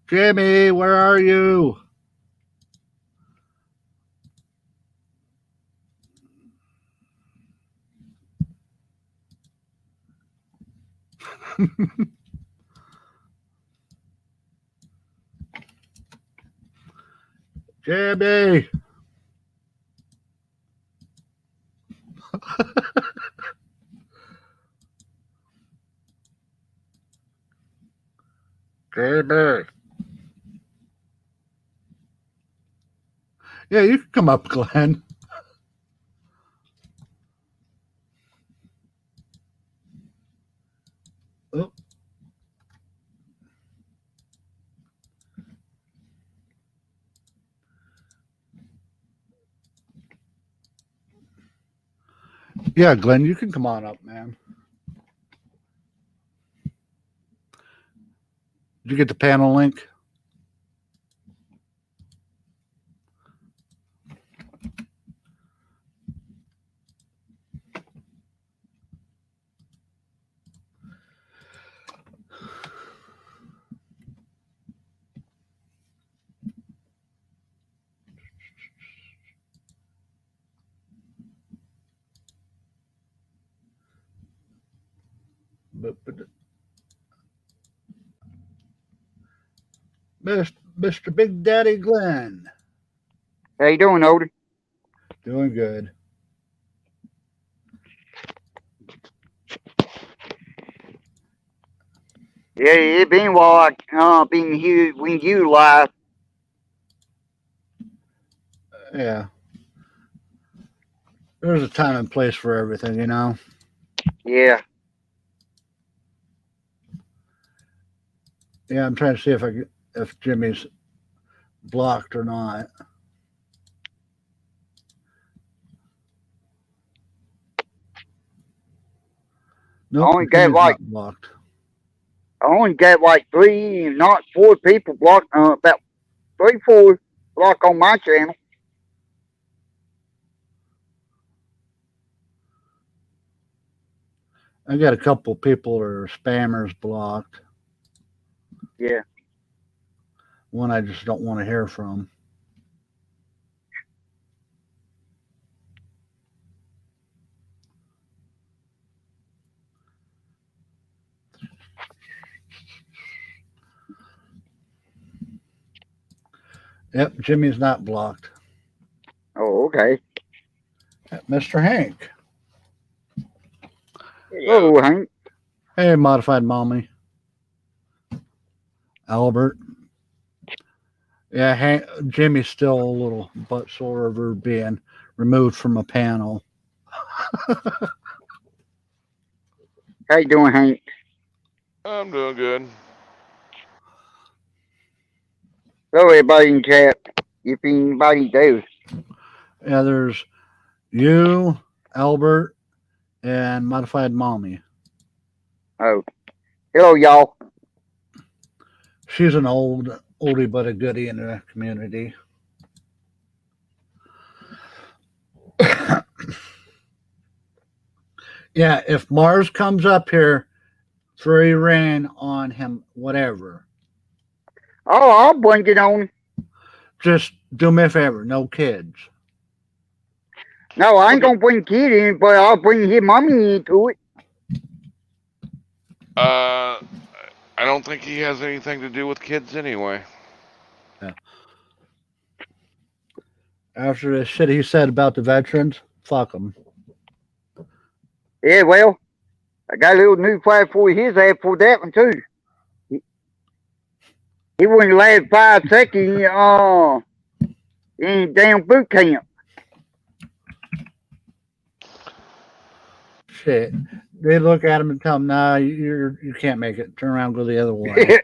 Jimmy, where are you? Jimmy. Jimmy. Yeah, you can come up, Glenn. Oh. Yeah, Glenn, you can come on up, man. Did you get the panel link? Mr. Big Daddy Glenn. How you doing, Odie? Doing good. Yeah, it been a while. Been here when you live. Yeah. There's a time and place for everything, you know? Yeah. Yeah, I'm trying to see if Jimmy's blocked or not. Nope, Only got Jimmy's like not blocked. I only got like 3, not 4 people blocked. About 3, 4 blocked on my channel. I got a couple people that are spammers blocked. Yeah. One I just don't want to hear from. Yep, Jimmy's not blocked. Oh, okay. Mr. Hank. Oh, Hank. Hey, Modified Mommy. Albert. Yeah, Hank, Jimmy's still a little butt sore over being removed from a panel. How you doing, Hank? I'm doing good. Hello, everybody in chat. If anybody does. Yeah, there's you, Albert, and Modified Mommy. Oh. Hello, y'all. She's an oldie but a goodie in the community. Yeah, if Mars comes up here, free reign on him, whatever. Oh, I'll bring it on. Just do me a favor, no kids. No, I ain't gonna bring kid in, but I'll bring his mommy into it. I don't think he has anything to do with kids anyway. Yeah. After the shit he said about the veterans, fuck him. Yeah, well, I got a little new flag for his ass for that one too. He wouldn't last 5 seconds in damn boot camp. Shit. They look at him and tell him, nah, you can't make it. Turn around, go the other way.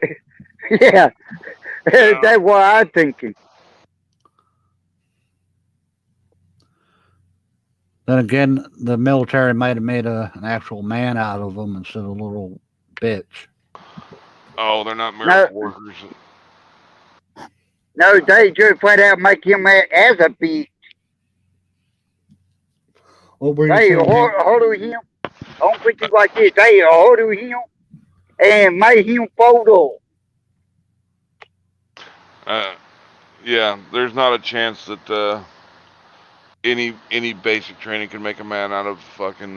Yeah, that's what I'm thinking. Then again, the military might have made an actual man out of him instead of a little bitch. Oh, they're not miracle workers. No, they just flat out make him as a bitch. What were you They saying? Hank? order him. On pictures like this, they order him and make him fold up. Yeah, there's not a chance that any basic training can make a man out of fucking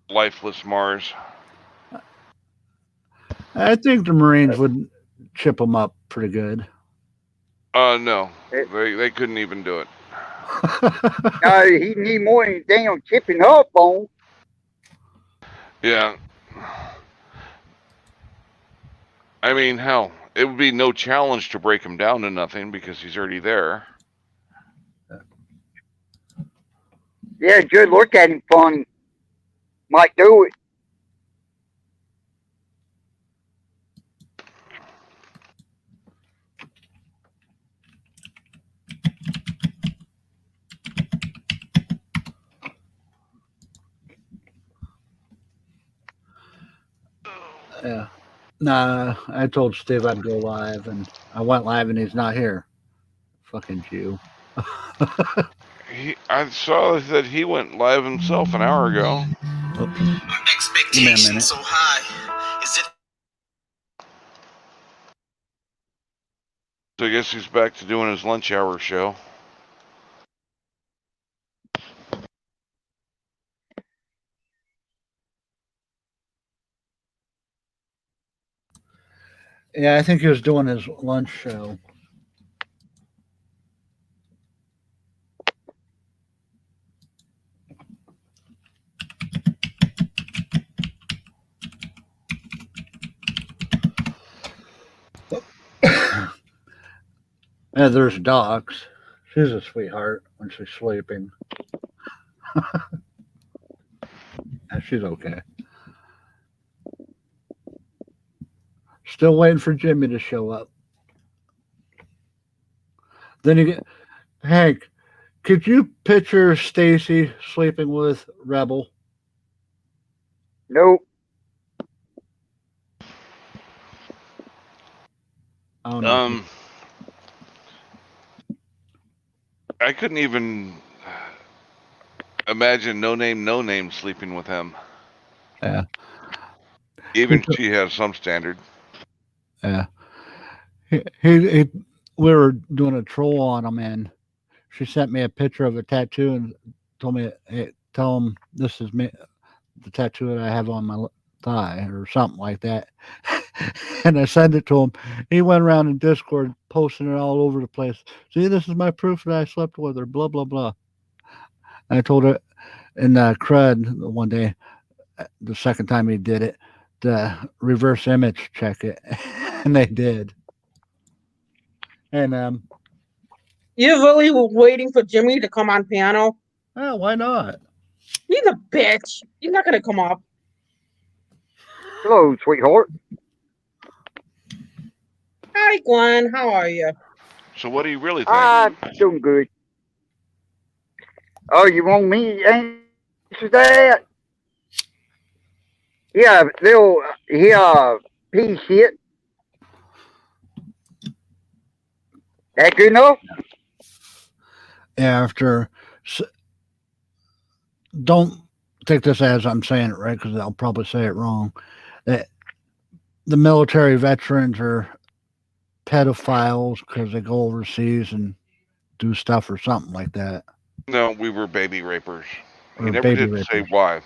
lifeless Mars. I think the Marines would chip him up pretty good. No, they couldn't even do it. He need more than damn chipping up on. Yeah. I mean, hell, it would be no challenge to break him down to nothing because he's already there. Yeah, just look at him funny. Might do it. Yeah. Nah, I told Steve I'd go live, and I went live, and he's not here. Fucking Jew. I saw that he went live himself an hour ago. Expectations so high. Is it? So I guess he's back to doing his lunch hour show. Yeah, I think he was doing his lunch show. Yeah, there's Docs. She's a sweetheart when she's sleeping. She's okay. Still waiting for Jimmy to show up. Then you get Hank. Could you picture Stacy sleeping with Rebel? Nope. I don't know. I couldn't even imagine no name sleeping with him. Yeah. Even she has some standard. Yeah. We were doing a troll on him, and she sent me a picture of a tattoo and told me, hey, tell him this is me, the tattoo that I have on my thigh or something like that. And I sent it to him. He went around in Discord posting it all over the place. See, this is my proof that I slept with her, blah, blah, blah. And I told her in Crud one day, the second time he did it, to reverse image check it. And they did. And you really were waiting for Jimmy to come on piano? Oh, why not? He's a bitch. He's not gonna come up. Hello, sweetheart. Hi, Glenn. How are you? So what do you really think? I'm doing good. Oh, you want me to answer that? Yeah, piece shit. That good enough? After, don't take this as I'm saying it right, because I'll probably say it wrong. That the military veterans are pedophiles because they go overseas and do stuff or something like that. No, we were baby rapers. He Or never baby did rapers. say why.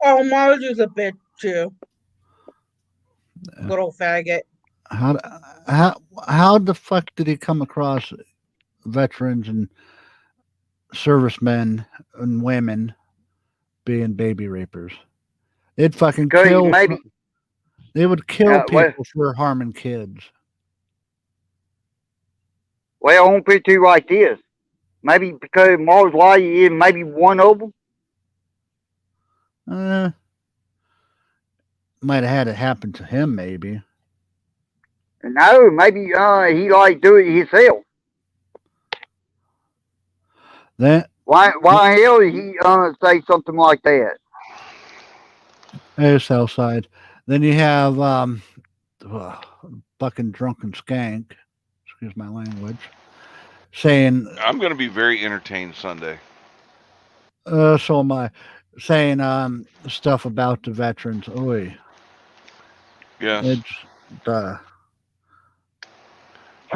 Oh, Marge is a bitch too. Little faggot. How the fuck did he come across veterans and servicemen and women being baby rapers? They'd fucking kill. They would kill people for harming kids. Well, I won't put it to you like this. Maybe because Mars Light is maybe one of them. Might have had it happen to him, maybe. No, maybe he like do it himself. That why hell did he say something like that? Hey, Southside. Then you have fucking drunken skank. Excuse my language. Saying, I'm going to be very entertained Sunday. so am I. Saying stuff about the veterans. Oy, Yes. it's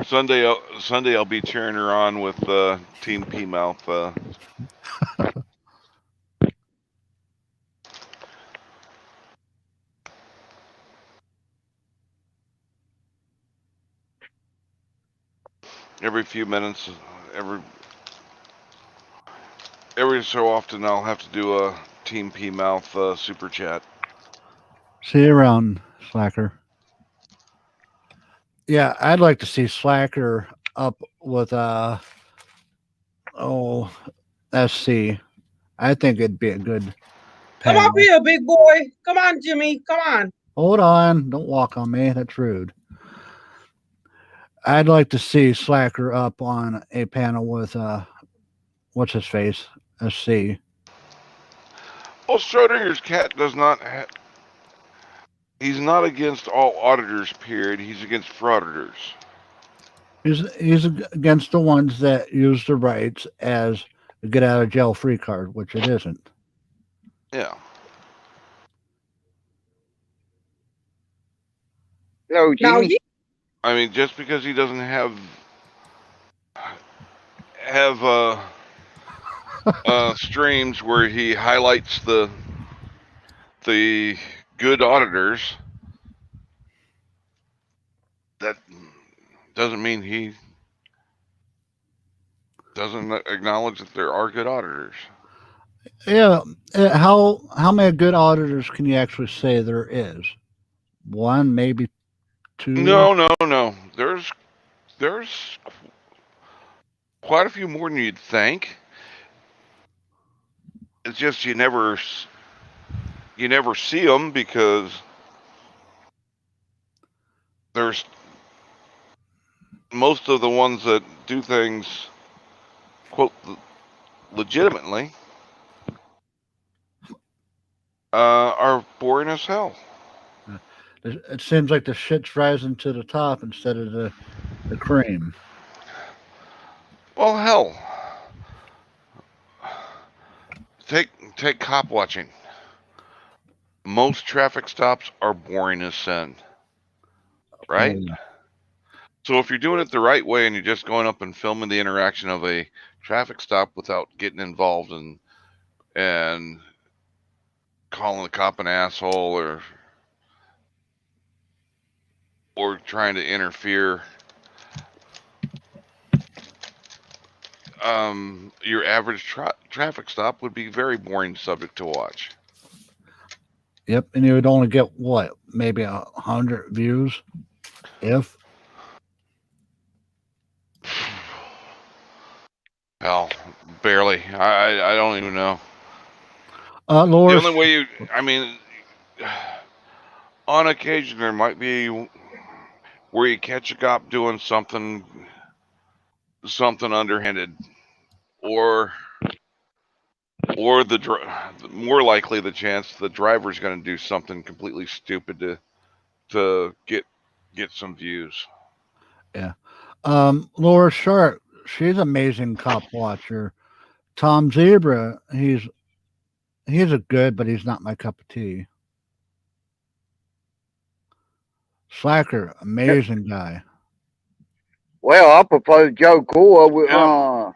Sunday I'll be cheering her on with Team P Mouth. Every few minutes, every so often, I'll have to do a Team P Mouth super chat. see you around, Slacker. Yeah, I'd like to see Slacker up with SC. I think it'd be a good Come up panel. here, big boy. Come on, Jimmy. Come on. Hold on, don't walk on me. That's rude. I'd like to see Slacker up on a panel with what's his face? SC. Well, Schrodinger's cat does not. He's not against all auditors. Period. He's against frauditors. He's against the ones that use the rights as a get out of jail free card, which it isn't. Yeah. So, Now, Jimmy, I mean, just because he doesn't have streams where he highlights the good auditors, that doesn't mean he doesn't acknowledge that there are good auditors. Yeah, how many good auditors can you actually say there is? One, maybe two. No. There's quite a few more than you'd think. It's just you never see them because there's most of the ones that do things quote legitimately are boring as hell. It seems like the shit's rising to the top instead of the cream. Well, hell, take cop watching. Most traffic stops are boring as sin, right? Oh, So if you're doing it the right way and you're just going up and filming the interaction of a traffic stop without getting involved and calling the cop an asshole or trying to interfere, your average traffic stop would be very boring subject to watch. yep, and you would only get what, maybe 100 views, if. Hell, barely. I don't even know. The Laura, only way I mean, on occasion there might be where you catch a cop doing something underhanded, or more likely the chance the driver's going to do something completely stupid to get some views. yeah. Laura Sharp, she's an amazing cop watcher. Tom Zebra, he's a good, but he's not my cup of tea. Slacker, amazing guy. well, I prefer Joe Cool over, Yeah.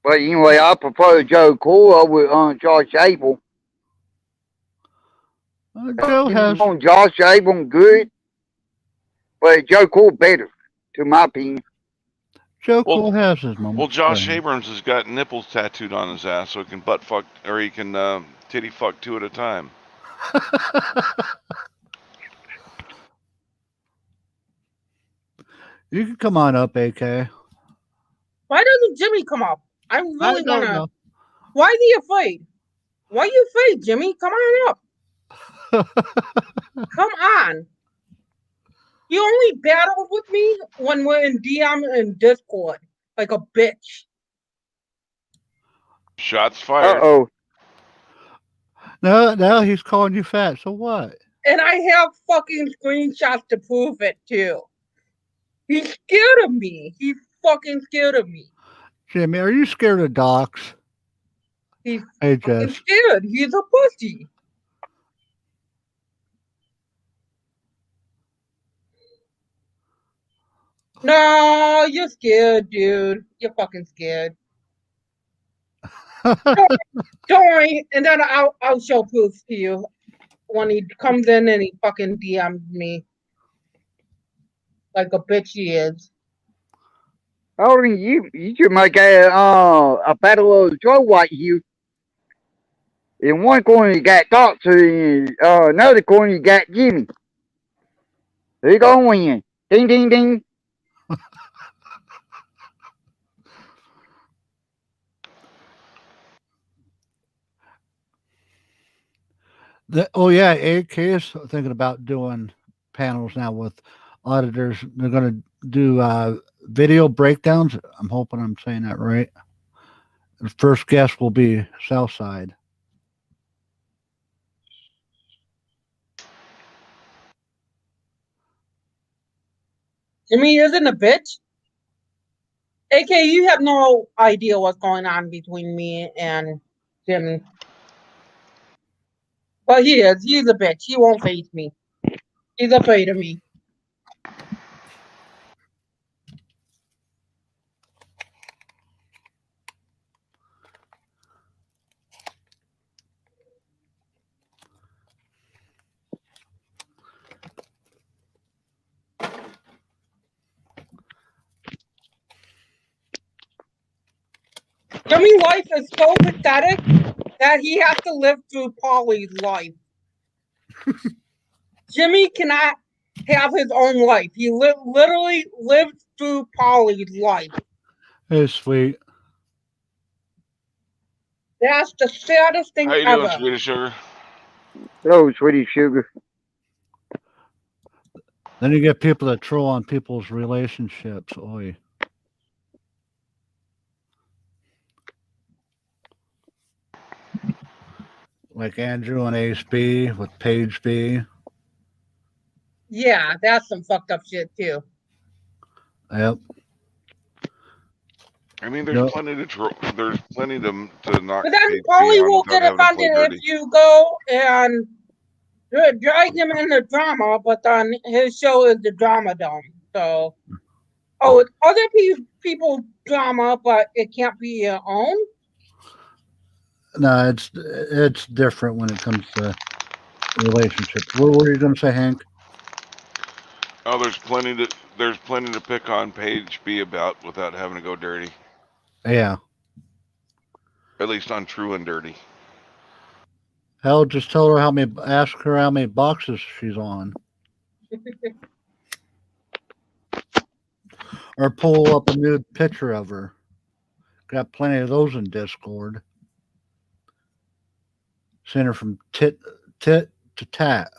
but anyway, I prefer Joe Cool over Josh Abel. Joe has Josh Abel good, but Joe Cool better, to my opinion. Joe Well, Cool has his moments. Well, Josh Yeah. Abrams has got nipples tattooed on his ass, so he can butt fuck or he can titty fuck two at a time. You can come on up, AK. Why doesn't Jimmy come up? I I really don't want to. know. Why are you afraid? Why are you afraid, Jimmy? Come on up. Come on. You only battled with me when we're in DM and Discord, like a bitch. Shots fired. Uh-oh. Now he's calling you fat. So what? And I have fucking screenshots to prove it too. He's scared of me. He's fucking scared of me. Jimmy, are you scared of docs? He's Hey, fucking Jess. scared. He's a pussy. No, you're scared, dude. You're fucking scared. Don't worry, and then I'll show proof to you when he comes in and he fucking DMs me like a bitch he is. Auditing, you should make a battle of the troll like you. In one corner you got Doctor, in another corner you got Jimmy. Who gonna win? Ding, ding, ding. Oh yeah, AK is thinking about doing panels now with auditors. They're going to do video breakdowns. I'm hoping I'm saying that right. The first guest will be Southside. Jimmy isn't a bitch. AK, you have no idea what's going on between me and Jimmy. But he is. He's a bitch. He won't face me. He's afraid of me. Jimmy's life is so pathetic that he has to live through Polly's life. Jimmy cannot have his own life. He literally lives through Polly's life. It's sweet. That's the saddest thing How you ever. doing, Swedish Sugar? Hello, sweetie sugar. Then you get people that troll on people's relationships. Oy. Like Andrew and Ace B with Paige B. Yeah, that's some fucked up shit too. Yep. I mean, there's Yep. plenty to there's plenty to knock. But then Page Polly on will without get having to play offended dirty. if you go and drag him into drama, but then his show is the drama dome. So, it's other people's drama, but it can't be your own. No, it's different when it comes to relationships. What were you going to say, Hank? Oh, there's plenty to pick on Page B about without having to go dirty. Yeah. At least on True and Dirty. Hell, just tell her ask her how many boxes she's on. Or pull up a nude picture of her. Got plenty of those in Discord. Sent her from tit to tat.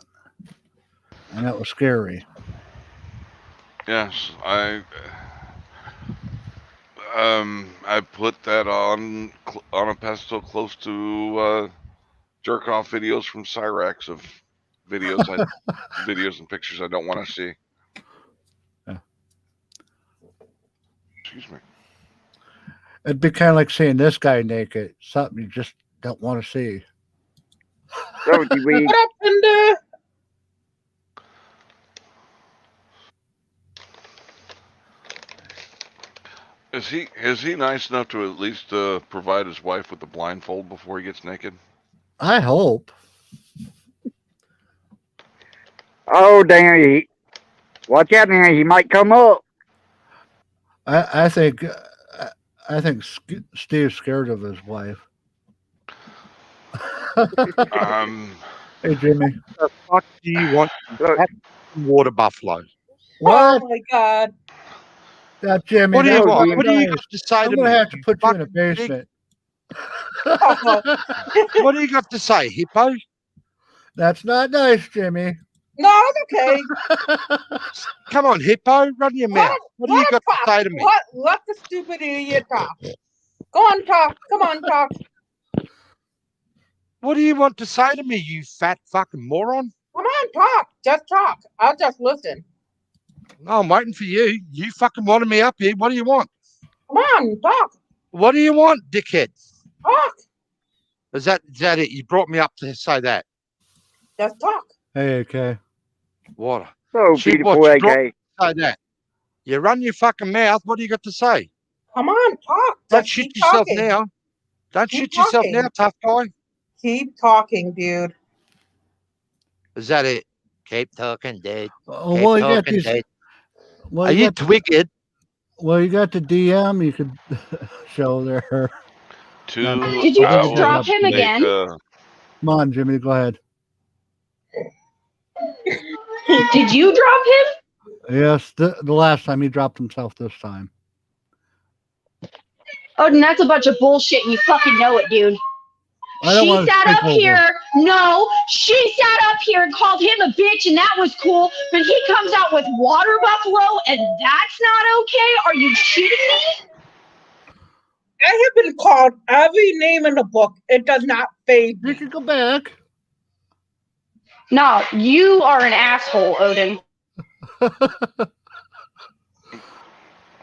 And that was scary. Yes, I put that on a pedestal close to jerk off videos from Cyrax of videos and pictures I don't want to see. Yeah. Excuse me. It'd be kind of like seeing this guy naked. Something you just don't want to see. What up, Linda? Is he nice enough to at least provide his wife with a blindfold before he gets naked? I hope. Oh, damn. Watch out now. He might come up. I think Steve's scared of his wife. Hey, Jimmy. The fuck do you want? Water buffalo. What? Oh my god. That Jimmy. What do you that want? was What do you nice. got to say I'm to gonna me? have to put you in a fucking pig? basement. What do you got to say, hippo? That's not nice, Jimmy. No, it's okay. Come on, hippo, run your mouth. What do you got to say to me? Let the stupid idiot talk. Go on, talk. Come on, talk. What do you want to say to me, you fat fucking moron? Come on, talk. Just talk. I'll just listen. No, I'm waiting for you. You fucking wanted me up here. What do you want? Come on, talk. What do you want, dickhead? Talk. Is that it? You brought me up to say that. Just talk. Hey, AK. What? So She beautiful, what? She brought me AK. to say that. You run your fucking mouth. What do you got to say? Come on, talk. Don't Just shit keep yourself talking. now. Don't Keep shit yourself talking. now, tough guy. Keep talking, dude. Is that it? Keep talking, dude. Oh, Keep well, you got talking, these. dude. Well, Are you you got. twiggered? Well, you got the DM. You could show there. 2 Did you just Hours drop him again? later. Come on, Jimmy. Go ahead. Did you drop him? Yes, the last time he dropped himself. This time. Oh, and that's a bunch of bullshit, and you fucking know it, dude. I don't She want to sat speak up over. here. No, she sat up here and called him a bitch, and that was cool. But he comes out with water buffalo, and that's not okay. Are you shitting me? I have been called every name in the book. It does not fade You me. can go back. No, you are an asshole, Odin.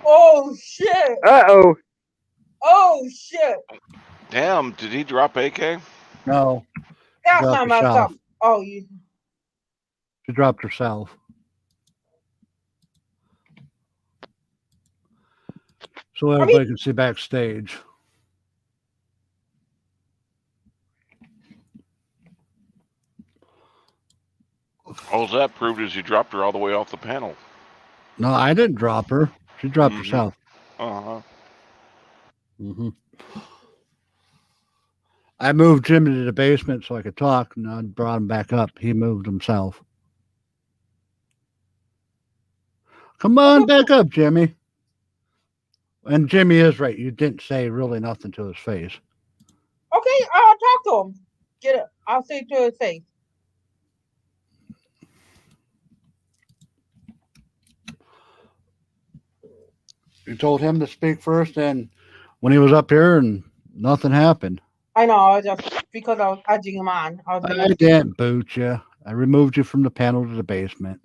Oh shit. Uh-oh. Oh shit. Damn, did he drop AK? No, That's dropped not messed up. herself. Oh, you. She dropped herself. So everybody can see backstage. All that proved is you dropped her all the way off the panel. No, I didn't drop her. She dropped Mhm. herself. Uh-huh. Hmm. I moved Jimmy to the basement so I could talk, and I brought him back up. He moved himself. Come on back up, Jimmy. And Jimmy is right. You didn't say really nothing to his face. Okay, I'll talk to him. Get it. I'll say to his face. You told him to speak first, and when he was up here, and nothing happened. I know, just because I was edging him on. I was I gonna. didn't boot you. I removed you from the panel to the basement.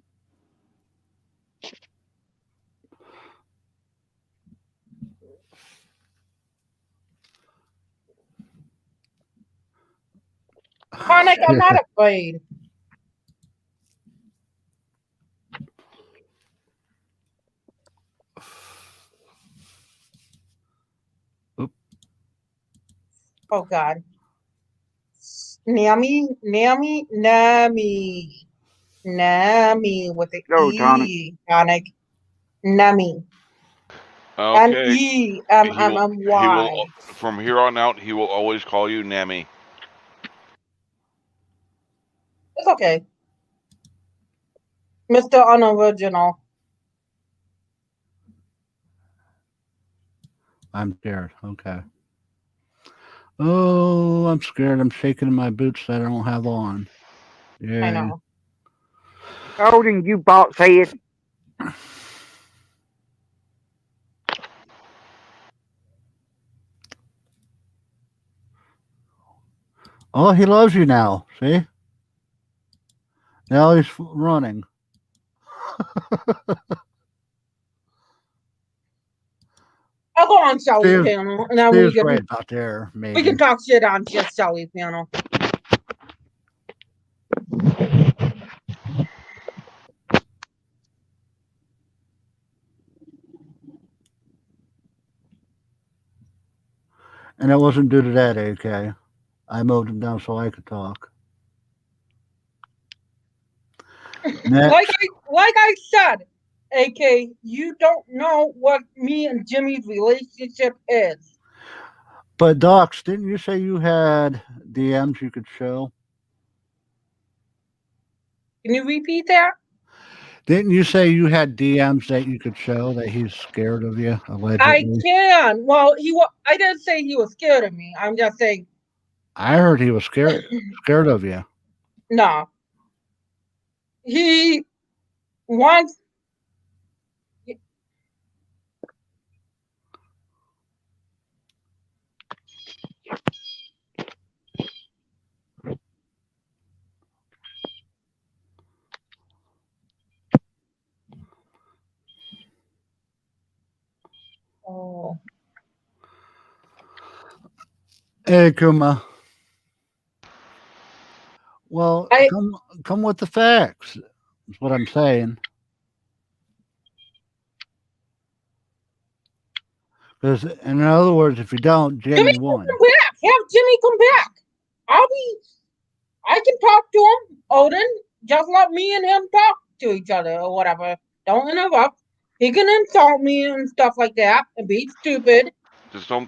Chronic, I'm not afraid. Oop. Oh God. Nami with the Go, Tonic. E, Chronic. Nami. Okay. He Nemmmy. will, from here on out, he will always call you Nami. It's okay. Mr. Unoriginal. I'm scared. Okay. Oh, I'm scared. I'm shaking in my boots that I don't have on. Yeah. I know. Holding you box head. Oh, he loves you now. See? Now he's running. I'll go on Shelly's Steve's, panel, and then we Steve's can right out there, maybe. we can talk shit on just Shelly's panel. And it wasn't due to that, AK. I moved him down so I could talk. Next. Like I said, AK, you don't know what me and Jimmy's relationship is. But Docs, didn't you say you had DMs you could show? Can you repeat that? Didn't you say you had DMs that you could show that he's scared of you, allegedly? I can. Well, I didn't say he was scared of me. I'm just saying. I heard he was scared of you. No. He wants. Hey, Kuma. Well, I- come with the facts. Is what I'm saying. Because, in other words, if you don't, Jimmy Jimmy won. come back. Have Jimmy come back. I can talk to him, Odin. Just let me and him talk to each other or whatever. Don't interrupt. He can insult me and stuff like that and be stupid. Just don't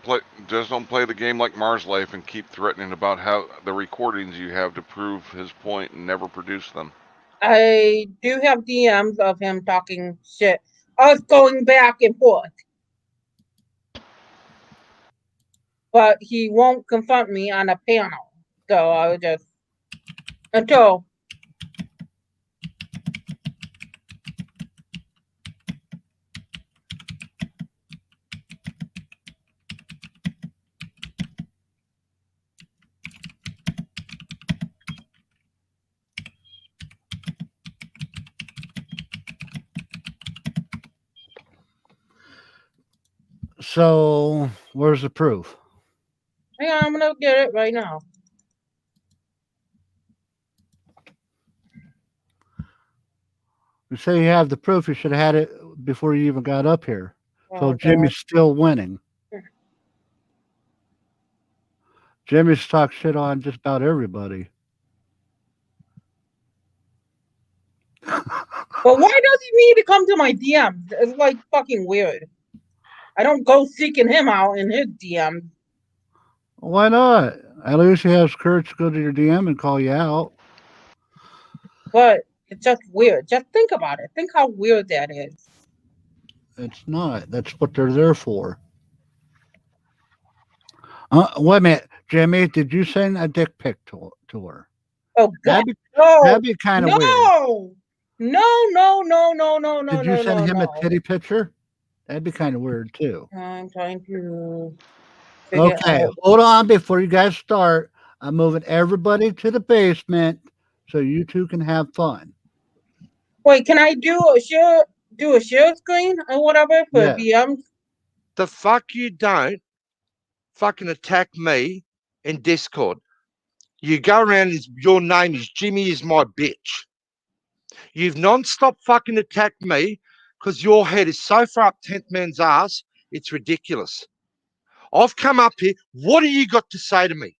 play the game like Mars Life and keep threatening about how the recordings you have to prove his point and never produce them. I do have DMs of him talking shit. Us going back and forth. But he won't confront me on a panel. So I was just until So, where's the proof? hang on, I'm gonna get it right now. You say you have the proof. You should have had it before you even got up here. So Oh, Jimmy's still winning. Jimmy's talked shit on just about everybody. But why does he need to come to my DMs? It's like fucking weird. I don't go seeking him out in his DMs. Why not? At least he has courage to go to your DM and call you out. But it's just weird. Just think about it. Think how weird that is. It's not. That's what they're there for. Wait a minute, Jimmy. Did you send a dick pic to her? Oh God! That'd be kind of weird. No! No! Did you send him a titty picture? That'd be kind of weird too. I'm trying to figure Okay, out. hold on before you guys start. I'm moving everybody to the basement so you two can have fun. Wait, can I do a share screen or whatever for DMs? The fuck you don't fucking attack me in Discord. You go around as your name is Jimmy is my bitch. You've non-stop fucking attacked me because your head is so far up 10th man's ass, it's ridiculous. I've come up here. What do you got to say to me?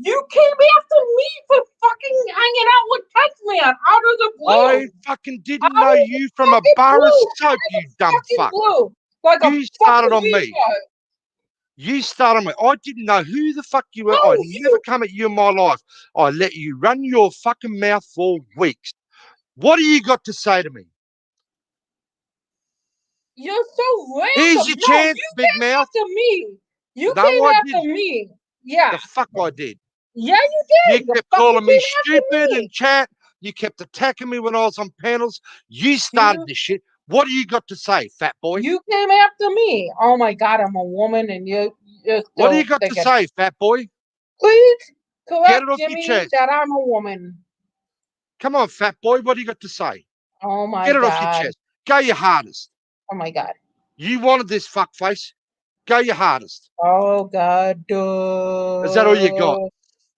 You came after me for fucking hanging out with Touchman out of the blue. I fucking didn't know you from a bar of soap, you dumb fuck. Like you started on me. Retard. You started on me. I didn't know who the fuck you were. No, I never come at you in my life. I let you run your fucking mouth for weeks. What do you got to say to me? You're so random. Here's your chance, big mouth. After me. You No, came I after didn't. me. Yeah. The fuck I did. Yeah, you did. You kept calling me stupid in chat. You kept attacking me when I was on panels. You started this shit. What do you got to say, fat boy? You came after me. Oh my God, I'm a woman and you're still what do you got to say, fat boy? Please correct Get it off Jimmy your chest. that I'm a woman. Come on, fat boy. What do you got to say? Oh my God. Get it off your chest. Go your hardest. Oh my God. You wanted this fuckface. Go your hardest. Oh God. Duh. Is that all you got?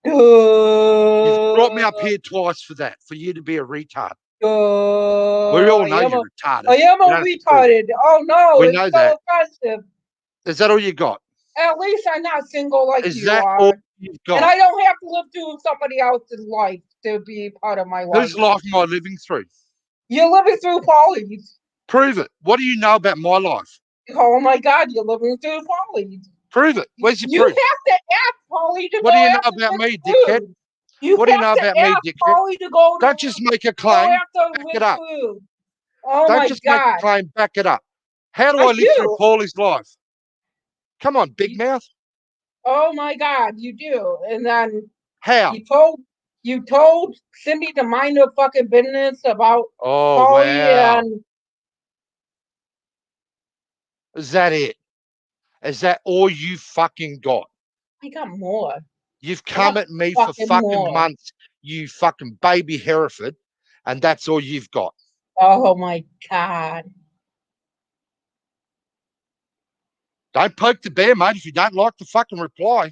You've brought me up here twice for that, for you to be a retard. We all know you're retarded. I am a retarded. Oh no, we it's know so that. offensive. Is that all you got? At least I'm not single like Is you that are. all you've got? And I don't have to live through somebody else's life to be part of my life. Whose life am I living through? You're living through Polly's. Prove it. What do you know about my life? Oh my God, you're living through Polly's. Prove it. Where's your proof? You have to ask Polly to what go do you know after about me, food. dickhead? You what do you know about me, dickhead? Polly to go Don't just make a claim. Back it up. Food. Oh Don't my just God. make a claim. Back it up. How do I live through Paulie's life? Come on, big mouth. Oh my God, you do. And then how? You told Cindy to mind her fucking business about Polly wow. and is that it? Is that all you fucking got? I got more. You've come at me for fucking months, you fucking baby Hereford, and that's all you've got. Oh my God. Don't poke the bear, mate, if you don't like the fucking reply.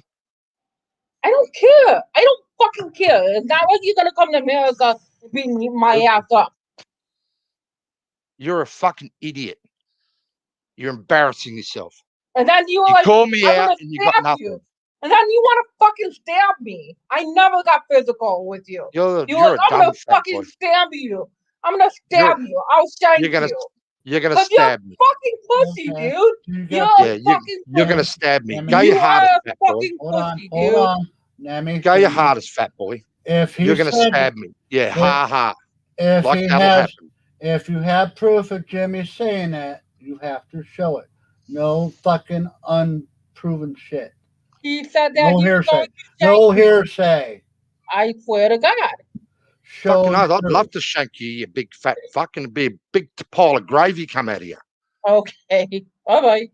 I don't care. I don't fucking care. It's not like you're gonna come to America and beat my ass up. You're a fucking idiot. You're embarrassing yourself. And then you were You like, call me I'm out gonna and you got stab nothing. you. And then you want to fucking stab me. I never got physical with you. You're You're a like, I'm dumb gonna fat fucking boy. stab you. I'm gonna stab you. I'll shank You're gonna you. you're gonna Cause you're stab me. fucking pussy, Okay. dude. You You're got a Yeah, fucking you're gonna pussy. stab me. Nami, Go You your are hardest, a fat boy. fucking hold on, pussy, hold dude. on, Nami. Go your hardest, fat boy. If he You're gonna said, stab me. Yeah, ha ha. if Like he that'll has, happen. if you have proof of Jimmy saying that, you have to show it. No fucking unproven shit. He said that No he was hearsay. going to No shank me. hearsay. I swear to God. Show Fucking oath, I'd proof. love to shank you, you big fat fucking be a big pile of gravy come out of you. Okay. All right.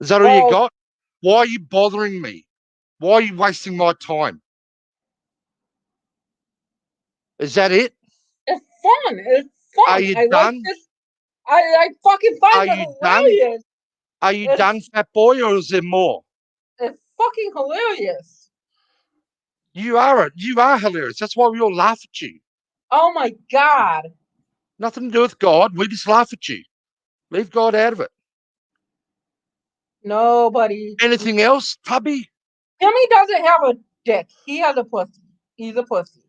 Is that all you Well, got? Why are you bothering me? Why are you wasting my time? Is that it? it's fun. It's fun. Are you I like done? this. I fucking Are find it you done? hilarious. Are you It's- done, fat boy, or is there more? It's fucking hilarious. You are hilarious. That's why we all laugh at you. Oh my God. Nothing to do with God. We just laugh at you. Leave God out of it. Nobody. Anything else, Tubby? Jimmy doesn't have a dick. He has a pussy. He's a pussy.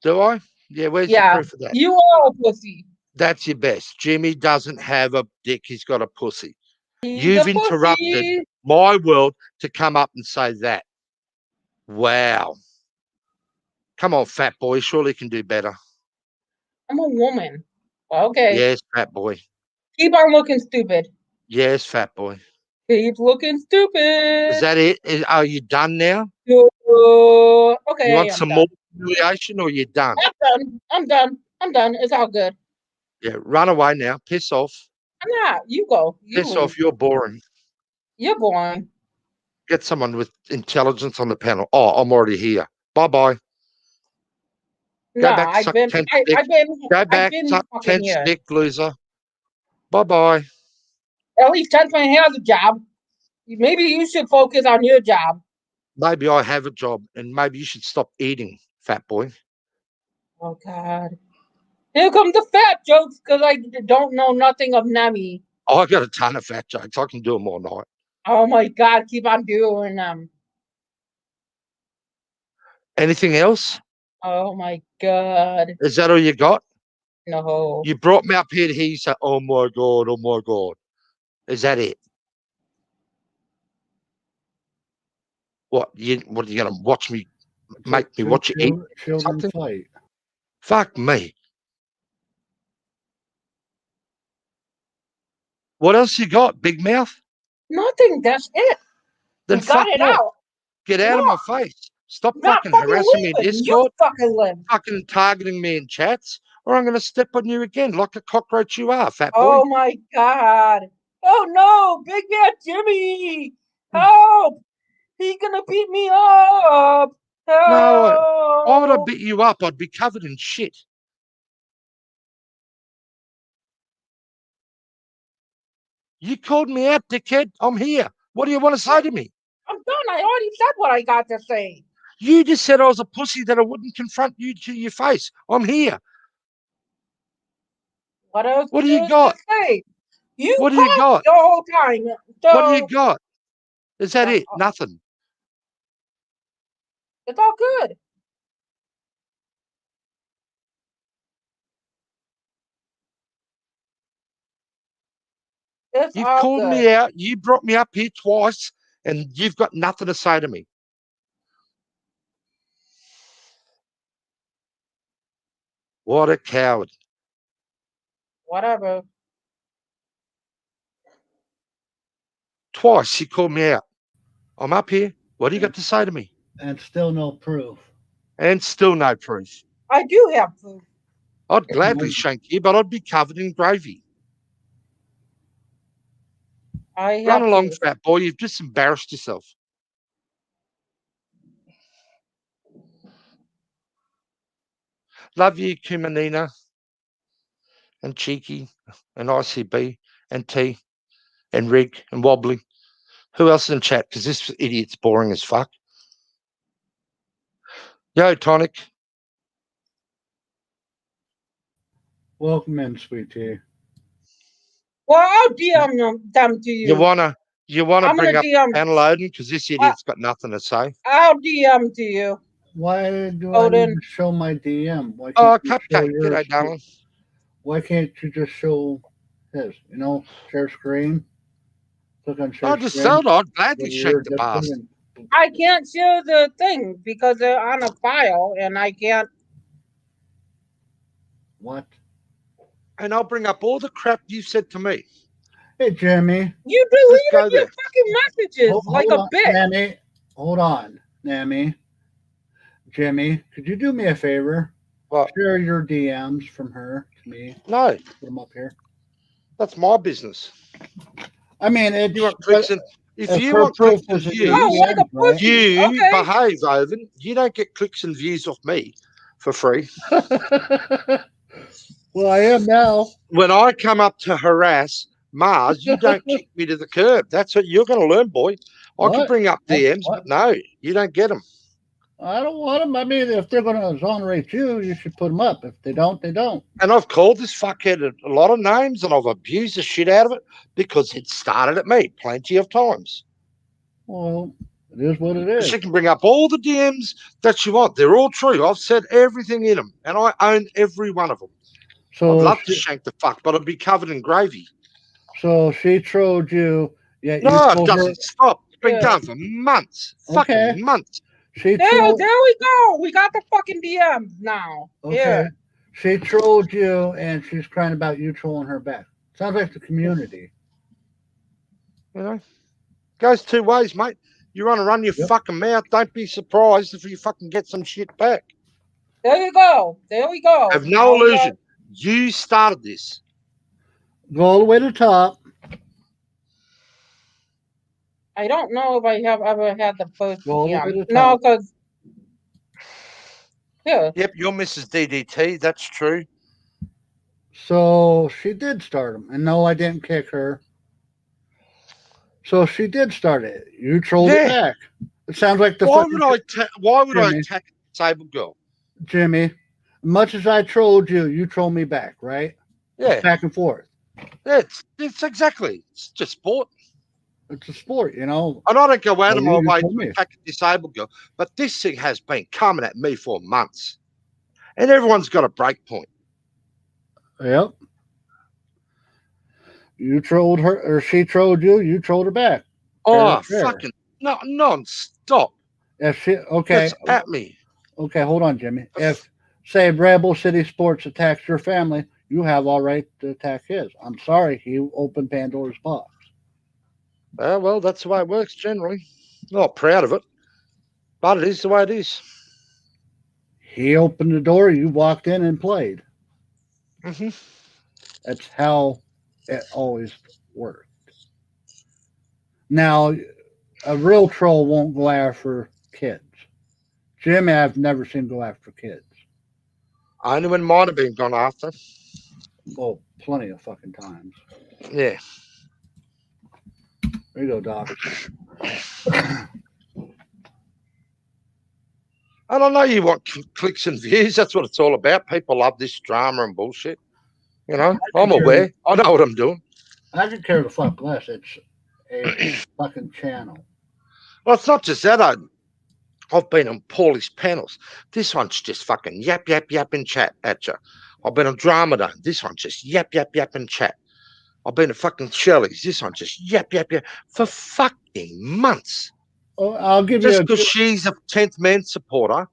Do I? Yeah, where's the Yeah. proof of that? You are a pussy. That's your best. Jimmy doesn't have a dick. He's got a pussy. He's You've a interrupted pussy. my world to come up and say that. Wow. Come on, fat boy. Surely you can do better. I'm a woman. Okay. Yes, fat boy. Keep on looking stupid. Yes, fat boy. Keep looking stupid. Is that it? Are you done now? Okay. You want I'm some done. more humiliation or you done? I'm done. I'm done. I'm done. It's all good. Yeah, run away now. Piss off. I'm not. You go. You Piss leave. off. You're boring. You're boring. Get someone with intelligence on the panel. Oh, I'm already here. Bye-bye. Go No, back, I've suck been. tent I've stick. been. Go I've back, been suck fucking tent here. stick, loser. Bye-bye. At least Tenspin has a job. Maybe you should focus on your job. Maybe I have a job and maybe you should stop eating, fat boy. Oh God. Here comes the fat jokes because I don't know nothing of Nami. Oh, I got a ton of fat jokes. I can do them all night. Oh my God, keep on doing them. Anything else? Oh my God. Is that all you got? No. You brought me up here to hear you say, oh my God, oh my God. Is that it? What are you gonna watch me make me watch you eat Children something? fight. Fuck me. What else you got, big mouth? Nothing. That's it. Then We got fuck it off. out. Get out of No. my face. Stop Not fucking fucking harassing me in leaving. You Discord, fucking live. fucking targeting me in chats, or I'm gonna step on you again like a cockroach you are, fat boy. Oh my God. Oh no, Big Bad Jimmy. Help. He's gonna beat me up. Help. No, why would I beat you up? I'd be covered in shit. You called me out, dickhead. I'm here. What do you want to say to me? I'm done. I already said what I got to say. You just said I was a pussy that I wouldn't confront you to your face. I'm here. What else What do is you there got? to say? You What do you got? talked the whole time. So What do you got? Is that it? Nothing. it's all good. It's You've all called good. me out. You brought me up here twice, and you've got nothing to say to me. What a coward. Whatever. Twice you called me out. I'm up here. What do you got to say to me? And still no proof. And still no proof. I do have proof. I'd gladly shank you, but I'd be covered in gravy. I have Run along, proof. fat boy. You've just embarrassed yourself. Love you, Kumanina, and Cheeky, and ICB, and T, and Rig, and Wobbly. Who else in chat? Because this idiot's boring as fuck. Yo, Tonic. Welcome in, sweet tea. Well, I'll DM them to you. You wanna I'm bring gonna up DM. panel Odin? Because this idiot's got nothing to say. I'll DM to you. Why do I need Odin. to show my DM? Why Oh, can't you show Cupcake. yours? G'day, darling. Why can't you just show his? You know, share screen. Click on share I just screen. sold. I'd gladly Go to shake your the Discord bastard. and- I can't share the thing because they're on a file, and I can't. What? And I'll bring up all the crap you said to me. Hey, Jimmy. You Just go deleted your there. fucking messages like a on, bitch. Nammy. Hold on, Nammy. Jimmy, could you do me a favor? What? Share your DMs from her to me. No, Put them up here. that's my business. I mean, it's You want clicks and if if you her want proof clicks and is in Oh, views, like a right? pussy. you Okay. behave, Oven. You don't get clicks and views off me for free. Well, I am now. When I come up to harass Mars, you don't kick me to the curb. That's what you're going to learn, boy. I can What? bring up DMs, What? but no, you don't get them. I don't want them. I mean, if they're going to exonerate you, you should put them up. If they don't, they don't. And I've called this fuckhead a lot of names and I've abused the shit out of it because it started at me plenty of times. Well, it is what it is. She can bring up all the DMs that she wants. They're all true. I've said everything in them and I own every one of them. So I'd love to shank the fuck, but I'd be covered in gravy. So she trolled you. Yeah, you No, it told her. doesn't stop. It's been Yeah. going for months. Okay. Fucking months. She There trolled. we go. We got the fucking DMs now. Okay. Yeah. She trolled you, and she's crying about you trolling her back. Sounds like the community. You know, goes two ways, mate. You want to run your Yep. fucking mouth. Don't be surprised if you fucking get some shit back. There you go. There we go. Have Now no we got- illusion. You started this. Go all the way to the top. I don't know if I have ever had the first Roll DM. over the No, top. because yeah. Yep, you're Mrs. DDT. That's true. So she did start him, and no, I didn't kick her. So she did start it. You trolled it Yeah. back. It sounds like the Why fucking would I Jimmy. attack a disabled girl? Jimmy. Much as I trolled you, you trolled me back, right? Yeah, Back and forth. it's exactly. It's just sport. It's a sport, you know. And I don't go out Well, of my you way told to me. attack a disabled girl, but this thing has been coming at me for months, and everyone's got a break point. Yep. You trolled her, or she trolled you. You trolled her back. Oh, Fair. fucking non-stop. If she okay, It's at me. okay, hold on, Jimmy. If say Rebel City Sports attacks your family, you have all right to attack his. I'm sorry, he opened Pandora's box. Well, that's the way it works generally. Not proud of it, but it is the way it is. He opened the door. You walked in and played. Mm-hmm. That's how it always worked. Now, a real troll won't go after kids. Jimmy, I've never seen go after kids. Only when mine have been gone after. Oh, plenty of fucking times. Yeah. There you go, Doc. And I know you want clicks and views. That's what it's all about. People love this drama and bullshit. You know, I'm aware. I know what I'm doing. I could care the fuck less. It's a fucking channel. Well, it's not just that. I've been on Paulie's panels. This one's just fucking yap, yap, yap in chat at you. I've been on Dramada. This one's just yap, yap, yap in chat. I've been to fucking Shelley's. This one's just yap, yap, yap for fucking months. Oh, I'll give Just you. because she's a 10th Man supporter.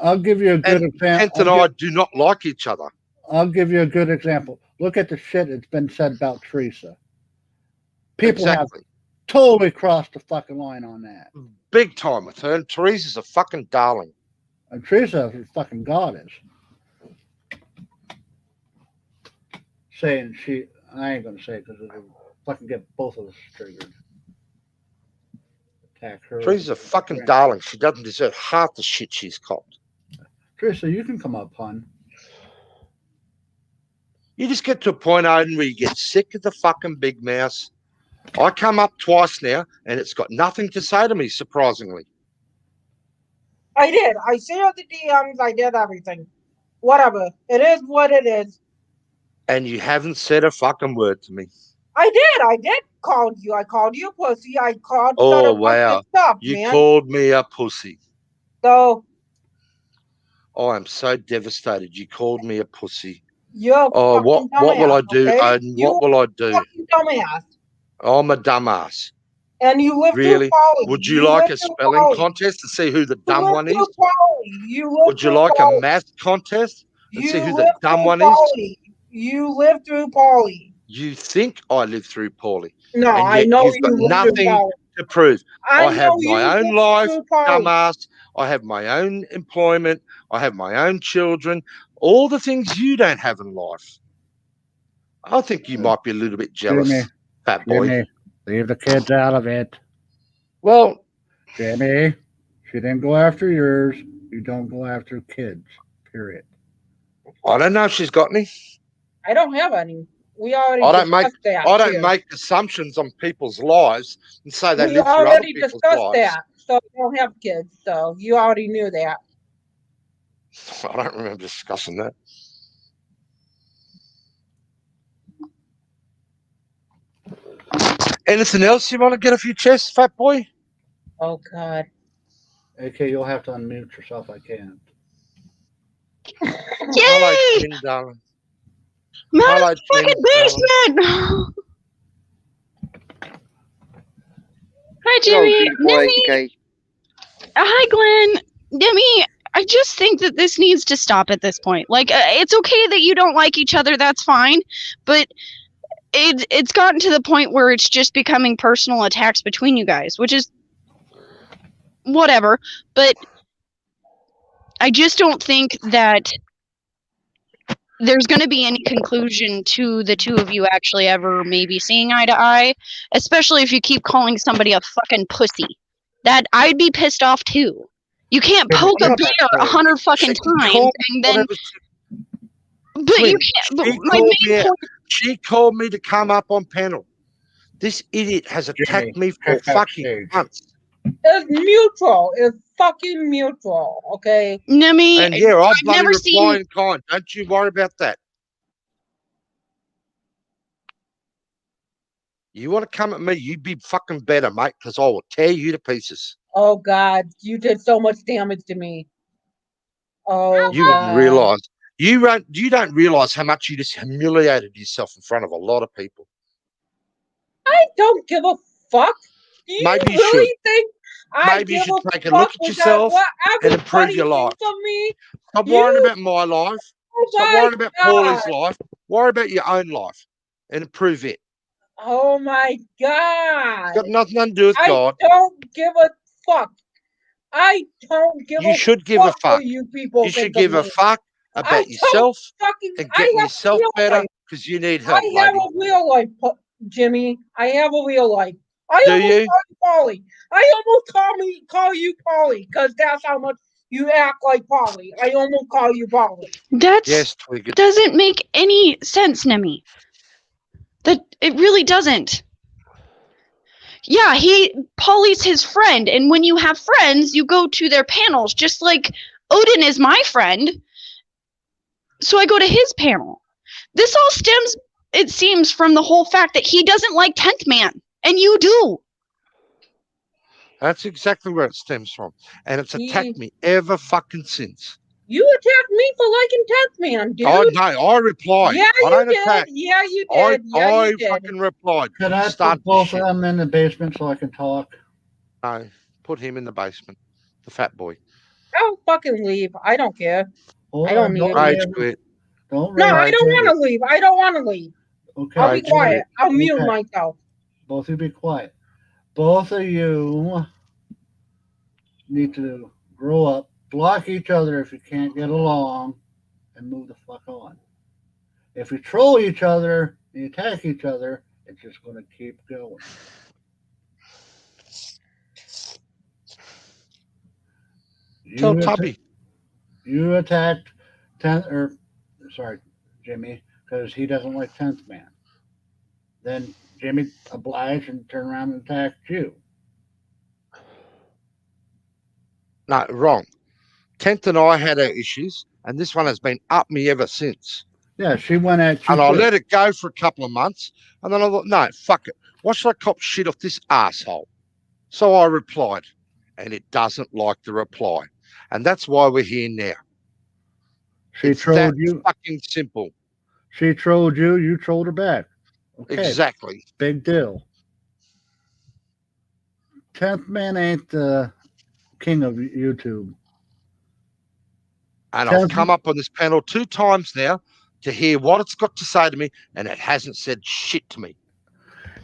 I'll give you a good And example. 10th and I do not like each other. I'll give you a good example. Look at the shit that's been said about Teresa. People have totally crossed the fucking line on that. Big time with her. And Teresa's a fucking darling. And Teresa is a fucking goddess. Saying I ain't gonna say it because it'll fucking get both of us triggered. Attack her. Teresa's a fucking darling. She doesn't deserve half the shit she's copped. Teresa, you can come up, hon. You just get to a point, Odin, where you get sick of the fucking big mouse I come up twice now, and it's got nothing to say to me, surprisingly. I did. I shared the DMs. I did everything. Whatever. It is what it is. And you haven't said a fucking word to me. I did. I did call you. I called you a pussy. I called Oh, a bunch wow. of stuff, You man. called me a pussy. So I am so devastated. You called me a pussy. you're Oh, fucking what will I dumbass, do? okay? What will I do? Fucking dumbass. I'm a dumbass. And you live Really? through Polly. Would you like a spelling contest to see who the dumb one is? Would you like a math contest and see who the dumb one is? You live through Polly. You think I live through Paulie. No, and I yet know you've got you live through nothing Polly. to prove. I have know my you own live life, through Polly. dumbass. I have my own employment. I have my own children. All the things you don't have in life. I think you might be a little bit jealous, Jimmy, fat boy. Jimmy, leave the kids out of it. Well, Jimmy, she didn't go after yours. You don't go after kids, period. I don't know if she's got any. I don't have any. We already I don't discussed that. I don't too. make assumptions on people's lives and say they We live through other already people's discussed lives. that. So you don't have kids. So you already knew that. I don't remember discussing that. Anything else you want to get off your chest, fat boy? Oh God. AK, you'll have to unmute yourself. I can't. Hello, Yay! twin darling. Hello, twin fucking darling. basement. Hi, Jimmy. Demi. Hi, Glenn. Demi, I just think that this needs to stop at this point. Like, it's okay that you don't like each other. That's fine. But it's gotten to the point where it's just becoming personal attacks between you guys, which is whatever. But I just don't think that there's going to be any conclusion to the two of you actually ever maybe seeing eye to eye, especially if you keep calling somebody a fucking pussy. That I'd be pissed off too. You can't poke a bear 100 fucking times and then. But you can't. But my main point. She called me to come up on panel. This idiot has attacked me for fucking months. It's mutual. It's fucking mutual. Okay. Nemi, and yeah, I'll bloody never reply seen... in kind. Don't you worry about that. You want to come at me, you be fucking better, mate, because I will tear you to pieces. Oh God, you did so much damage to me. Oh, you wouldn't realize. You don't realize how much you just humiliated yourself in front of a lot of people. I don't give a fuck. Do you Maybe you really should. think Maybe you should take a look at yourself and improve your life. Stop worrying about my life. Stop worrying about Paulie's life. Worry about your own life and improve it. Oh my God. It's got nothing to do with God. I don't give a fuck. I don't give a fuck. You should give a fuck. You people you should give a fuck about yourself and getting yourself better because you need help. I have a real life, Jimmy. I have a real life. Do you? Polly. I almost call you Polly because that's how much you act like Polly. I almost call you Polly. That doesn't make any sense, Nemi. That it really doesn't. Yeah, Polly's his friend, and when you have friends, you go to their panels, just like Odin is my friend. So I go to his panel. This all stems, it seems, from the whole fact that he doesn't like 10th Man, and you do. That's exactly where it stems from. And it's attacked me ever fucking since. You attacked me for liking 10th Man, dude. Oh, no, I replied. Yeah, I don't did. attack. Yeah, you did. I fucking replied. Could I put both of them in the basement so I can talk? No, put him in the basement. The fat boy. I'll fucking leave. I don't care. I don't need rage quit. No, I don't want to leave. I don't want to leave. Okay. I'll be quiet. I'll mute myself. Both of you be quiet. Both of you need to grow up, block each other if you can't get along, and move the fuck on. If you troll each other and you attack each other, it's just going to keep going. You attacked Jimmy, because he doesn't like 10th Man. Then Jimmy obliged and turned around and attacked you. No, wrong. Tenth and I had our issues, and this one has been up me ever since. Yeah, she went at you. And I too. let it go for a couple of months, and then I thought, no, fuck it. Why should I cop shit off this asshole? So I replied, and it doesn't like the reply, and that's why we're here now. She It's trolled that you. fucking simple. She trolled you. You trolled her back. Okay, Exactly. big deal. 10th man ain't the king of YouTube. And Tell I've come up on this panel 2 times now to hear what it's got to say to me, and it hasn't said shit to me.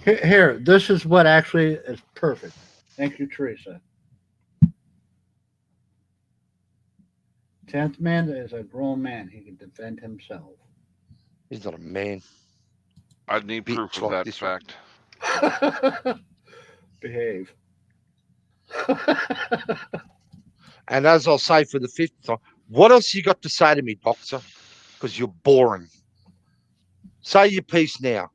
Here, this is what actually is perfect. Thank you, Teresa. 10th man is a grown man. He can defend himself. He's not a man. I'd need Bitch proof of like that this one. fact. Behave. And as I'll say for the 5th time, what else you got to say to me, boxer? Because you're boring. Say your piece now.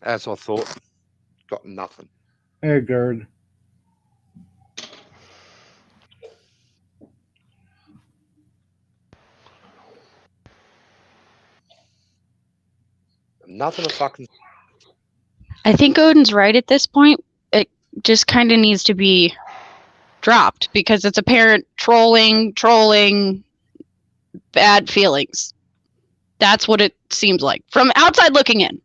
As I thought, got nothing. Hey, Gerd. Nothing to fucking. I think Odin's right at this point. It just kind of needs to be dropped because it's apparent trolling, bad feelings. That's what it seems like from outside looking in.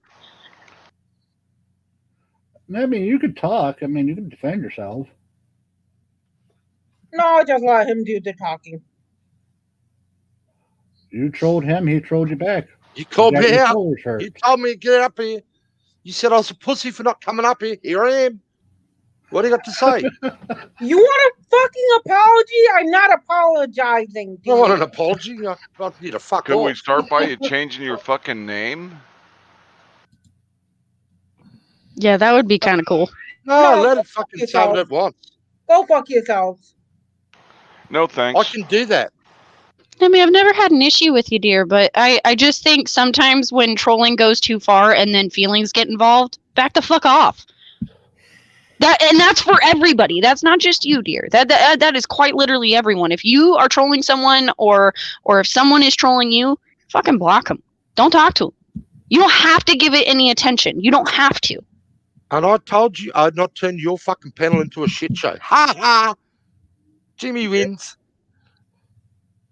I mean, you could talk. I mean, you can defend yourself. No, just let him do the talking. You trolled him. He trolled you back. You called got me your out. shoulders hurt. You told me to get up here. You said I was a pussy for not coming up here. Here I am. What do you got to say? You want a fucking apology? I'm not apologizing. I don't want an apology. I need to fuck Could off. we start by you changing your fucking name? Yeah, that would be kind of cool. No, No, let go it fucking fuck say what yourself. it wants. Go fuck yourselves. No thanks. I can do that. I mean, I've never had an issue with you, dear, but I just think sometimes when trolling goes too far and then feelings get involved, back the fuck off. That's for everybody. That's not just you, dear. That is quite literally everyone. If you are trolling someone or if someone is trolling you, fucking block them. Don't talk to them. You don't have to give it any attention. You don't have to. And I told you I'd not turn your fucking panel into a shit show. Ha ha! Jimmy wins.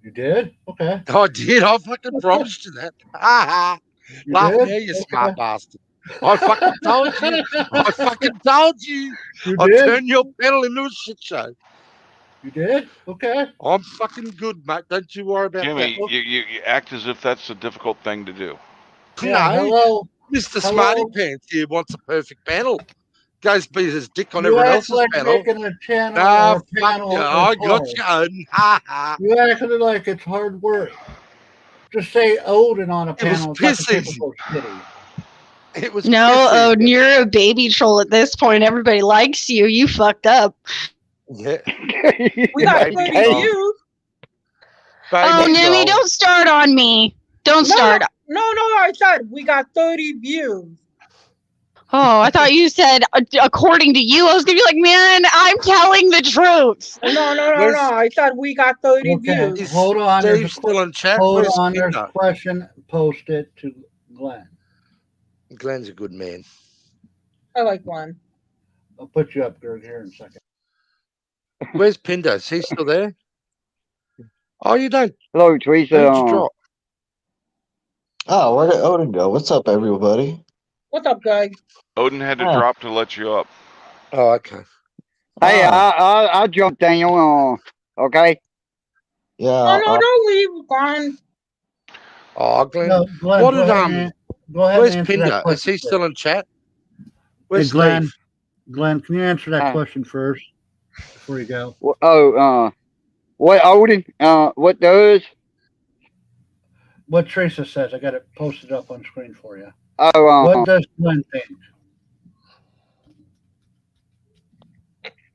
You did? Okay. I did. I fucking promised you that. Ha ha! You Laugh did? now, you Okay. smart bastard. I fucking told you. I fucking told you. You I'll did? turn your panel into a shit show. You did? Okay. I'm fucking good, mate. Don't you worry about Jimmy, that. you act as if that's a difficult thing to do. Yeah, No, hello. Mr. Hello? Smarty Pants here wants a perfect panel. Goes beat his dick on You everyone act else's like panel. making a channel Ah, or fuck panel you. is I got hard. you, Odin. Ha ha. You acted like it's hard work. Just say Odin on a It was panel. piss fucking easy. people go shitty. It was No, pissy. Odin, you're a baby troll at this point. Everybody likes you. You fucked up. Yeah. We got Hey, 30 hey, views. Oh, Baby Nimi, troll. don't start on me. Don't start. No, I said we got 30 views. Oh, I thought you said according to you. I was gonna be like, man, I'm telling the truth. No. Where's- I said we got 30 Okay, views. Is hold on. There's Steve a still in chat? hold Where's on. There's a Pinder? question. Post it to Glenn. Glenn's a good man. I like one. I'll put you up, Gerd, here in a second. Where's Pinder? Is he still there? Oh, you don't. hello, Teresa. Where did you drop? Oh, where did Odin go? What's up, everybody? What's up, guys? Odin had to Ah. drop to let you up. Oh, okay. Hey, Ah, I jumped down. Okay. yeah. No, don't leave, Glenn. Oh, Glenn. No, Glenn, What go did, ahead and go ahead Where's and answer that Pinder? Is question he first. still in chat? Hey, Where's Glenn. Steve? Glenn, can you answer that Uh. question first before you go? What Odin? What does? What Teresa says, I got it posted up on screen for you. Oh, What does Glenn think?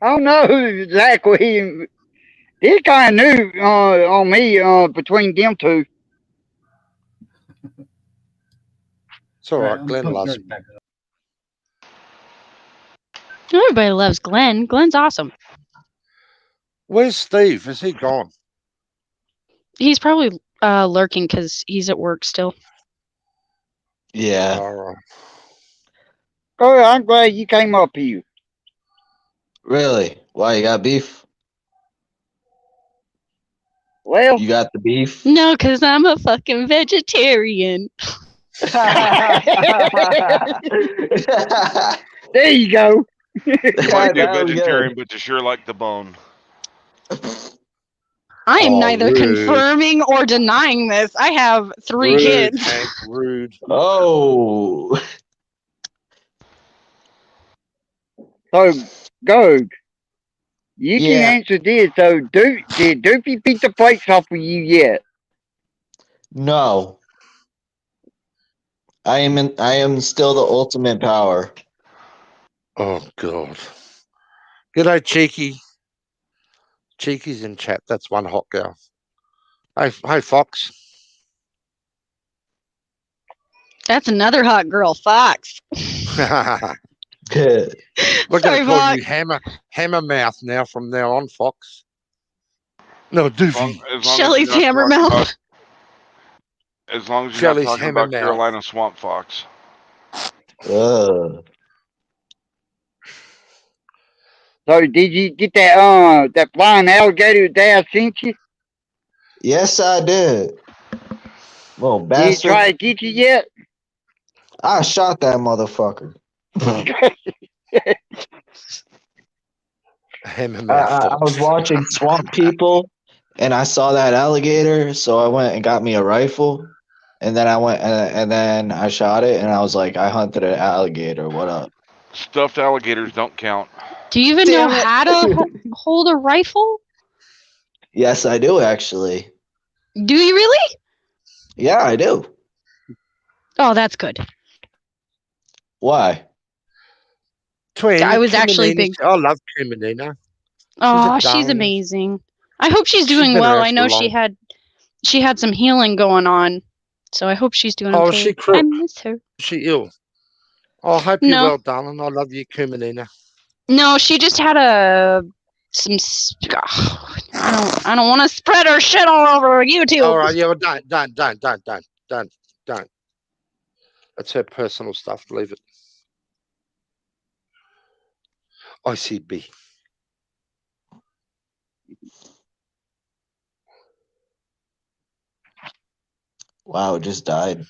I don't know exactly. It's kind of new on me between them two. It's all right. I'm Glenn putting loves yours him. back up. Everybody loves Glenn. Glenn's awesome. Where's Steve? Is he gone? He's probably lurking because he's at work still. Yeah. All right. Oh, I'm glad you came up here. Really? Why you got beef? Well, You got the beef? No, because I'm a fucking vegetarian. there you go. You might be a That was vegetarian, but you sure like the bone. I am Oh, neither rude. confirming or denying this. I have 3 Rude, kids. Hank, rude. Oh. So, go. You can Yeah. answer this. So, did Doofy beat the brakes off of you yet? No. I am still the ultimate power. Oh, God. G'day, Cheeky. Cheeky's in chat. That's one hot girl. Hey, Fox. That's another hot girl, Fox. Good. We're going Sorry, to call Fox. you Hammer Mouth now from now on, Fox. No, Doofy. Shelley's hammer mouth. As long as you're Shelley's not talking hammer about mouth. Carolina Swamp Fox. So, did you get that flying alligator that I sent you? Yes, I did. Little Did he bastard. try to get you yet? I shot that motherfucker. Hammer Mouth I Fox. was watching Swamp People, and I saw that alligator, so I went and got me a rifle, and then I went and then I shot it, and I was like, I hunted an alligator. What up? Stuffed alligators don't count. Do you even Damn know it. how to hold a rifle? Yes, I do actually. Do you really? Yeah, I do. Oh, that's good. Why? Twin, I was actually Kiminina. big. I love Kiminina. Oh, she's darling. amazing. I hope she's She's doing been well. around I for know long. she had some healing going on, so I hope she's doing Oh, okay. she crook. I miss her. Is she ill? Oh, I hope you're No. well, darling. I love you, Kiminina. No, she just had I don't want to spread her shit all over YouTube. All right, yeah, well, don't. That's her personal stuff. Leave it. ICB. Wow, it just died.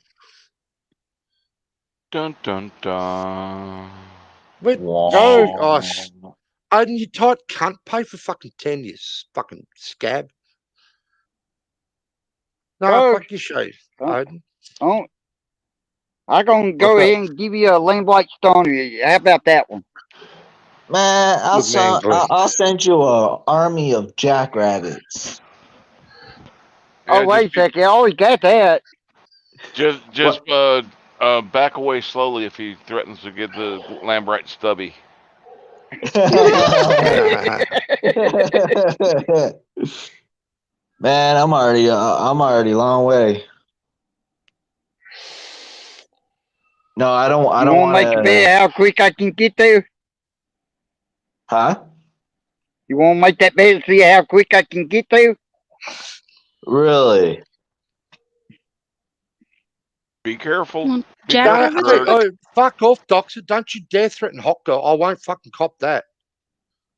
Dun dun dun. Wait, Go. Odin, you tight cunt. Pay for fucking 10 years. Fucking scab. No, Go. fuck your show, Odin. Oh, I'm gonna go What's ahead and give you a lamplight stoner. How about that one? Man, Good man, Glenn. I'll send you an army of jackrabbits. Oh, wait a second. I always got that. Just back away slowly if he threatens to get the Lambright stubby. Man, I'm already a long way. No, I don't You want want to make a bet how quick I can get there? Huh? You want to make that bet and see how quick I can get there? Really? Be careful. Well, Be jackrabbits careful, are Road. Fuck off, Doctor. Don't you dare threaten Hot Girl. I won't fucking cop that.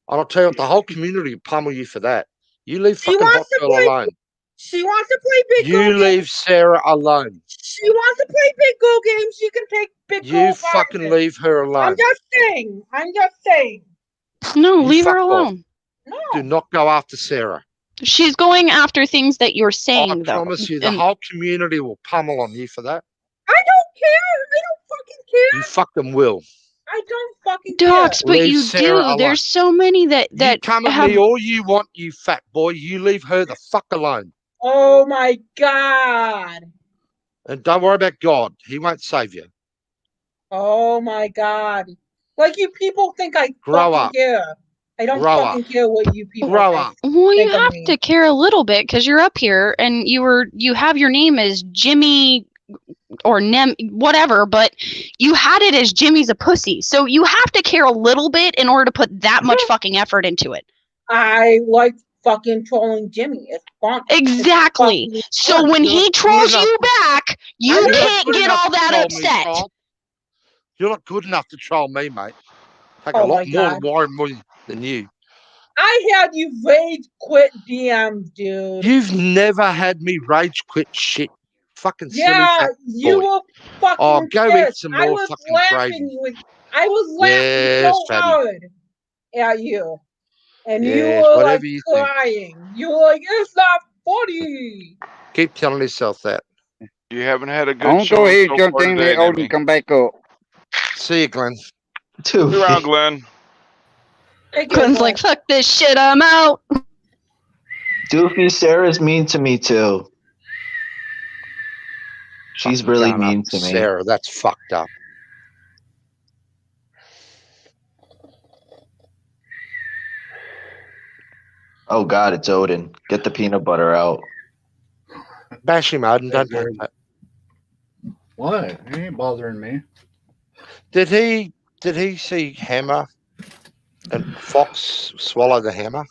And I'll tell you what, the whole community will pummel you for that. You leave She fucking Hot wants to Girl play. alone. She wants to play big You girl leave games. Sarah alone. She wants to play big girl games. You can take big girl. You fucking leave her alone. I'm just saying. No, You leave her fuck off. alone. No. Do not go after Sarah. She's going after things that you're saying, I though. promise you, the And whole community will pummel on you for that. I don't care. I don't fucking care. You fucking will. I don't fucking Docs, but Leave you Sarah do. alone. There's so many that You come at have. me all you want, you fat boy. You leave her the fuck alone. Oh my god. And don't worry about God. He won't save you. Oh my god. Like you people think I Grow fucking up. care. I don't Grow fucking up. care what you people Grow think. up. Well, you Think of have me. to care a little bit because you're up here and you have your name as Jimmy or Nem, whatever, but you had it as Jimmy's a pussy. So you have to care a little bit in order to put that much fucking effort into it. I like fucking trolling Jimmy. It's fun. Exactly. It's So fun. when You're he not trolls good you enough back, you You're not can't good get enough all to that troll me, upset. child. You're not good enough to troll me, mate. Take a Oh lot my more God. to worry more than you. I had you rage quit DMs, dude. You've never had me rage quit shit. Fucking silly Yeah, fat you boy. were fucking Oh, go eat pissed. some I more was fucking laughing gravy. I was laughing Yes, so fatty. hard at you. And you Yes, were like whatever you think. crying. You were like, it's not funny. Keep telling yourself that. You haven't had a good I'll go showing ahead and so jump far in today, there, Odin, Nemi. come back up. See you, Glenn. See you around, Doofy. Glenn. Thank you, Glenn's Glenn. like, fuck this shit, I'm out. Doofy, Sarah's mean to me too. She's Fucking really going mean after to me. Sarah, that's fucked up. Oh God, it's Odin. Get the peanut butter out. Bash him, Odin. Don't take that. What? He ain't bothering me. Did he see Hammer and Fox swallow the hammer?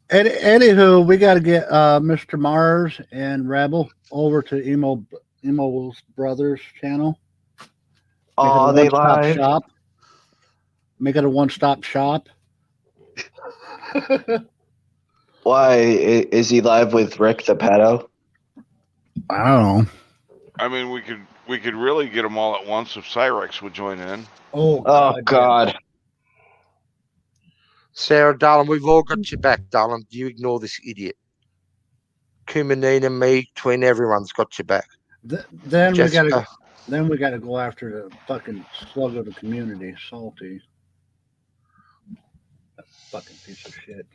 Anywho, we got to get Mr. Mars and Rebel over to Emo's Brothers channel. Oh, they live. Shop. Make it a one-stop shop. Why is he live with Rick the pedo? I don't know. I mean, we could really get them all at once if Cyrex would join in. Oh God. Sarah, darling, we've all got your back, darling. You ignore this idiot. Kumanina, me, Twin, everyone's got your back. Then Jessica. we gotta go after the fucking slug of the community, Salty. That fucking piece of shit.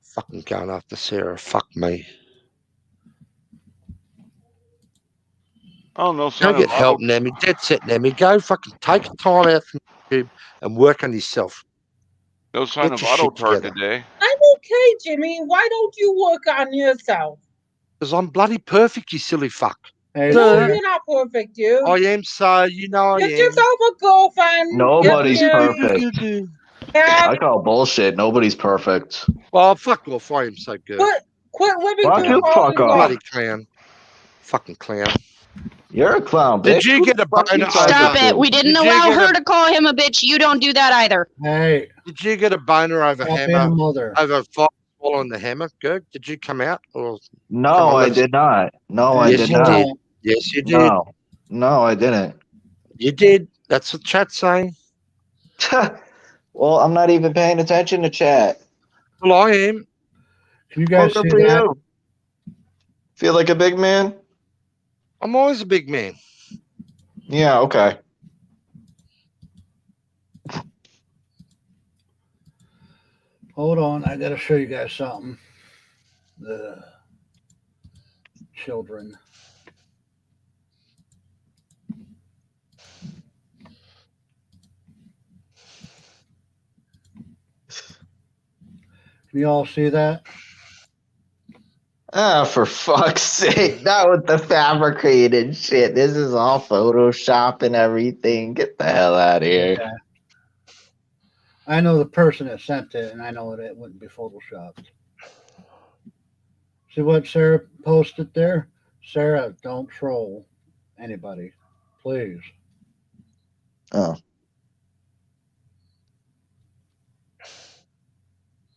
Fucking going after Sarah. Fuck me. Oh, no Go sign get of help, Nemi. Dead set, Nemi. Go fucking take time out from YouTube and work on yourself. no sign Get of your auto shit tard together. today. I'm okay, Jimmy. Why don't you work on yourself? Because I'm bloody perfect, you silly fuck. Hey, No, Duh. you're not perfect, dude. I am so, you know I Get am. yourself a girlfriend. Nobody's Get perfect. have, I call bullshit. Nobody's perfect. Well, fuck off. I am so good. quit living Why through don't you fuck off? Bloody clown. Fucking clown. You're a clown, bitch. Did you Who get the a fuck you boner talking Stop to? it. We didn't Did you allow get her a- to call him a bitch. You don't do that either. Hey, Did you get a boner over stop being a hammer? mother. Over Fox swallowing the hammer? Gerg? Did you come out? Or No, Come on, I let's- did not. No, I Hey, Yes, did you not. did. Yes, you did. No, I didn't. You did. That's what chat's saying. Well, I'm not even paying attention to chat. Well, I am. Can you guys Well, see good for that? you. Feel like a big man? I'm always a big man. Yeah, okay. Hold on, I gotta show you guys something. The children. Can you all see that? Ah, for fuck's sake. Not with the fabricated shit. This is all Photoshop and everything. Get the hell out of here. Okay. I know the person that sent it, and I know it wouldn't be photoshopped. See what Sarah posted there? Sarah, don't troll anybody, please. Oh.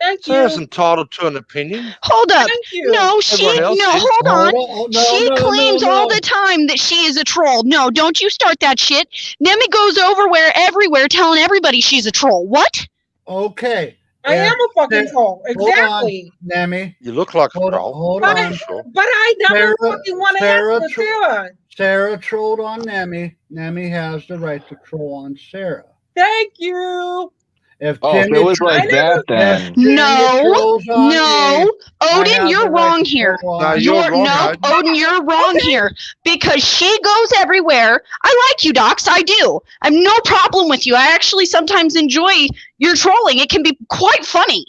Thank Sarah's you. entitled to an opinion. Hold up. Thank you. No, she Everyone else no, is. hold on. She No, claims no, all no. the time that she is a troll. No, don't you start that shit. Nemi goes everywhere telling everybody she's a troll. What? Okay. I am a fucking troll. Hold on, Exactly. Nemi. You look like a Hold on, troll. hold But, on. Sure. but I never Sarah- fucking want to Sarah answer Sarah. Sarah trolled on Nemi. Nemi has the right to troll on Sarah. Thank you. If Oh, if Jimmy it was like I never- that, then. Jimmy No, trolls on no. me, I Odin, have you're the right wrong to here. troll No, on you're wrong, no, Odin. Odin, you're wrong here because she goes everywhere. I like you, Docs. I do. I have no problem with you. I actually sometimes enjoy your trolling. It can be quite funny.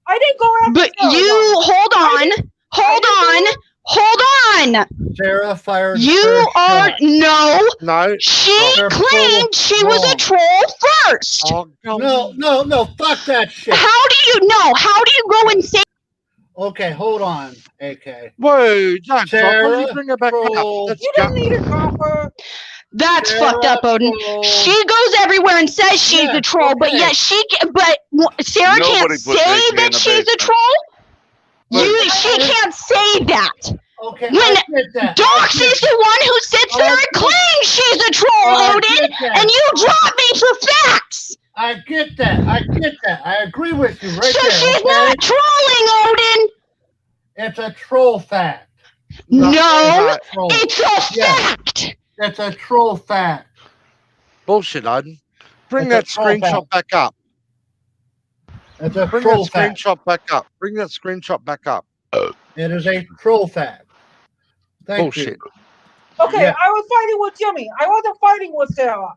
I didn't go after But Sarah. you, though. hold on. Hold on. Sarah fired. You first are shot. No. She Wrong. claimed she was a Wrong. troll first. Oh, Golden. No. Fuck that shit. How do you know? How do you go and say? Okay, hold on, AK. Whoa, don't drop her. Sarah You bring her back troll. up. That's You don't need a dropper. That's Sarah fucked up, Odin. troll. She goes everywhere and says she's Yeah, a troll, but okay. yet Sarah Nobody can't puts say AK in that the she's a basement. troll. But- She can't say that. Okay, When I get that. Dox is the one who sits there and claims she's a troll, Odin, and you drop me for facts. I get that. I agree with you right So there. she's okay? not trolling, Odin. It's a troll fact. No, Troll. it's a Yeah. fact. It's a troll fact. bullshit, Odin. Bring It's that a troll screenshot back up. It's a Bring troll that fact. screenshot back up. Bring that screenshot back up. It is a troll fact. Thank Bullshit. you. Okay, Yeah. I was fighting with Jimmy. I wasn't fighting with Sarah.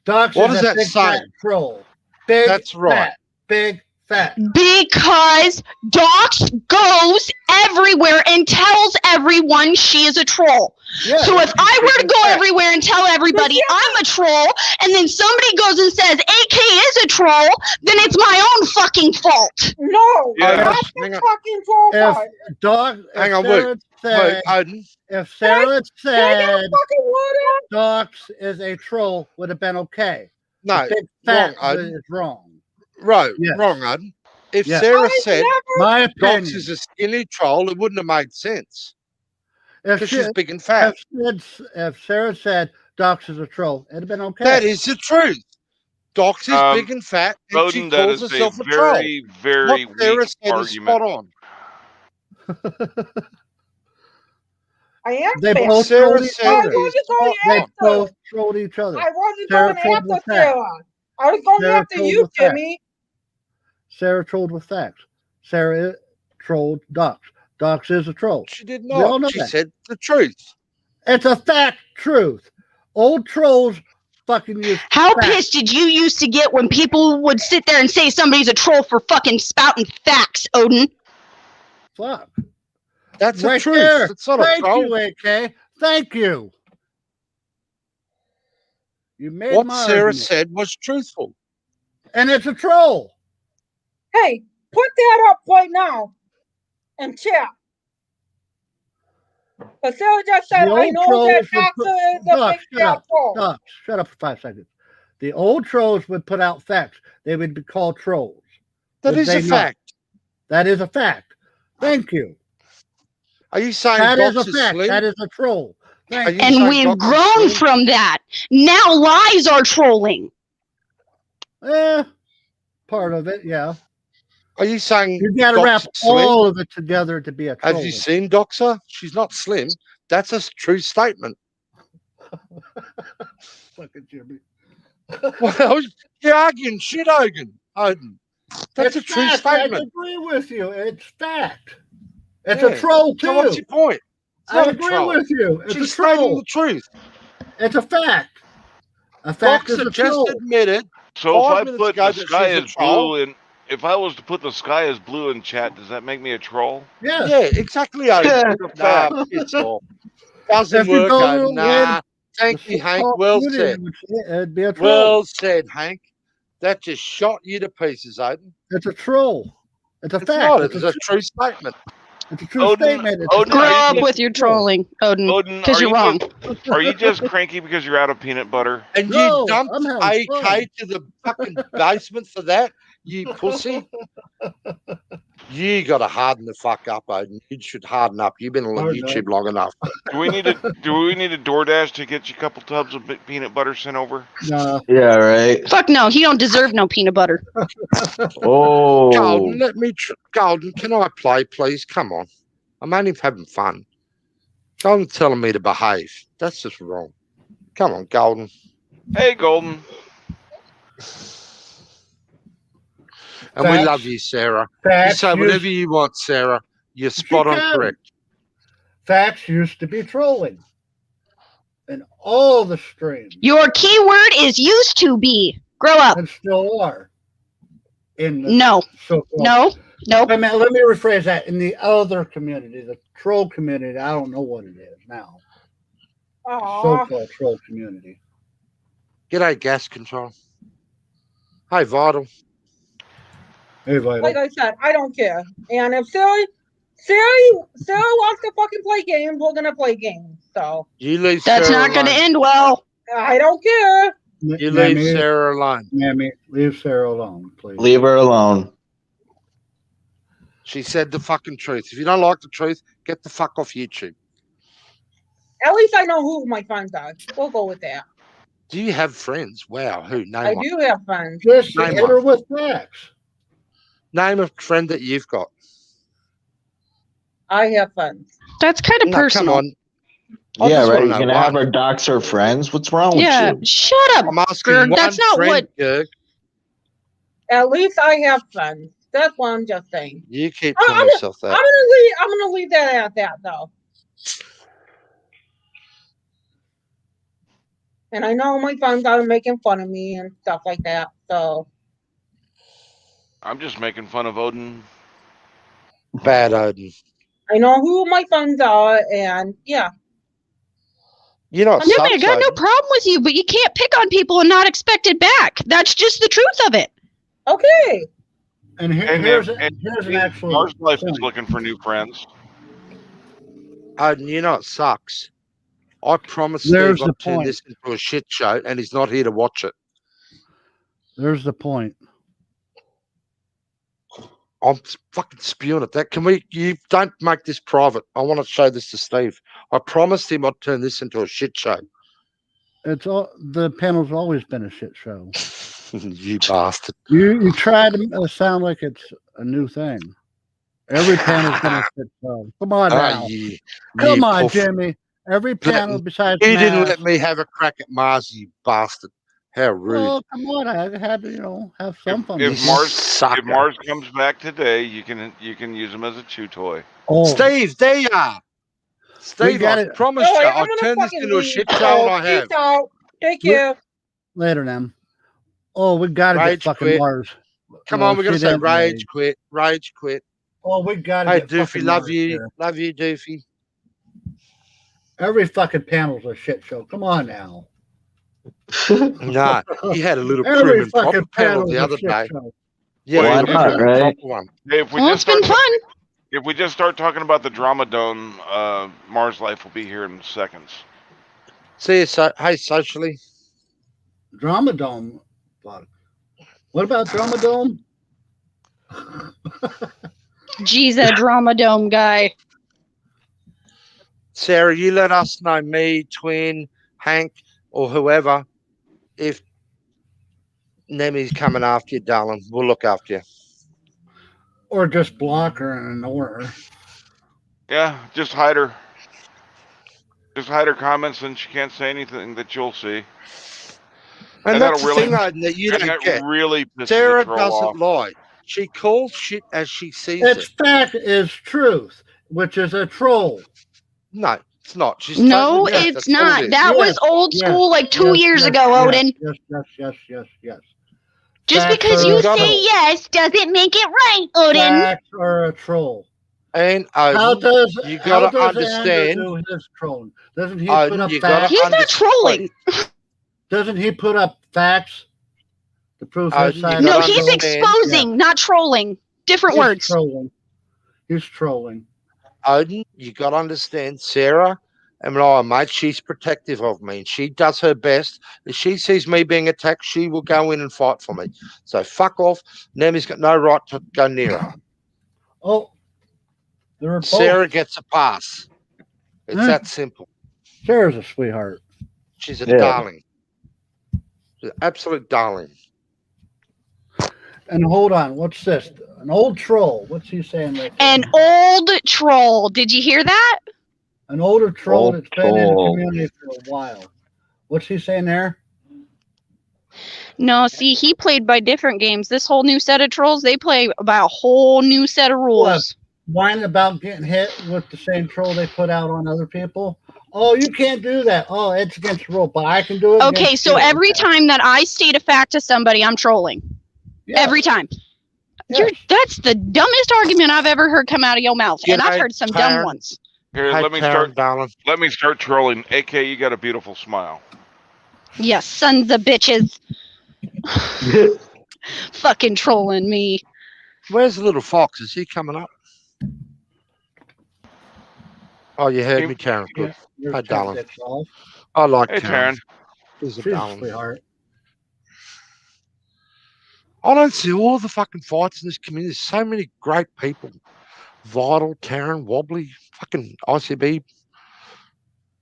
Dox What is does a that big say? fat troll. Big That's right. fat. Big fat. Because Dox goes everywhere and tells everyone she is a troll. Yeah, So if I were to big go fat. everywhere and tell everybody I'm a troll, and then somebody goes and says AK is a troll, then it's my own fucking fault. No, Yeah. that's Hang the on. fucking troll If part. Dog, Hang if on, Sarah Wait, said, Odin. if Sarah Can I get said a fucking water? Dox is a troll, would have been okay. No, The big wrong, fat Odin. is wrong. Right, Yes. wrong, Odin. If Yes. Sarah I said never. My Dox opinion. is a skinny troll, it wouldn't have made sense. If, Because she, she's big and fat. if Sarah said Dox is a troll, it'd have been okay. That is the truth. Dox is big and fat, and Odin, she that calls is a herself a troll. very, very What Sarah weak said is spot argument. on. I am They fat. both Sarah trolled each said I other. is wasn't going spot They on. after. both trolled each other. I wasn't Sarah going trolled after with facts. Sarah. I was going Sarah after trolled you, with facts. Jimmy. Sarah trolled with facts. Sarah trolled Dox. Dox is a troll. She did We all know not. She that. said the truth. It's a fact truth. Old trolls fucking use How facts. pissed did you used to get when people would sit there and say somebody's a troll for fucking spouting facts, Odin? Fuck. That's the Right truth. there. It's not a Thank troll. you, AK. Thank you. You made What my Sarah argument. said was truthful. And it's a troll. Hey, put that up right now and chat. But Sarah just said, The I old know trolls that would Doxa put- is a Doc, big shut fat up. troll. Doc, shut up for 5 seconds. The old trolls would put out facts. They would be called trolls. That Would is they a not? fact. That is a fact. Thank you. Are you saying That is Dox a is fact. slim? That is a troll. Are Thank you you. And saying we've Dox is grown slim? from that. Now lies are trolling. Part of it, yeah. Are you saying You got to Dox wrap is slim? all of it together to be a troll. Have you seen Doxa? She's not slim. That's a true statement. Fucking Jimmy. Well, you're arguing shit, Odin. That's It's a true fact. statement. I agree with you. It's fact. It's Yeah. a troll too. So what's your point? It's I not a agree troll. with you. It's She's a troll. stating the truth. It's a fact. A fact is Doxa a just troll. admitted. So if 5 I minutes put ago the that sky she's a is troll. blue in, if I was to put the sky as blue in chat, does that make me a troll? Yeah. Yeah, exactly, Odin. Nah, piss off. Doesn't If you work, go Odin. with Nah. Thank The you, Hank. so-called Well community said. would say it'd be a troll. Well said, Hank. That just shot you to pieces, Odin. It's a troll. It's a It's fact. not. It's It's a, a true statement. it's a true Odin- statement. It's Odin, a Grow are you up just- with your trolling, Odin, Odin, because are you're you wrong. just- Are you just cranky because you're out of peanut butter? And No, you dumped I'm having AK fun. to the fucking basement for that, you pussy. You got to harden the fuck up, Odin. You should harden up. You've been on Harden YouTube long enough. Do we need a DoorDash to get you a couple tubs of peanut butter sent over? Nah. Yeah, right. Fuck no, he don't deserve no peanut butter. Oh, Golden, Golden, can I play, please? Come on. I'm only having fun. Golden's telling me to behave. That's just wrong. Come on, Golden. Hey, Golden. And we Facts. love you, Sarah. You Facts say used, whatever you want, Sarah. You're spot on can. correct. facts used to be trolling. In all the streams. Your keyword is used to be. Grow up. And still are. In the No, so-called no, Nope. Wait a minute, let me rephrase that. In the other community, the troll community, I don't know what it is now. Aw. So-called troll community. G'day, gas control. Hey, Vital. Hey, Vital. Like I said, I don't care. And if Sarah wants to fucking play games, we're gonna play games. So You leave That's Sarah not going to alone. end well. I don't care. You leave Sarah alone. Mammy, leave Sarah alone, please. Leave her alone. She said the fucking truth. If you don't like the truth, get the fuck off YouTube. At least I know who my friends are. We'll go with that. Do you have friends? Wow, who? Name I one. do have friends. Just Name hit her one. with facts. Name a friend that you've got. I have friends. That's kind of No, come personal. on. I Yeah, just right. wanna You're know gonna have one. her dox her friends. What's wrong Yeah, with you? shut up, I'm asking Gerg. one That's not friend, what. Gerg. At least I have friends. That's what I'm just saying. You keep I'm telling yourself that. I'm gonna leave that at that though. And I know my friends are making fun of me and stuff like that. So I'm just making fun of Odin. Bad Odin. I know who my friends are, and yeah. You're not Jimmy, I sucks, got no Odin. problem with you, but you can't pick on people and not expect it back. That's just the truth of it. Okay. And Hey, here's man, an actual Mars Life is point. looking for new friends. Odin, you're not sucks. I promised There's Steve the I'd turn point. this into a shit show, and he's not here to watch it. There's the point. I'm fucking spewing at that. Can we? You don't make this private. I want to show this to Steve. I promised him I'd turn this into a shit show. It's all the panel's always been a shit show. You bastard. You try to sound like it's a new thing. Every panel's been a shit show. Come on now. You Come on, puff. Jimmy. Every panel besides You didn't Mass. let me have a crack at Mars, you bastard. How rude. Well, come on. I had to, have some fun. If with it. If Mars comes back today, you can use him as a chew toy. Oh, Steve, there you are. Steve, got I it. promise Oh, you, I'm I'll gonna turn this fucking into a leave. shit show, and I have. Peace out. Take care. later, then. Oh, we gotta Rage get fucking quit. Mars. Come Well, on, we're going to she say didn't rage quit, rage quit. Oh, we gotta Hey, get Doofy, fucking love Mars you. here. Love you, Doofy. Every fucking panel's a shit show. Come on now. Nah, you had a little prim Every and proper fucking panel panel's the a other shit day. show. Yeah, Why a little not, prim and right? proper one. Hey, if we Well, just it's been start, fun. if we just start talking about the drama dome, Mars Life will be here in seconds. See you, hey, socially. Drama Dome. Fuck. What about Drama Dome? Geez, that drama dome guy. Sarah, you let us know, me, Twin, Hank, or whoever, if Nemi's coming after you, darling. We'll look after you. Or just block her and ignore her. Yeah, just hide her. Just hide her comments, and she can't say anything that you'll see. And that's the that'll thing, Aiden, that you and don't that get. really pisses Sarah the troll doesn't off. lie. She calls shit as she sees It's it. fact is truth, which is a troll. No, it's not. She's No, totally right. it's That's all not. it is. That Yes, was old yes, school like 2 yes, years yes, ago, yes, Odin. Yes. Just Facts because are you a say troll. yes doesn't make it right, Odin. Facts are a troll. And How Odin, does you how gotta does understand. Andrew do his trolling? Doesn't he put Odin, up you gotta facts? He's not trolling. Doesn't he put up facts to prove his Odin, you side? No, gotta he's understand. exposing, not trolling. Different He's words. trolling. He's trolling. Odin, you got to understand, Sarah and I, mate, she's protective of me and she does her best. If she sees me being attacked, she will go in and fight for me. So fuck off. Nemi's got no right to go near her. Oh, they're both. Sarah gets a pass. It's Huh? that simple. Sarah's a sweetheart. She's a Yeah. darling. She's an absolute darling. And hold on, what's this? An old troll. What's he saying right there? An old troll. Did you hear that? An older troll Old that's been in the troll. community for a while. What's he saying there? No, see, he played by different games. This whole new set of trolls, they play by a whole new set of rules. Whining about getting hit with the same troll they put out on other people? Oh, you can't do that. Oh, it's against the rule, but I can do it. Okay, so every time that I state a fact to somebody, I'm trolling. Yeah. Every time. That's the dumbest argument I've ever heard come out of your mouth, and I've heard some dumb ones. Here, Hey, let me Karen, start. darling. Let me start trolling. AK, you got a beautiful smile. Yes, sons of bitches. Fucking trolling me. Where's the little fox? Is he coming up? Oh, you heard me, Karen. Good. Hi, darling. I like Hey, Karen. Taryn. She's a She's a darling. sweetheart. I don't see all the fucking fights in this community. There's so many great people. Vital, Taryn, Wobbly, fucking ICB.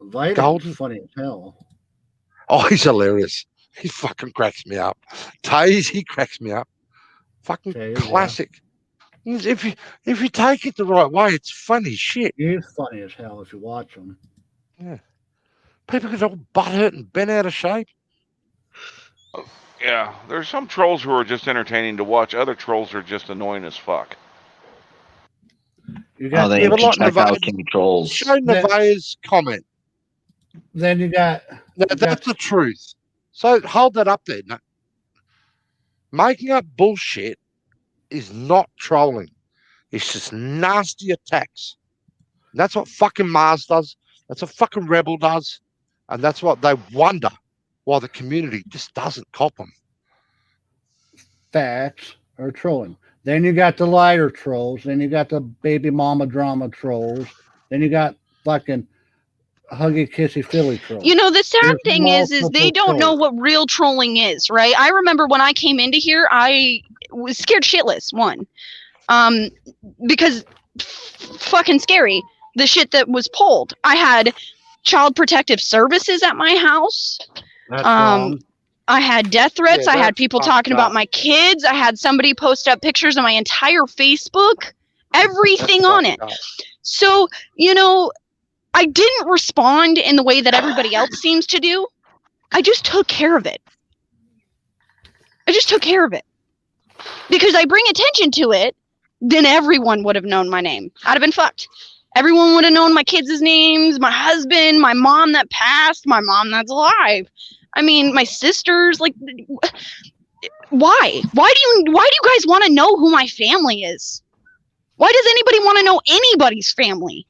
Vital's Golden. funny as hell. Oh, he's hilarious. He fucking cracks me up. Taze, he cracks me up. Fucking Taze, classic. If you take it the right way, it's funny shit. He's funny as hell if you watch him. Yeah. People get all butthurt and bent out of shape. Yeah, there's some trolls who are just entertaining to watch. Other trolls are just annoying as fuck. You got they Yeah, but need to like check out Nevaeh- King Trolls. Show Nevaeh's comment. then you got Now, that's the truth. So hold that up there. No. Making up bullshit is not trolling. It's just nasty attacks. And that's what fucking Mars does. That's what fucking Rebel does. And that's what they wonder why the community just doesn't cop them. facts or trolling. Then you got the liar trolls. Then you got the baby mama drama trolls. Then you got fucking huggy kissy Philly trolls. You know, the sad There's thing is they multiple don't know trolls. what real trolling is, right? I remember when I came into here, I was scared shitless, one. Because fucking scary, the shit that was pulled. I had Child Protective Services at my house. That's wrong. I had death threats. Yeah, I had that's people fucked talking about up. my kids. I had somebody post up pictures of my entire Facebook, everything on it. So, you know, I didn't respond in the way that everybody else seems to do. I just took care of it. Because I bring attention to it, then everyone would have known my name. I'd have been fucked. Everyone would have known my kids' names, my husband, my mom that passed, my mom that's alive. I mean, my sisters, like, why? Why do you guys want to know who my family is? Why does anybody want to know anybody's family?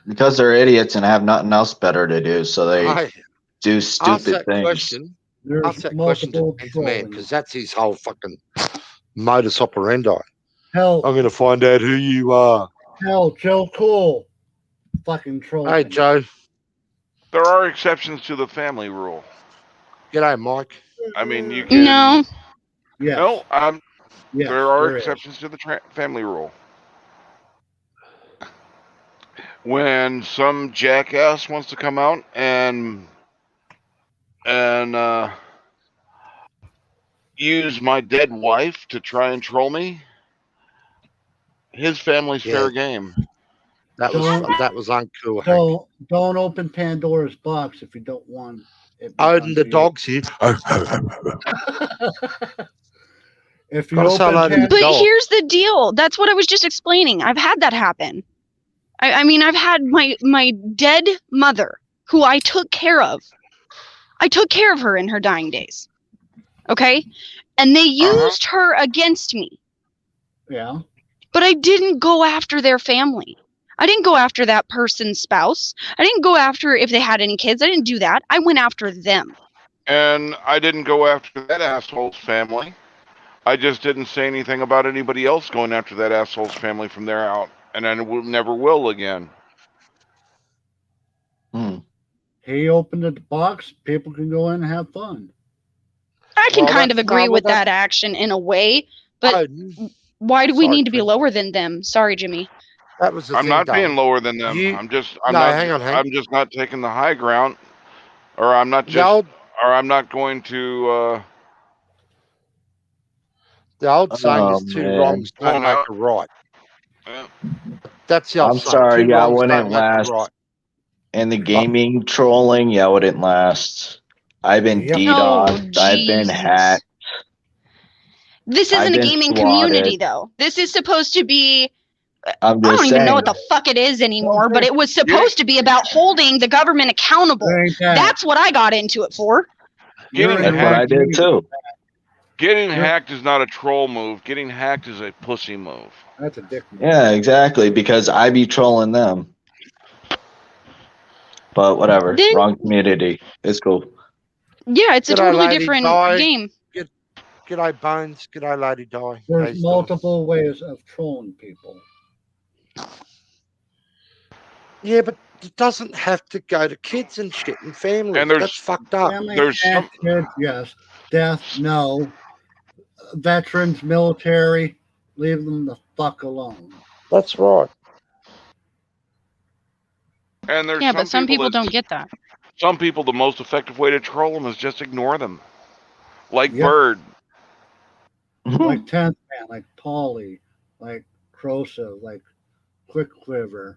Because they're idiots and have nothing else better to do, so they do Ask stupid that things. question. There's Ask that question to multiple the man, trolling. because that's his whole fucking modus operandi. Hell, I'm going to find out who you are. Joe Cool. Fucking trolling. Hey, Joe. There are exceptions to the family rule. G'day, Mike. I mean, you can. No. Yes. No, Yes, there are there is. exceptions to the family rule. When some jackass wants to come out and use my dead wife to try and troll me, his family's fair game. That was uncool. Hank. Don't open Pandora's box if you don't want it. Odin, the dog's here. If you Gotta say hello to open the But dog. here's the deal. That's what I was just explaining. I've had that happen. I mean, I've had my dead mother, who I took care of. I took care of her in her dying days. Okay? And they used her against me. Yeah. But I didn't go after their family. I didn't go after that person's spouse. I didn't go after if they had any kids. I didn't do that. I went after them. And I didn't go after that asshole's family. I just didn't say anything about anybody else going after that asshole's family from there out. And I never will again. He opened the box. People can go in and have fun. I can Well, kind of that's agree not with what that action in a way. But Odin, why do we sorry, need to be Trent. lower than them? Sorry, Jimmy. that was the I'm thing, not darling. being lower than them. You- I'm just hang on, Hank. I'm just not taking the high ground, or I'm not going to. The old saying is Oh, two man. wrongs don't make out. a right. Yeah. That's the old I'm saying. sorry, Two I wrongs wouldn't don't make a last. right. And the gaming trolling, I wouldn't last. I've been Yep. DDoSed. I've been Jesus. hacked. This I've isn't a been gaming swatted. community, though. This is supposed to be. I'm I just don't saying. even know what the fuck it is anymore, but it was supposed to be about holding the government accountable. There ain't that. That's what I got into it for. You're in That's the what right I did community. too. Getting hacked is not a troll move. Getting hacked is a pussy move. That's a dick move. Yeah, exactly. Because I be trolling them. But whatever. Then- Wrong community. It's cool. Yeah, it's a G'day, totally Lady different Di. game. G'day, Bones. G'day, Lady Di. There's multiple ways of trolling people. Yeah, but it doesn't have to go to kids and shit and families. And there's- That's fucked up. Family There's and kids, yes. Death, no. Veterans, military, leave them the fuck alone. That's right. And there's Yeah, but some people that- don't get that. Some people, the most effective way to troll them is just ignore them. Like Yep. Bird. Like 10th Man, like Polly, like Crosa, like Quickquiver.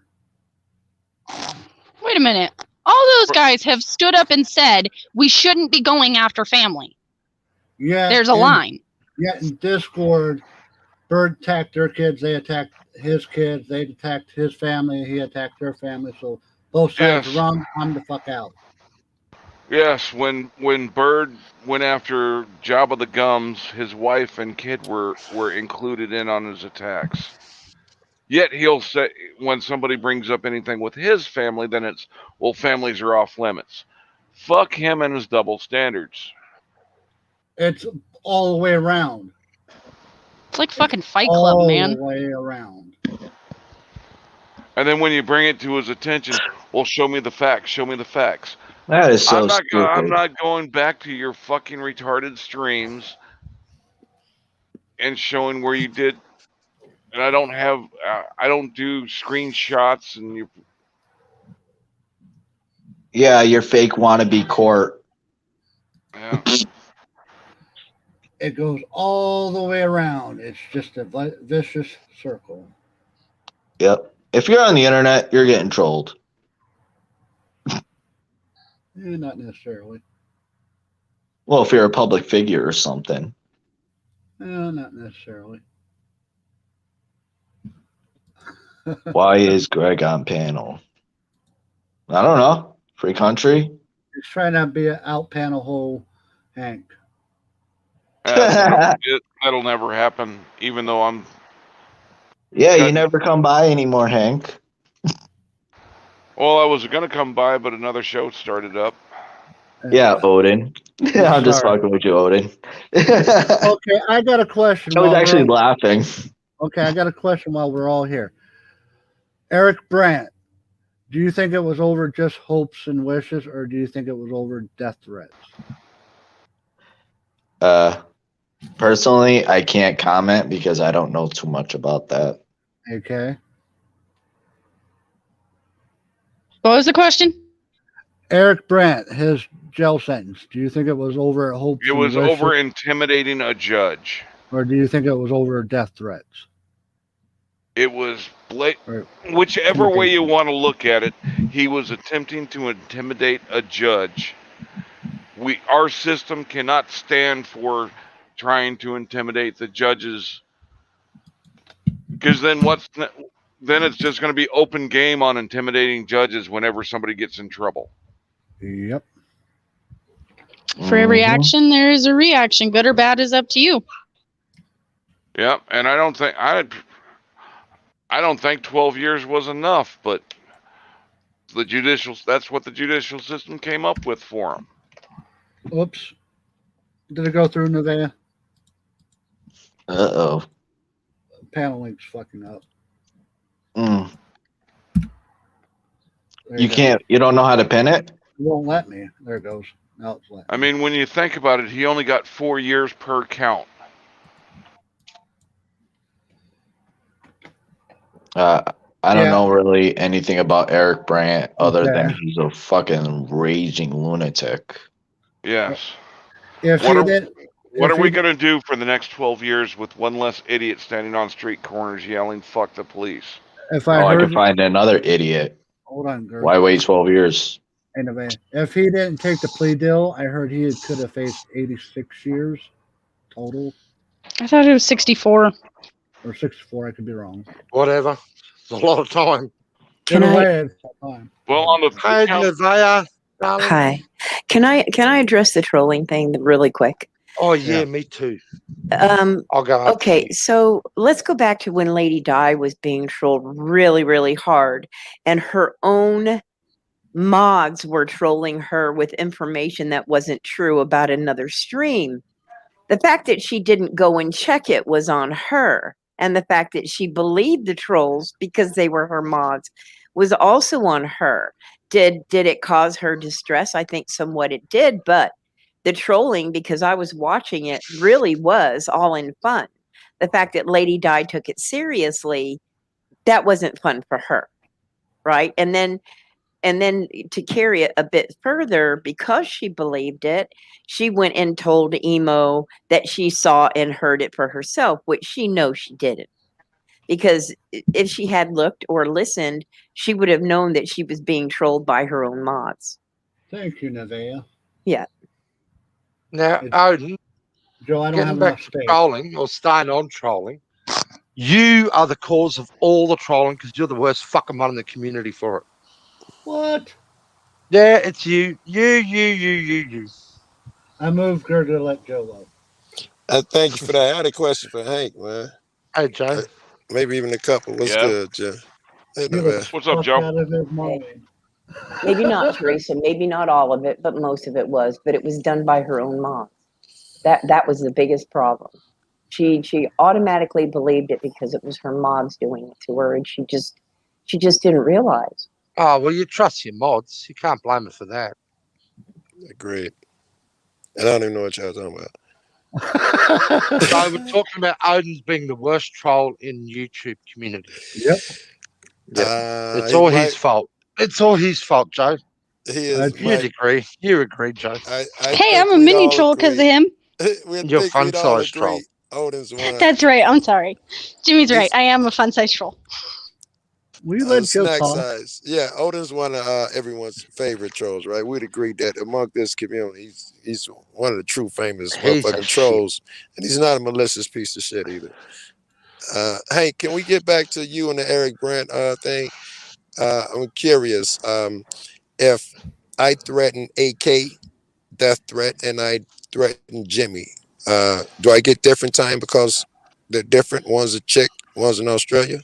Wait a minute. All those guys have stood up and said we shouldn't be going after family. Yeah. There's a line. Yeah, in Discord, Bird attacked their kids, they attacked his kids, they attacked his family, he attacked their family, so both sides Yes. run, I'm the fuck out. Yes, when Bird went after Jabba the Gums, his wife and kid were included in on his attacks. Yet he'll say, when somebody brings up anything with his family, then it's, well, families are off limits. Fuck him and his double standards. It's all the way around. It's like fucking Fight Club, all man. the way around. And then when you bring it to his attention, well, show me the facts, show me the facts. That is so I'm stupid. not going back to your fucking retarded streams and showing where you did. And I don't have, I don't do screenshots and you. Yeah, your fake wannabe court. Yeah. It goes all the way around. It's just a vicious circle. Yep. If you're on the internet, you're getting trolled. Not necessarily. Well, if you're a public figure or something. Not necessarily. Why is Greg on panel? I don't know. Free country? He's trying to be an out panel hole Hank. That'll never happen, even though I'm. Yeah, you never come by anymore, Hank. Well, I was going to come by, but another show started up. Yeah, Odin. I'm just Sorry. fucking with you, Odin. Okay, I got a question. I was while actually we're- laughing. Okay, I got a question while we're all here. Eric Brandt, do you think it was over just hopes and wishes, or do you think it was over death threats? Personally, I can't comment because I don't know too much about that. Okay. What was the question? Eric Brandt, his jail sentence, do you think it was over hopes It and was wishes, over intimidating a judge. or do you think it was over death threats? It was Or whichever way you want to look at it, he was attempting to intimidate a judge. Our system cannot stand for trying to intimidate the judges, because then then it's just going to be open game on intimidating judges whenever somebody gets in trouble. Yep. For every action, there is a reaction. Good or bad is up to you. Yeah, and I don't think 12 years was enough, but that's what the judicial system came up with for him. Oops. Did it go through, Nevaeh? Uh-oh. Panel link's fucking up. Mm. There You go. can't, you don't know how to pin it? It won't let me. There it goes. Now it's letting I mean, when you think about it, he only got 4 years per count. I don't Yeah. know really anything about Eric Brandt other than Okay. he's a fucking raging lunatic. Yes. If What he are- did, What if are we he- going to do for the next 12 years with one less idiot standing on street corners yelling, fuck the police? If I I heard, could find another idiot. hold on, girl. Why wait 12 years? Anyway, if he didn't take the plea deal, I heard he could have faced 86 years total, I thought it was 64. or 64. I could be wrong. Whatever. It's a lot of time. Can Either I? way, it's fine. Well, on the Hey, count, Nevaeh, darling. Hi. Can I address the trolling thing really quick? Oh yeah, me too. Um, I'll go up. okay, so let's go back to when Lady Di was being trolled really, really hard, and her own mods were trolling her with information that wasn't true about another stream. The fact that she didn't go and check it was on her, and the fact that she believed the trolls because they were her mods was also on her. Did it cause her distress? I think somewhat it did, but the trolling, because I was watching it, really was all in fun. The fact that Lady Di took it seriously, that wasn't fun for her, right? And then to carry it a bit further, because she believed it, she went and told Emo that she saw and heard it for herself, which she knows she didn't. Because if she had looked or listened, she would have known that she was being trolled by her own mods. Thank you, Nevaeh. Yeah. Now, It's- Odin, Joe, I don't have getting back enough to space. trolling or staying on trolling, you are the cause of all the trolling because you're the worst fucking one in the community for it. What? Yeah, it's you. You. I moved her to let Joe up. Thank you for that. I had a question for Hank, man. Hey, Joe. Maybe even a couple. What's Yeah. good, Joe? Hey, He no, was man. What's up, fucked Joe? out of his mind. Maybe not Teresa, maybe not all of it, but most of it was. But it was done by her own mods. That was the biggest problem. She automatically believed it because it was her mods doing it to her, and she just didn't realize. Oh, well, you trust your mods. You can't blame her for that. Agreed. And I don't even know what y'all talking about. So we're talking about Odin's being the worst troll in YouTube community. Yep. It's He all might- his fault. It's all his fault, Joe. He is. That's You'd agree. You agree, Joe. I Hey, think I'm a we'd mini all troll because of agree. him. We You're think we'd all fun-sized troll. agree. Odin's one. That's right. I'm sorry. Jimmy's right. He's- I am a fun size troll. We let Joe snack talk. size. Yeah, Odin's one of everyone's favorite trolls, right? We'd agree that among this community, he's one of the true famous He's a motherfucking trolls, and he's not a malicious piece of shit either. Hank, can we get back to you and the Eric Brandt thing? I'm curious. If I threaten AK death threat and I threaten Jimmy, do I get different time because they're different? One's a chick, one's in Australia.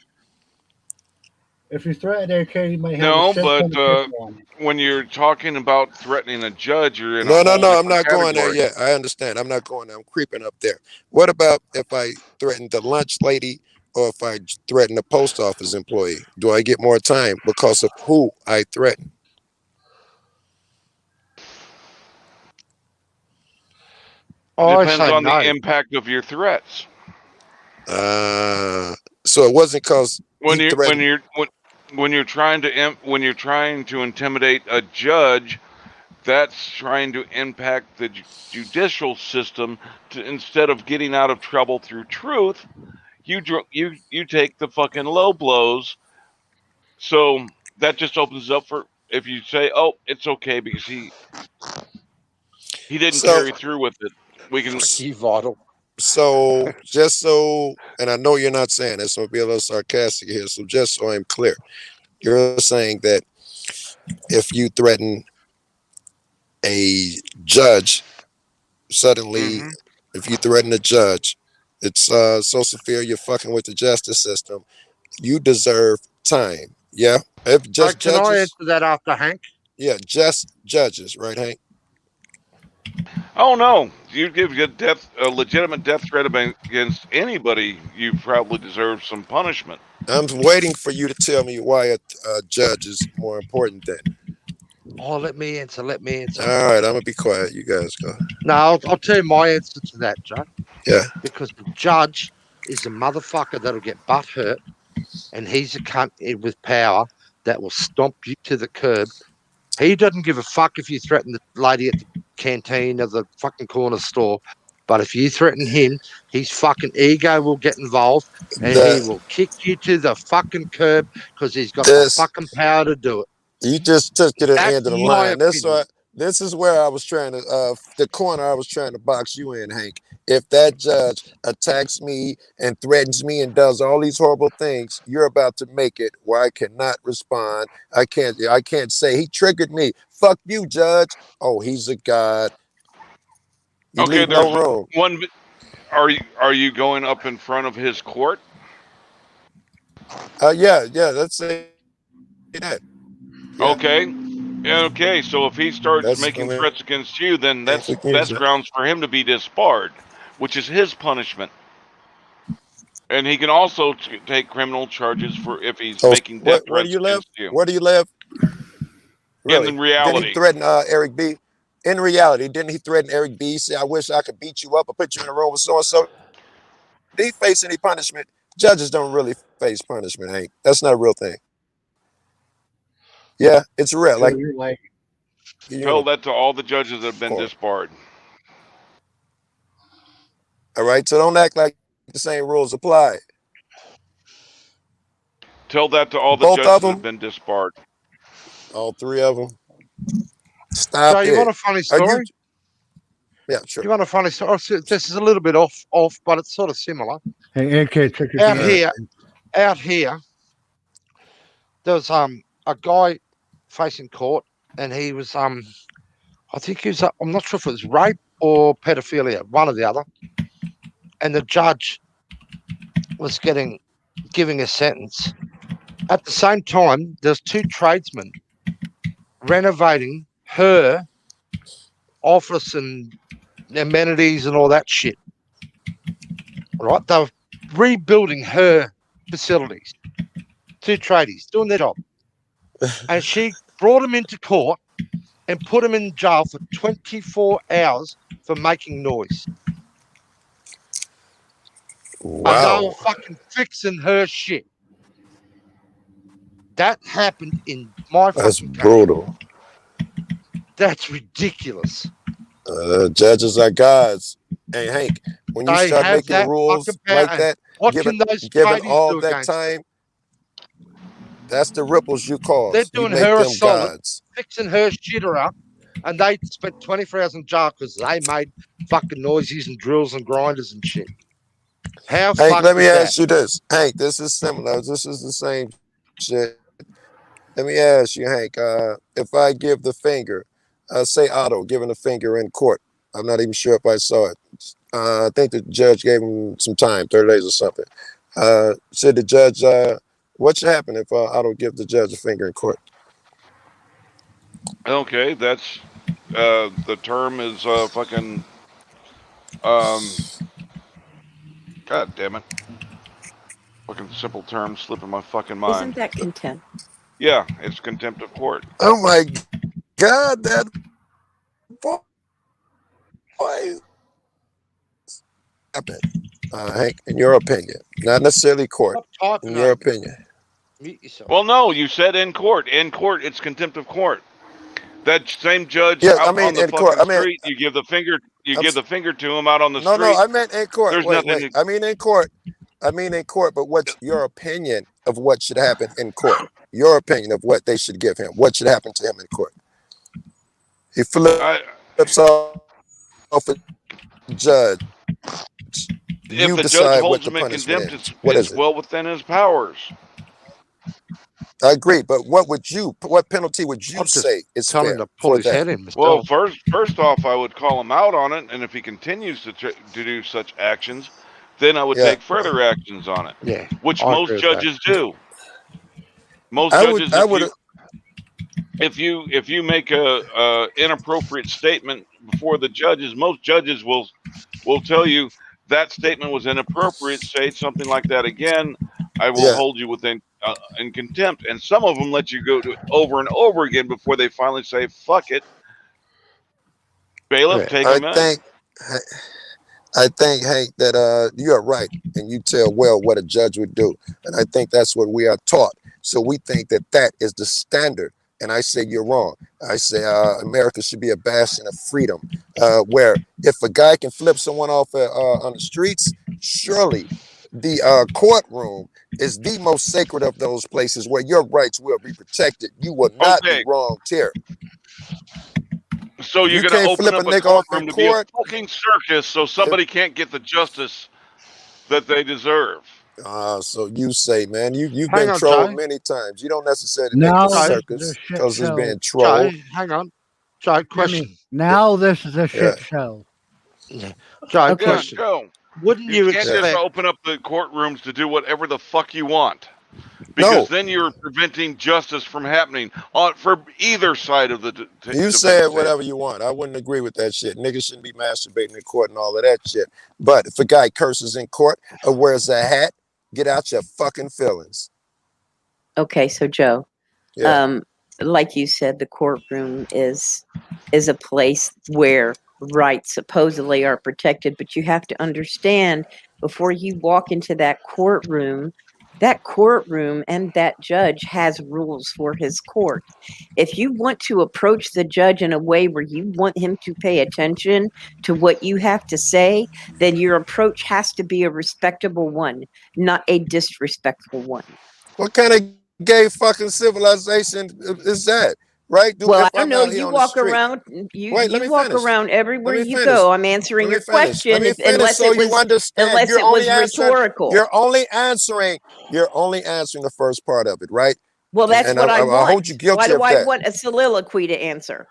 If you threaten AK, you might have No, a 6 but and a 1. when you're talking about threatening a judge, you're in a No, whole I'm different not going there category. yet. I understand. I'm not going there. I'm creeping up there. What about if I threaten the lunch lady or if I threaten a post office employee? Do I get more time because of who I threaten? I Depends say on no. the impact of your threats. So it wasn't because When he you're threatened. when you're trying to intimidate a judge, that's trying to impact the judicial system. Instead of getting out of trouble through truth, you take the fucking low blows. So that just opens up for if you say, "Oh, it's okay because he didn't So, carry through with it." We can. Fuck you, Vital. just so, and I know you're not saying this, so I'll be a little sarcastic here. So just so I'm clear, you're saying that if you threaten a judge, suddenly, Mhm. if you threaten a judge, it's so severe you're fucking with the justice system. You deserve time. Yeah. If just Can I judges, answer that after Hank? yeah, just judges, right, Hank? Oh no! You give a legitimate death threat against anybody, you probably deserve some punishment. I'm waiting for you to tell me why a judge is more important than. Oh, let me answer. All right, I'm gonna be quiet. You guys go. No, I'll tell you my answer to that, Joe. Yeah. Because the judge is a motherfucker that'll get butt hurt, and he's a cunt with power that will stomp you to the curb. He doesn't give a fuck if you threaten the lady at the canteen or the fucking corner store. But if you threaten him, his fucking ego will get involved and he will kick you to the fucking curb because he's got the fucking power to do it. You just took to the That's end of the my line. This is where I was trying to the corner I was trying to box you in, Hank. If that judge attacks me and threatens me and does all these horrible things, you're about to make it where I cannot respond. I can't say he triggered me. Fuck you, judge. Oh, he's a god. You Okay, leave no there's room. one. Are you going up in front of his court? Yeah, let's say that. Yeah, Okay. Okay, so if he starts that's, making threats against you, then we that's can use that. grounds for him to be disbarred, which is his punishment. And he can also take criminal charges for if he's Oh, making death where do threats you live? against you. Where do you live? In Really? Didn't he reality, threaten Eric B? In reality, didn't he threaten Eric B? Say, I wish I could beat you up or put you in a room with so and so. Did he face any punishment? Judges don't really face punishment, Hank. That's not a real thing. Yeah, it's real. So Like you're like, a tell unicorn. that to all the judges that have been disbarred. All right, so don't act like the same rules apply. Tell that to all the Both judges of that have them, been disbarred. all three of them. So Stop you want it. a funny Are you? story? Yeah, sure. You want a funny story? This is a little bit off, but it's sort of similar. hey, AK, check your Out DMs. here, there was a guy facing court, and he was I think he was I'm not sure if it was rape or pedophilia, one or the other. And the judge was giving a sentence. At the same time, there's two tradesmen renovating her office and amenities and all that shit. Right? They were rebuilding her facilities. Two tradies doing their job. And she brought him into court and put him in jail for 24 hours for making noise. And they were Wow. fucking fixing her shit. That happened in my That's fucking country. brutal. That's ridiculous. Judges are gods. Hey, Hank, when you They start have making that rules fucking power. like And that, what given can those given tradies all do that against it? time, that's the ripples you They're cause. You doing make her a them solid, gods. fixing her shitter up, and they spent 24 hours in jail because they made fucking noises and drills and grinders and shit. How Hank, fucked let me is that? ask you this. Hank, this is similar. This is the same shit. Let me ask you, Hank, if I give the finger, say Otto giving the finger in court. I'm not even sure if I saw it. I think the judge gave him some time, 30 days or something. Said the judge, what should happen if Otto give the judge a finger in court? Okay, that's the term is fucking God damn it. Fucking simple term slipping my fucking mind. Isn't that contempt? Yeah, it's contempt of court. Oh my God, that boy happened. Hank, in your opinion, not necessarily court, Stop in typing, your Hank. opinion. Mute yourself. Well, no, you said in court. In court, it's contempt of court. That same judge Yes, I out mean on the in court. fucking I mean, street, you give the finger. You I'm, give the finger to him out on the no, street. I meant in court. There's Wait. nothing. I mean in court. But what's your opinion of what should happen in court? Your opinion of what they should give him. What should happen to him in court? He flips off a judge. If You the judge decide what holds the him in punishment contempt, is. What it's is it? well within his powers. I agree, but what penalty would you I'm just say is telling him fair to pull for his that? head in Well, myself. first off, I would call him out on it, and if he continues to do such actions, then I would Yeah, take further actions on it, Yeah, which I most agree with that. judges do. Most I would. judges, I would. if you make a inappropriate statement before the judges, most judges will tell you that statement was inappropriate. Say something like that again, I will Yeah, hold you within in contempt. And some of them let you go to it over and over again before they finally say, "Fuck it, bailiff, Yeah. take I him in." think. I think, Hank, that you are right, and you tell well what a judge would do, and I think that's what we are taught. So we think that that is the standard, and I say you're wrong. I say America should be a bastion of freedom, where if a guy can flip someone off on the streets, surely the courtroom is the most sacred of those places where your rights will be protected. You will not be Okay, wronged here. so you're You gonna can't open flip a up a nigga off in courtroom to be a court. fucking circus so If somebody can't get the justice that they deserve. So you say, man, you've Hang been on, trolled Joe. many times. You don't necessarily make now this Joe, this is a circus shit because it's show. being Joe, trolled. hang on. Joe, Hear me? question. Now this is a Yeah. shit show. Joe, Okay. question. Joe, Wouldn't you you can't just expect? open up the courtrooms to do whatever the fuck you want. No, Because then you're preventing justice from happening for either side of the you defense said table. whatever you want. I wouldn't agree with that shit. Niggas shouldn't be masturbating in court and all of that shit. But if a guy curses in court or wears a hat, get out your fucking feelings. Okay, so Joe, Yeah. like you said, the courtroom is a place where rights supposedly are protected, but you have to understand before you walk into that courtroom and that judge has rules for his court. If you want to approach the judge in a way where you want him to pay attention to what you have to say, then your approach has to be a respectable one, not a disrespectful one. What kind of gay fucking civilization is that? Right? Well, I If don't I'm know. out here You on the walk street. around. Wait, let You me walk finish. around everywhere Let me you finish. go. I'm answering Let your me finish. Let question, me finish unless so it you was understand. rhetorical. You're only answering the first part of it, right? Well, that's And what I I want. hold you Why guilty do of I that. want a soliloquy to answer?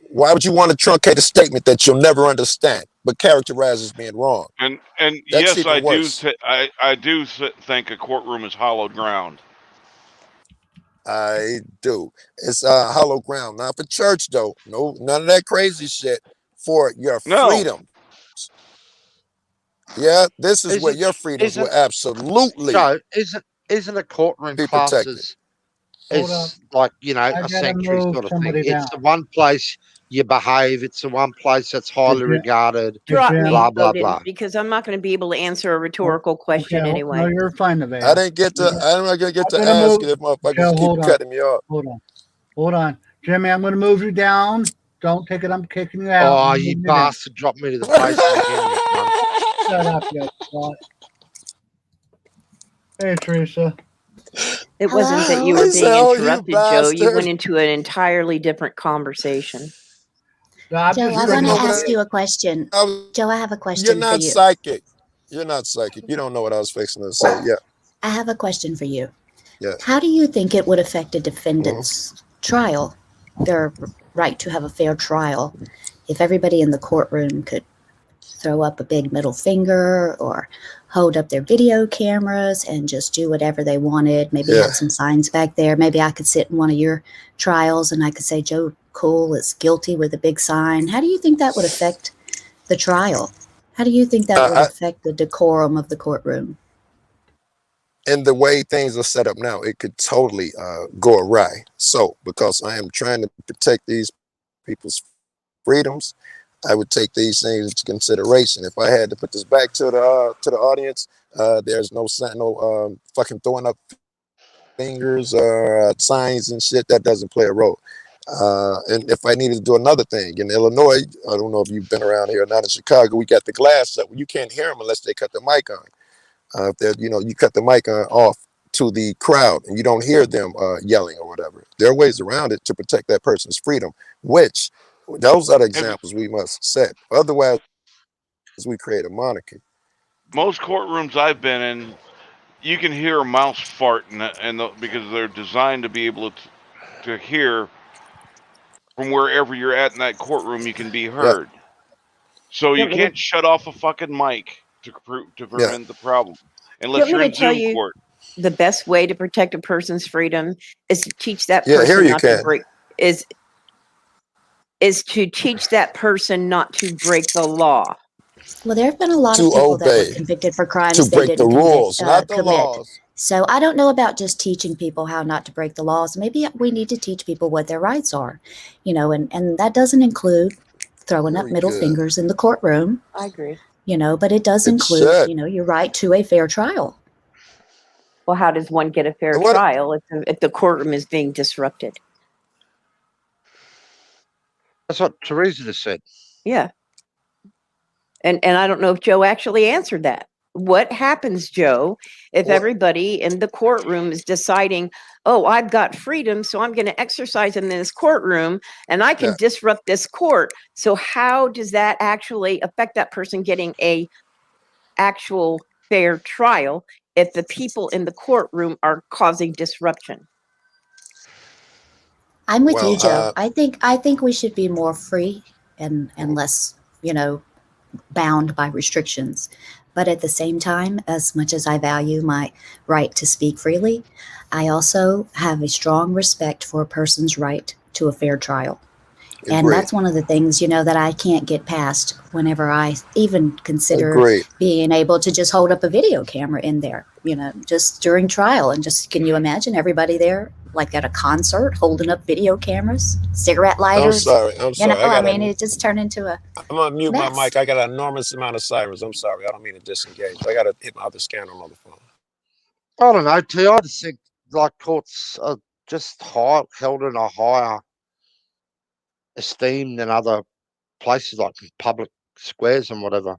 Why would you want to truncate a statement that you'll never understand, but characterize as being wrong? And That's yes, even worse. I do think a courtroom is hallowed ground. I do. It's hollow ground. Not for church though. No, none of that crazy shit. For your No, freedoms. Yeah, this is where Isn't your freedoms will isn't absolutely Joe? Isn't a courtroom be class protected. Hold up. as like I a gotta sanctuary move sort of thing? somebody It's down. the one place you behave. It's the one place that's Hey, highly regarded. Hey, Drop Jim. me, Blah blah Odin, blah. because I'm not going to be able to answer a Oh, rhetorical okay. question No, anyway. you're fine, I Nevaeh. didn't get to. I'm not gonna get I'm to gonna ask move. it if motherfuckers Joe, keep hold on. cutting me off. Hold on. Jimmy, I'm gonna move you down. Don't take it. I'm kicking you out. Oh, I'm you moving you down. bastard! Drop me to the basement again, you cunt. Shut up, you slut. Hey, Teresa. It wasn't that you Hello. were He said, being "Oh, you interrupted, Joe. You went bastard! into an entirely different conversation. No, I'm Joe, just I You don't want to know bringing. what ask you a question. Joe, I have a You're question for not you. psychic. You're not psychic. You don't know what I was fixing to say. Yeah, I have a question for you. yeah. How do you think it would affect a Mhm. defendant's trial, their right to have a fair trial, if everybody in the courtroom could throw up a big middle finger or hold up their video cameras and just do whatever they wanted? Maybe Yeah. have some signs back there. Maybe I could sit in one of your trials and I could say Joe Cole is guilty with a big sign. How do you think that would affect the trial? How do you think that would affect the decorum of the courtroom? And the way things are set up now, it could totally go awry. So, because I am trying to protect these people's freedoms, I would take these things into consideration. If I had to put this back to the audience, there's no fucking throwing up fingers or signs and shit. That doesn't play a role. And if I needed to do another thing in Illinois, I don't know if you've been around here or not. In Chicago, we got the glass up. You can't hear them unless they cut the mic on. If you cut the mic off to the crowd and you don't hear them yelling or whatever. There are ways around it to protect that person's freedom, which those are the examples we must set. Otherwise, we create a monarchy. most courtrooms I've been in, you can hear a mouse fart, because they're designed to be able to hear from wherever you're at in that courtroom. You can be Yeah, heard, so Do you you want me to, can't shut off a fucking mic to yeah, prevent the problem, do you unless want you're me in to tell Zoom you court. the best way to protect a person's freedom is to teach that yeah. Here person you not to can break is to teach that person not to break the law. Well, there have been a lot of to people that were obey, convicted for to crimes they break the didn't rules, not the commit. laws. So I don't know about just teaching people how not to break the laws. Maybe we need to teach people what their rights are, and that doesn't include throwing up Very middle good. fingers in the courtroom, I agree. but it does It include, should. your right to a fair trial. Well, how does one get a fair What? trial if the courtroom is being disrupted? That's what Teresa just said. Yeah. And I don't know if Joe actually answered that. What happens, Joe, if What? everybody in the courtroom is deciding, oh, I've got freedom, so I'm going to exercise in this courtroom and I can Yeah. disrupt this court. So how does that actually affect that person getting a actual fair trial if the people in the courtroom are causing disruption? I'm with you, Well, Joe. I think we should be more free and less, bound by restrictions. But at the same time, as much as I value my right to speak freely, I also have a strong respect for a person's right to a fair trial. And Agreed. that's one of the things, that I can't get past whenever I even consider Agreed. being able to just hold up a video camera in there, just during trial. And just, can you imagine everybody there, like at a concert, holding up video cameras, cigarette I'm lighters? sorry. It just turned into a I'm gonna mute my mess. mic. I got an enormous amount of sirens. I'm sorry. I don't mean to disengage. I gotta hit my other scanner on the phone. I don't know, T. I just think like courts are just held in a higher esteem than other places like public squares and whatever.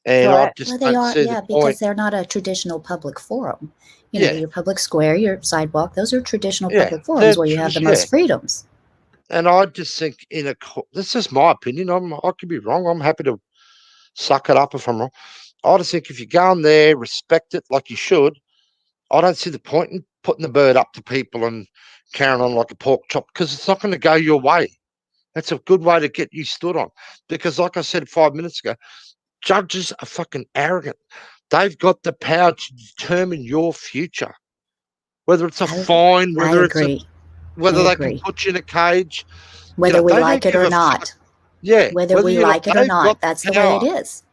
And I Correct. just Well, they don't are, see yeah, the point. because they're not a traditional public forum. Yeah. Your public square, your sidewalk, those are traditional Yeah, public forums they're where you have the tradi- most yeah. freedoms. And I just think in a court, this is my opinion. I could be wrong. I'm happy to suck it up if I'm wrong. I just think if you go in there, respect it like you should, I don't see the point in putting the bird up to people and carrying on like a pork chop, because it's not going to go your way. That's a good way to get you stood on. Because like I said 5 minutes ago, judges are fucking arrogant. They've got the power to determine your future. Whether it's a fine, I whether it's a agree. whether I they can agree. put you in a cage. Whether we they don't like it give or a fuck. not. Yeah, Whether we you like it or they've not, got that's the the way it power. is.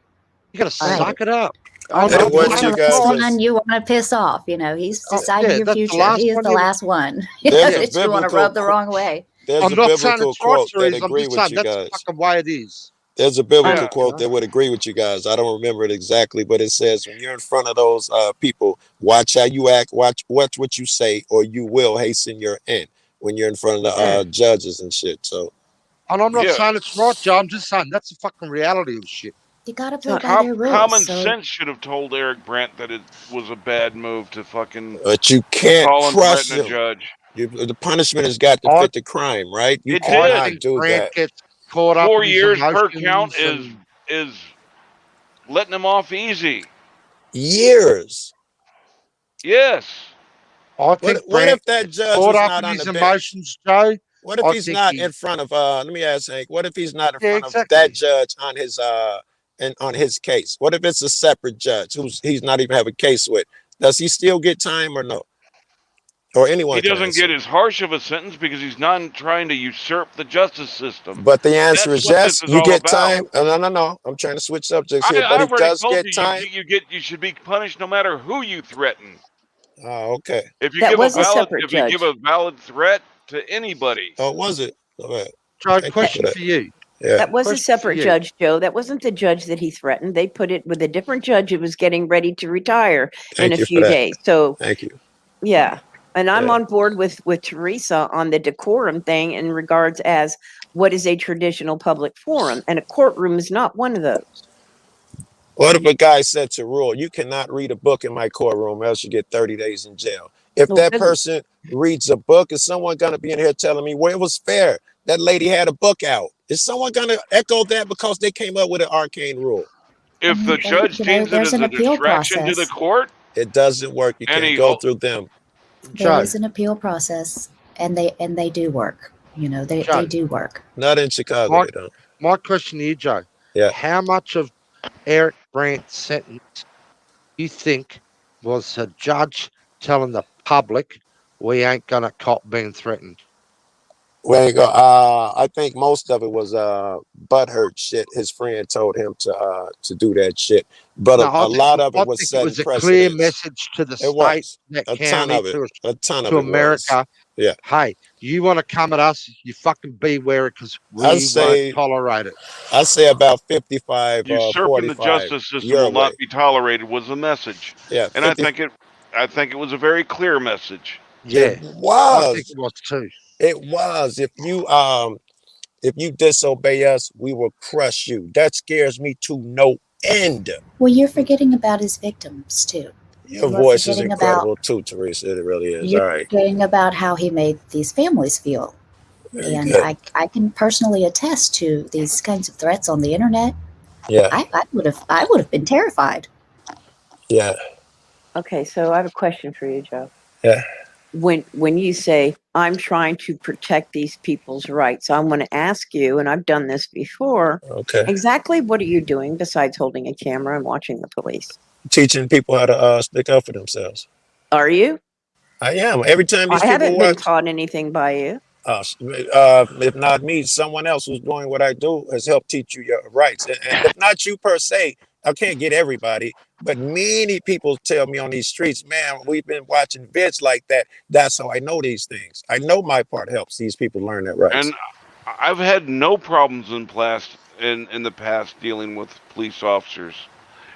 You got to Right. suck it up. Or Hey, if what he's you the guys last are- one you want to piss off, he's deciding yeah, your that's the future. last He is one the you- last one There's a that you want to biblical rub the qu- wrong way. There's I'm a not saying biblical it's right, quote that Therese. I'm agree just with saying you that's the guys. fucking way it is. There's a biblical Yeah. quote that would agree with you guys. I don't remember it exactly, but it says when you're in front of those people, watch how you act, watch what you say, or you will hasten your end when you're in front of the judges and shit. So And I'm not Yeah. saying it's right, Joe. I'm just saying that's the fucking reality of shit. You got to play by their rules. Common so sense should have told Eric Brandt that it was a bad move to fucking but you can't call and crush threaten a them. judge. The punishment has got to fit the crime, right? You It cannot I think do Brandt that. gets caught up 4 in his years per emotions count and- is letting him off easy. Years. Yes. I think What Brandt if that judge caught was up not in on his the bench? emotions, Joe. What if I he's think not he- in front of let me ask Hank, what if he's not in Yeah, front exactly. of that judge on his on his case? What if it's a separate judge he's not even have a case with? Does he still get time or no? Or anyone He can doesn't answer. get as harsh of a sentence because he's not trying to usurp the justice system. But the answer That's is what yes. this is You all get about. time. No. I'm trying to switch subjects here, but he I've already does told get you, time. you should be punished no matter who you threaten. Oh, okay. If you That give was a a valid separate if you give judge. a valid threat to anybody. Oh, was it? All right. Joe, Thank you question for for you. Yeah. That was a Question for separate you. judge, Joe. That wasn't the judge that he threatened. They put it with a different judge who was getting ready to retire Thank in a you for few that. days. So Thank you. yeah. And I'm Yeah. on board with Teresa on the decorum thing in regards as what is a traditional public forum, and a courtroom is not one of those. What if a guy sets a rule? You cannot read a book in my courtroom, else you get 30 days in jail. If Well, that good. person reads a book, is someone going to be in here telling me, well, it was fair? That lady had a book out. Is someone going to echo that because they came up with an arcane rule? If the judge deems it there's as an a appeal distraction to the process. court, It doesn't work. You and can't he go ho- through them. There Joe, is an appeal process, and they do work. They Joe. do work. Not in Chicago, My, they don't. my question to you, Joe. Yeah. How much of Eric Brandt's sentence you think was a judge telling the public we ain't gonna cop being threatened? Where you go? I think most of it was butthurt shit. His friend told him to do that shit, but No, a lot of I it was think it setting was a clear precedents. message to the It state, was that a ton county, of it. A ton of to it was. America. Yeah. Hey, you want to come at us? You fucking beware it, because we I'd say- won't tolerate it. I say about 55 or usurping the 45. justice system your will way. not be tolerated was the message. Yeah, And I 50 think it was a very clear message. Yeah, It I think was. it was too. It was. If you disobey us, we will crush you. That scares me to no end. Well, you're forgetting about his victims too. Your You are voice is forgetting incredible too, Teresa. It really is. All You're right. forgetting about how he made these families feel. Very And good. I can personally attest to these kinds of threats on the internet. Yeah. I would have been terrified. Yeah. Okay, so I have a question for you, Joe. Yeah. When you say I'm trying to protect these people's rights. So I'm going to ask you, and I've done this before. Okay. Exactly what are you doing besides holding a camera and watching the police? Teaching people how to stick up for themselves. Are you? I am. Every time these I people haven't been watch, taught anything by you. if not me, someone else who's doing what I do has helped teach you your rights. And if not you per se, I can't get everybody, but many people tell me on these streets, man, we've been watching vids like that. That's how I know these things. I know my part helps these people learn their rights. And I've had no problems in the past dealing with police officers,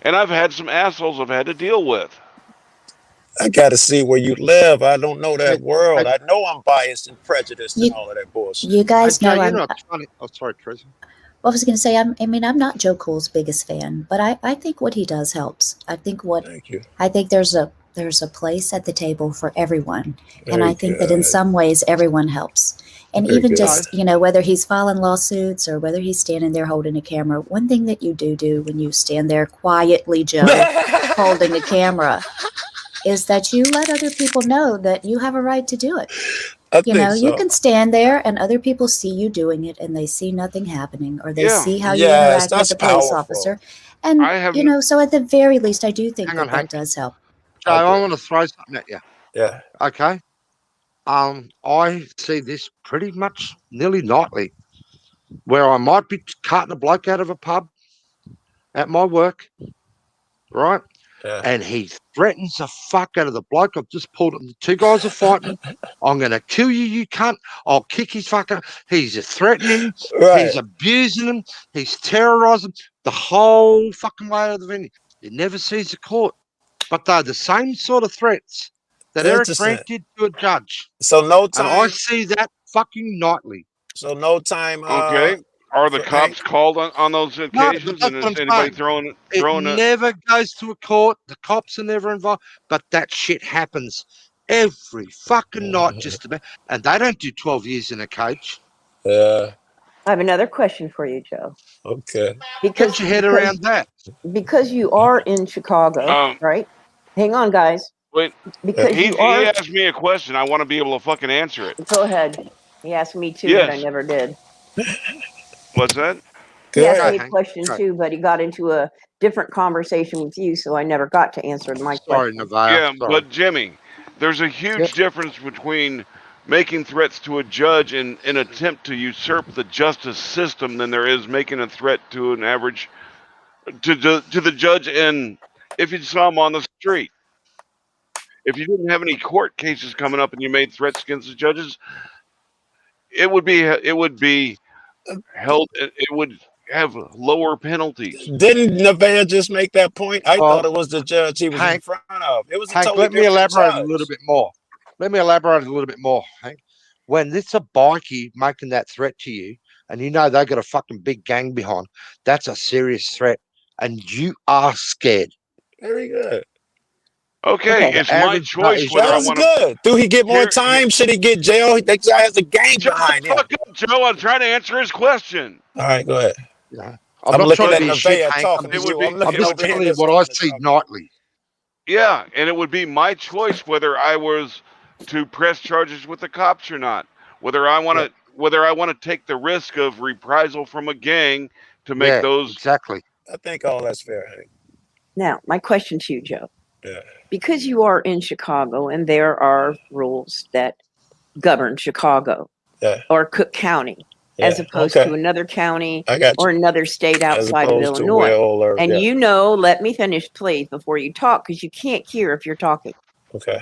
and I've had some assholes I've had to deal with. I got to see where you live. I don't know that Hey, world. hey, I know I'm biased and prejudiced and You, all of that bullshit. you guys Joe, know you're I'm. not trying to. Oh, sorry, Teresa. Well, I was going to say, I'm not Joe Cool's biggest fan, but I think what he does helps. Thank you. I think there's a place at the table for everyone, and Very I think that in good. some ways everyone helps. And Very even good. just whether he's filing lawsuits or whether he's standing there holding a camera, one thing that you do when you stand there quietly, Joe, holding a camera, is that you let other people know that you have a right to do it. I think so. You can stand there and other people see you doing it and they see nothing happening, or they Yeah. see how you Yes, interact with that's the police powerful. officer. And, I have so at the very least, I do think Hang on, that Hank. does help. Joe, I Okay. want to throw something at you. Yeah. Okay. I see this pretty much nearly nightly, where I might be carting a bloke out of a pub at my work, right? Yeah. And he threatens the fuck out of the bloke. I've just pulled him. The two guys are fighting. I'm going to kill you, you cunt. I'll kick his fucking. He's threatening him. Right. He's abusing him. He's terrorizing the whole fucking way out of the venue. He never sees the court. But they're the same sort of threats that Eric Interesting. Brandt did to a judge. So no And I time. see that fucking nightly. So no time. okay. Are the for cops Hank? called on those No, but occasions? that's And what is I'm anybody saying. throwing It a? never goes to a court. The cops are never involved. But that shit happens every fucking night, just about. And they don't do 12 years in a cage. Yeah. I have another question for you, Joe. Okay. Get your head around that. Because you are in Chicago, Um, right? Hang on, guys. wait. Because He you are. he asked me a question. I want to be able to fucking answer it. Go ahead. He asked me too, but I Yes. never did. What's that? He Go asked ahead. me a Hank. question Go. too, but he got into a different conversation with you, so I never got to answer my Sorry, question. Nevaeh. Yeah, Sorry. but Jimmy, there's a huge difference between making threats to a judge in an attempt to usurp the justice system than there is making a threat to an average to the judge. And if you saw him on the street, if you didn't have any court cases coming up and you made threats against the judges, it would be held. It would have lower penalties. Didn't Nevaeh just make that point? I Well, thought it was the judge he was in Hank, front of. It was a Hank, totally let me different elaborate a little judge. bit more. Let me elaborate a little bit more, Hank. When it's a bikie making that threat to you, and you know they got a fucking big gang behind, that's a serious threat, and you are scared. Very good. Okay, The it's my average choice is whether That I was want to. good. Do he get more Here, time? Should he get jail? That guy has a gang shut behind the him. fuck up, Joe. I'm trying to answer his question. All right, go ahead. Yeah. I'm not looking trying to at be a shit, Nevaeh Hank. talking to It would you. be. I'm I'm looking just over here telling you what I listening to see talk. nightly. Yeah, and it would be my choice whether I was to press charges with the cops or not. Whether I want to take the risk of reprisal from a gang to make Yeah, those. exactly. I think all that's fair, Hank. Now, my question to you, Joe. Yeah. Because you are in Chicago and there are rules that govern Chicago Yeah. or Cook County, as opposed to another county I got or you. another state As outside of opposed to Illinois. Will or And yeah. let me finish, please, before you talk, because you can't hear if you're talking. Okay.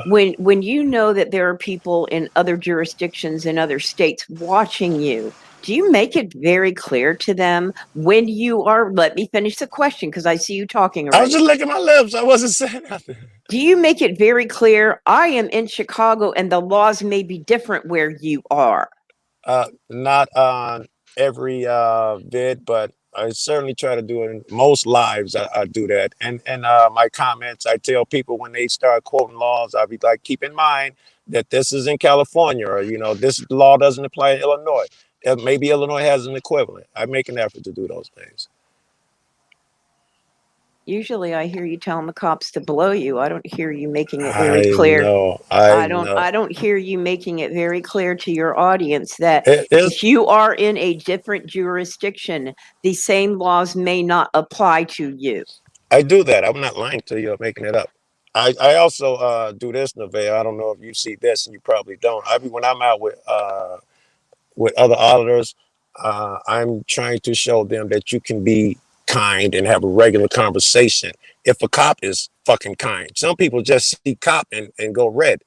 When you know that there are people in other jurisdictions in other states watching you, do you make it very clear to them when you are? Let me finish the question because I see you talking already. I was just licking my lips. I wasn't saying nothing. Do you make it very clear? I am in Chicago, and the laws may be different where you are. Not on every vid, but I certainly try to do it in most lives. I do that, and my comments, I tell people when they start quoting laws, I'll be like, keep in mind that this is in California, or this law doesn't apply in Illinois. Maybe Illinois has an equivalent. I make an effort to do those things. Usually I hear you telling the cops to blow you. I don't hear you making it I very clear. know. I know. I don't hear you making it very clear to your audience that It's, if you are in a different jurisdiction, the same laws may not apply to you. I do that. I'm not lying to you or making it up. I also do this, Nevaeh. I don't know if you see this, and you probably don't. When I'm out with other auditors, I'm trying to show them that you can be kind and have a regular conversation if a cop is fucking kind. Some people just see cop and go red.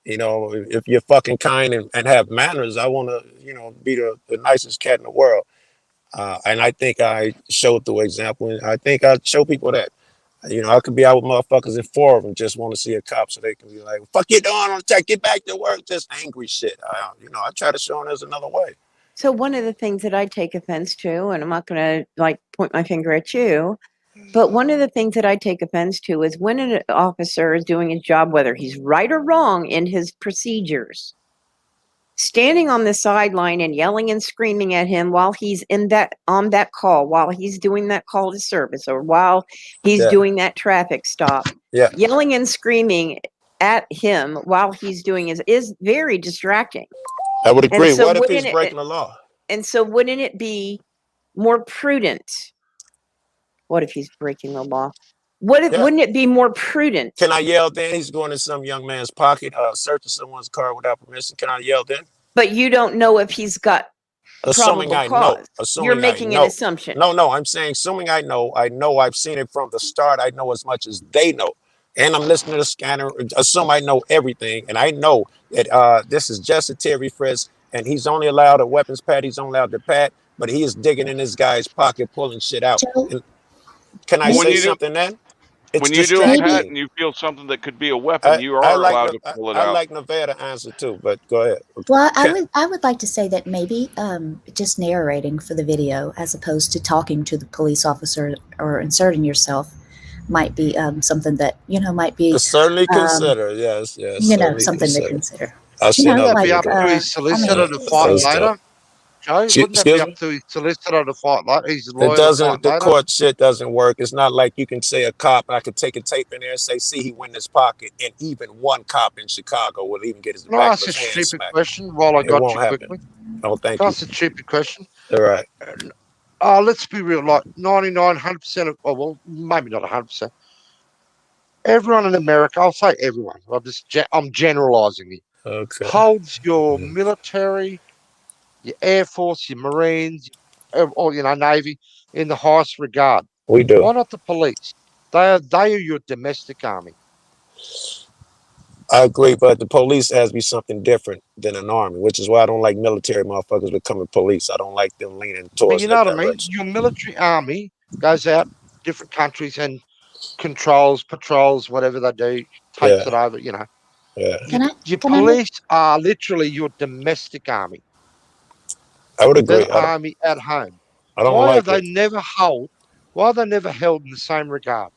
You know, if you're fucking kind and have manners, I want to, be the nicest cat in the world. And I think I showed the example. And I think I show people that, I could be out with motherfuckers and 4 of them just want to see a cop so they can be like, fuck you doing on check, get back to work, just angry shit. I try to show them there's another way. So one of the things that I take offense to, and I'm not going to point my finger at you, but one of the things that I take offense to is when an officer is doing his job, whether he's right or wrong in his procedures, standing on the sideline and yelling and screaming at him while he's on that call, while he's doing that call to service, or while he's doing that traffic stop, yelling and screaming at him while he's doing is very distracting. I would agree. So what if he's breaking the law? And so wouldn't it be more prudent? What if he's breaking the law? Wouldn't it be more prudent? Can I yell then? He's going in some young man's pocket, searching someone's car without permission. Can I yell then? But you don't know if he's got assuming I cause. know. Assuming you're making an assumption. No, I'm saying assuming I know I've seen it from the start. I know as much as they know. And I'm listening to the scanner. Assume I know everything. And I know that this is just a Terry frisk. And he's only allowed a weapons pad. He's only allowed the pad. But he is digging in this guy's pocket, pulling shit out. And can I say something then? It's when you do a pat and you feel something that could be a weapon, you are allowed to pull it out. I like Nevaeh to answer too, but go ahead. Well, I would like to say that maybe just narrating for the video as opposed to talking to the police officer or inserting yourself might be something that might be certainly consider. Yes, something to consider. I've seen other be up to his solicitor to fight later. Joe, wouldn't that be up to his solicitor to fight later? He's lawyer. The court shit doesn't work. It's not like you can say a cop. I could take a tape in there and say, "See, he went in his pocket," and even one cop in Chicago will even get his back. That's a stupid question. While I got you quickly, oh, thank you. That's a stupid question. All right. Let's be real. Like 99, 100% of, well, maybe not 100%. Everyone in America, I'll say everyone. I'm generalizing it. Okay. Holds your military, your Air Force, your Marines, or Navy in the highest regard. We do. Why not the police? They are your domestic army. I agree, but the police has to be something different than an army, which is why I don't like military motherfuckers becoming police. I don't like them leaning towards. You know what I mean? Your military army goes out different countries and controls, patrols, whatever they do, takes it over. Yeah. Your police are literally your domestic army. I would agree. Army at home. I don't Why like are they never held? Why are they never held in the same regard?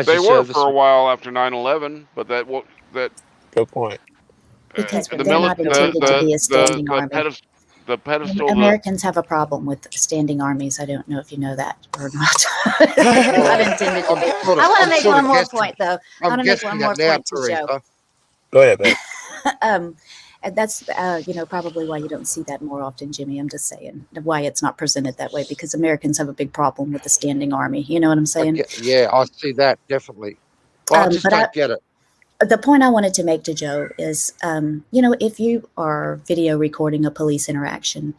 They were for a while after 9/11, but that good point. Because they're not intended to be a standing army. The pedestal. Americans have a problem with standing armies. I don't know if you know that or not. They're not intended to be. I want to make one more point, though. I want to make one more point to show. Go ahead, babe. And that's probably why you don't see that more often, Jimmy. I'm just saying why it's not presented that way, because Americans have a big problem with the standing army. You know what I'm saying? Yeah, I see that definitely. Well, I just don't get it. The point I wanted to make to Joe is, if you are video recording a police interaction,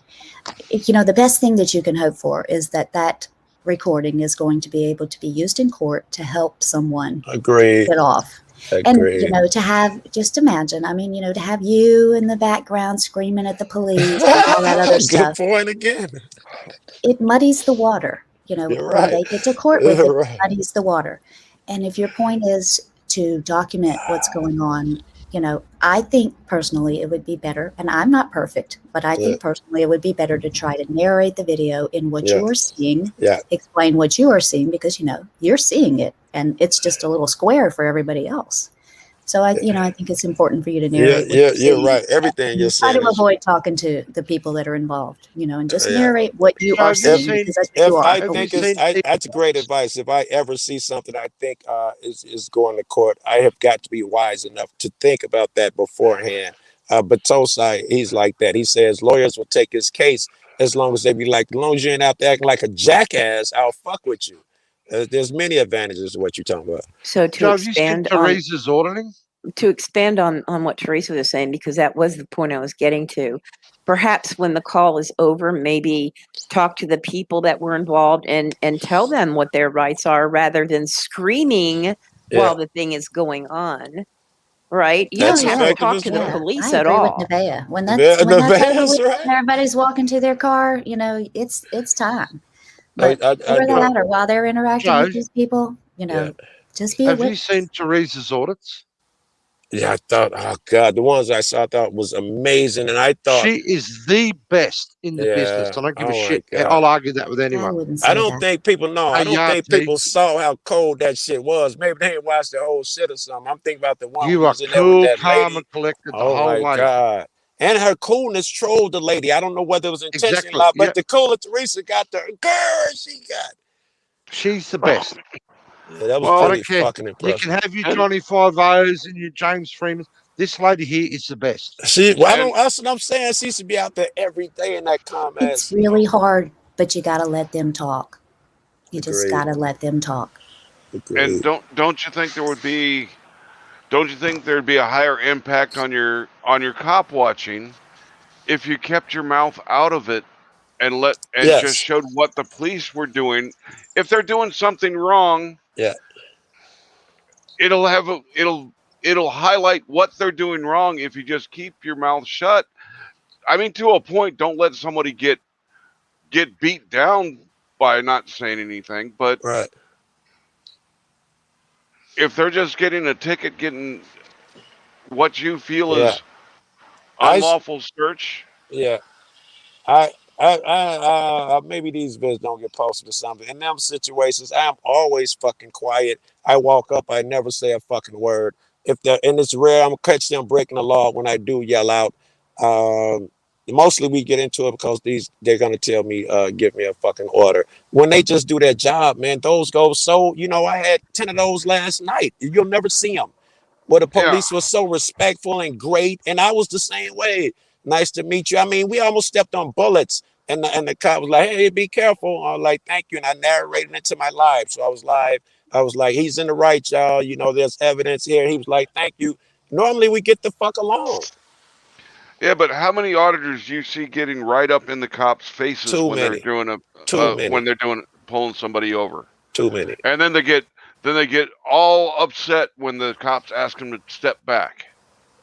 the best thing that you can hope for is that recording is going to be able to be used in court to help someone get off. Agreed. And, to have, just imagine, to have you in the background screaming at the police and all that other stuff. Good point again. It muddies the water, when they get to court with it, it muddies the water. And if your point is to document what's going on, I think personally it would be better, and I'm not perfect, but I think personally it would be better to try to narrate the video in what you are seeing, explain what you are seeing, because, you're seeing it, and it's just a little square for everybody else. So I think it's important for you to Yeah, narrate what yeah, you're you're saying. right. Everything you're Try saying to is avoid talking to the people that are involved, and just yeah. narrate what you So are have you seeing seen? because that's what If you are. I Have you think it's seen? that's great advice. If I ever see something I think is going to court, I have got to be wise enough to think about that beforehand. But Tosai, he's like that. He says lawyers will take his case as long as they be like, as long as you ain't out there acting like a jackass, I'll fuck with you. There's many advantages to what you're talking about. So Joe, have you seen Teresa's auditing? to expand on what Teresa was saying, because that was the point I was getting to. Perhaps when the call is over, maybe talk to the people that were involved and tell them what their rights are rather than screaming while the thing is going on. Right? You That's don't have to effective talk as to the well. police I at agree with all. Nevaeh. When Yeah, that's over that's with right. and everybody's walking to their car, it's time. But I before do. that or while they're interacting Joe, with these people, Yeah. just be have aware. you seen Teresa's audits? Yeah, I thought, oh God, the ones I saw I thought was amazing. And I thought, She is the best in the business. yeah, I don't give a oh my shit. God. I'll argue that with I anyone. wouldn't I say don't that. think people know. I Hey, don't think Yahtzee, people saw how cold that shit was. Maybe they didn't watch the whole shit or something. I'm thinking about the one who you are was in there with cool, that calm, lady. and collected the Oh whole my way. God. And her coolness trolled the lady. I don't know whether it was intentionally or Exactly. not, but Yeah, the cooler Teresa got the girl she got. she's the best. Yeah, that was I Well, pretty don't care. fucking You impressive. can have your and Johnny Five O's and your James Freeman. This lady here is the best. Well, I and don't. That's what I'm saying. She should be out there every day in that calm It's ass. really hard, but you got to let them talk. You just Agreed. got to let them talk. and Agreed. don't you think don't you think there'd be a higher impact on your cop watching if you kept your mouth out of it and just Yes. showed what the police were doing? If they're doing something wrong, Yeah. it'll have a it'll highlight what they're doing wrong if you just keep your mouth shut. I mean, to a point, don't let somebody get beat down by not saying anything, but Right. if they're just getting a ticket, getting what you feel Yeah. is I. unlawful search. Yeah. I maybe these bills don't get posted or something. In them situations, I'm always fucking quiet. I walk up, I never say a fucking word. If they're and it's rare, I'm gonna catch them breaking the law when I do yell out. Um, Mostly we get into it because they're gonna tell me, give me a fucking order. When they just do their job, man, those go so. I had 10 of those last night. You'll never see them. Where the Yeah, police was so respectful and great, and I was the same way. Nice to meet you. I mean, we almost stepped on bullets, and the cop was like, "Hey, be careful." I was like, "Thank you," and I narrated into my live, so I was live. I was like, "He's in the right, y'all. There's evidence here." He was like, "Thank you." Normally, we get the fuck along. yeah, but how many auditors do you see getting right up in the cops' faces Too when they're many. doing Too many. pulling somebody over, Too many. and then they get all upset when the cops ask them to step back.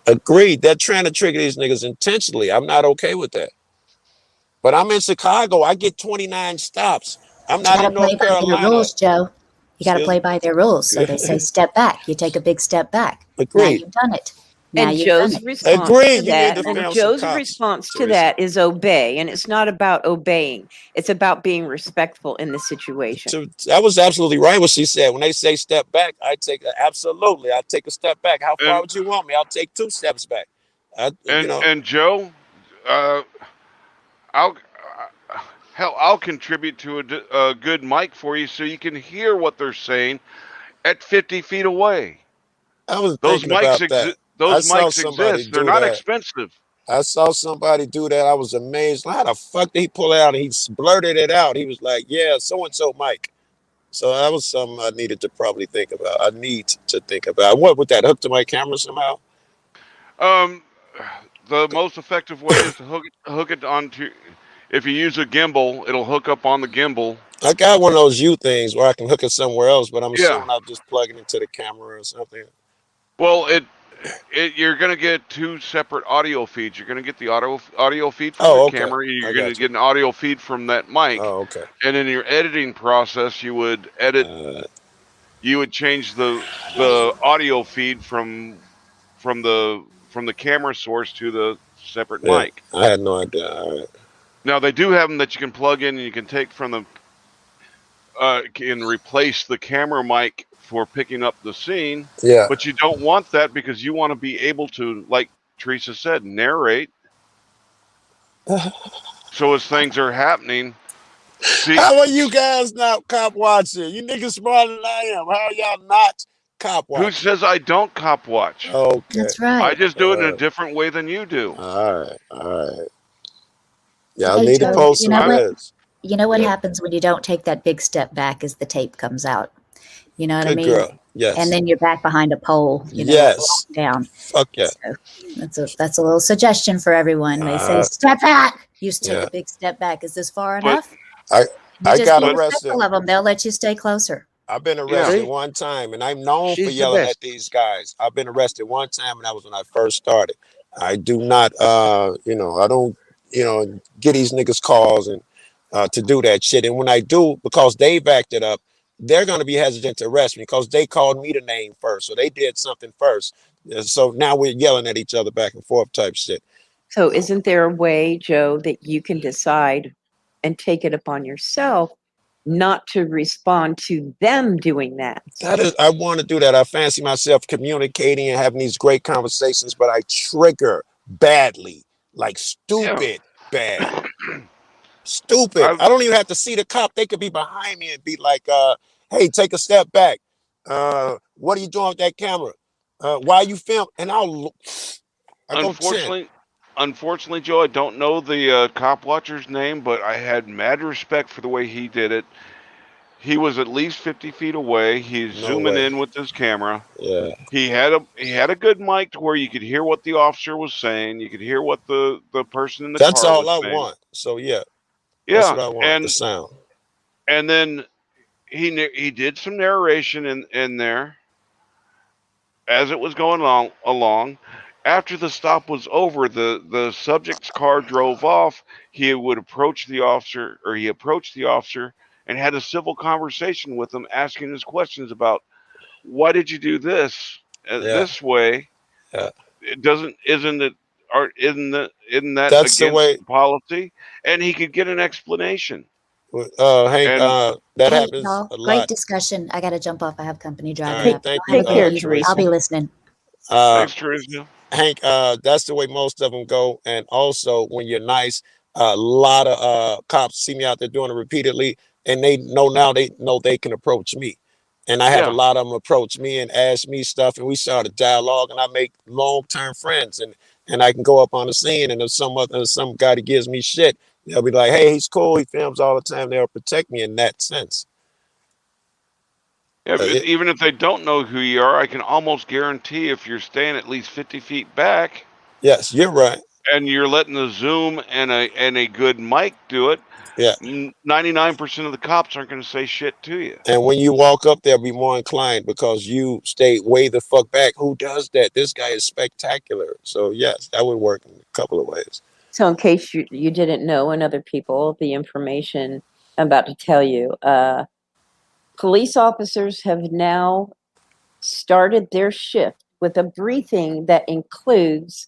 Agreed. They're trying to trigger these niggas intentionally. I'm not okay with that. But I'm in Chicago. I get 29 stops. I'm But you not got to in play North by their Carolina. rules, Joe. You got to Excuse play by their rules. So they say me. step back. You take a big step back. Now Agreed. you've done it. Now And you've done Joe's it. response Agreed. to You need that, to and film some Joe's cops, response to Teresa. that is obey. And it's not about obeying. It's about being respectful in the situation. That was absolutely right what she said. When they say step back, absolutely. I'll take a step back. How far And would you want me? I'll take 2 steps back. and Joe, uh, I'll hell, I'll contribute to a good mic for you so you can hear what they're saying at 50 feet away. I was Those thinking mics about that. exist. I Those saw mics somebody exist. They're do not that. expensive. I saw somebody do that. I was amazed. How the fuck did he pull it out? And he blurted it out. He was like, "Yeah, so and so, Mike." So that was something I needed to probably think about. I need to think about. What with that hooked to my camera somehow? Um, the most effective way is to hook it onto. If you use a gimbal, it'll hook up on the gimbal. I got one of those U things where I can hook it somewhere else, but I'm Yeah. assuming I'll just plug it into the camera or something. Well, you're gonna get 2 separate audio feeds. You're gonna get the audio feed from your Oh, okay. camera, and I you're gonna got you. get an audio feed from that mic. Oh, okay. And in your editing process, you would Uh, change the audio feed from the camera source to the separate yeah, mic. I had no idea. All right. Now they do have them that you can plug in and you can take from can replace the camera mic for picking up the scene, Yeah. but you don't want that because you want to be able to, like Teresa said, narrate. So as things are happening, see, How are you guys not cop watching? You niggas smarter than I am. How are y'all not cop who watching? says I don't cop watch? Okay. That's I right. just do it in a different way than you do. All right. All right. Y'all Hey, need to Joe, post you some know what? clips. You know what Yeah. happens when you don't take that big step back as the tape comes out? You know what I Good mean? girl. Yes. And then you're back behind a pole, Yes. down. Fuck yeah. So that's a little suggestion for everyone. They say, step back. You just take Yeah. a big step back. Is this far But enough? I You just got be arrested. respectful of them. They'll let you stay closer. I've been yeah, arrested See? one time, and I'm known for She's the yelling best. at these guys. I've been arrested one time, and that was when I first started. I do not, I don't, get these niggas calls and to do that shit. And when I do, because they've acted up, they're going to be hesitant to arrest me because they called me the name first, so they did something first. So now we're yelling at each other back and forth type shit. So isn't there a way, Joe, that you can decide and take it upon yourself not to respond to them doing that? That is, I want to do that. I fancy myself communicating and having these great conversations, but I trigger badly, like stupid bad. Stupid. I've I don't even have to see the cop. They could be behind me and be like, hey, take a step back. What are you doing with that camera? Why you film? And I go 10. unfortunately, Joe, I don't know the cop watcher's name, but I had mad respect for the way he did it. He was at least 50 feet away. He's No zooming way. in with his camera. Yeah. He had a good mic to where you could hear what the officer was saying. You could hear what the person in the That's car all was I saying. want. So yeah, that's Yeah, what I want. The sound. and then he did some narration in there as it was going along. After the stop was over, the subject's car drove off. He approached the officer and had a civil conversation with him, asking his questions about why did you do this Yeah. this way? Yeah. It doesn't isn't it or isn't that That's the against way. policy? And he could get an explanation. Hank, And that Hey, happens y'all, a great lot. discussion. I got to jump off. I have company All driving right. up. Thank Have you. a Take great care, evening. Teresa. I'll be listening. Uh, thanks, Teresa. Hank, that's the way most of them go. And also, when you're nice, a lot of cops see me out there doing it repeatedly, and they know now they know they can approach me. And I have a Yeah. lot of them approach me and ask me stuff, and we start a dialogue, and I make long-term friends. And I can go up on the scene, and if some guy that gives me shit, they'll be like, "Hey, he's cool. He films all the time." They'll protect me in that sense. Yeah, but It, even if they don't know who you are, I can almost guarantee if you're staying at least 50 feet back yes, you're right. and you're letting the zoom and a good mic do it, Yeah. 99% of the cops aren't going to say shit to you. And when you walk up, they'll be more inclined because you stay way the fuck back. Who does that? This guy is spectacular. So yes, that would work in a couple of ways. So in case you didn't know and other people, the information I'm about to tell you, police officers have now started their shift with a briefing that includes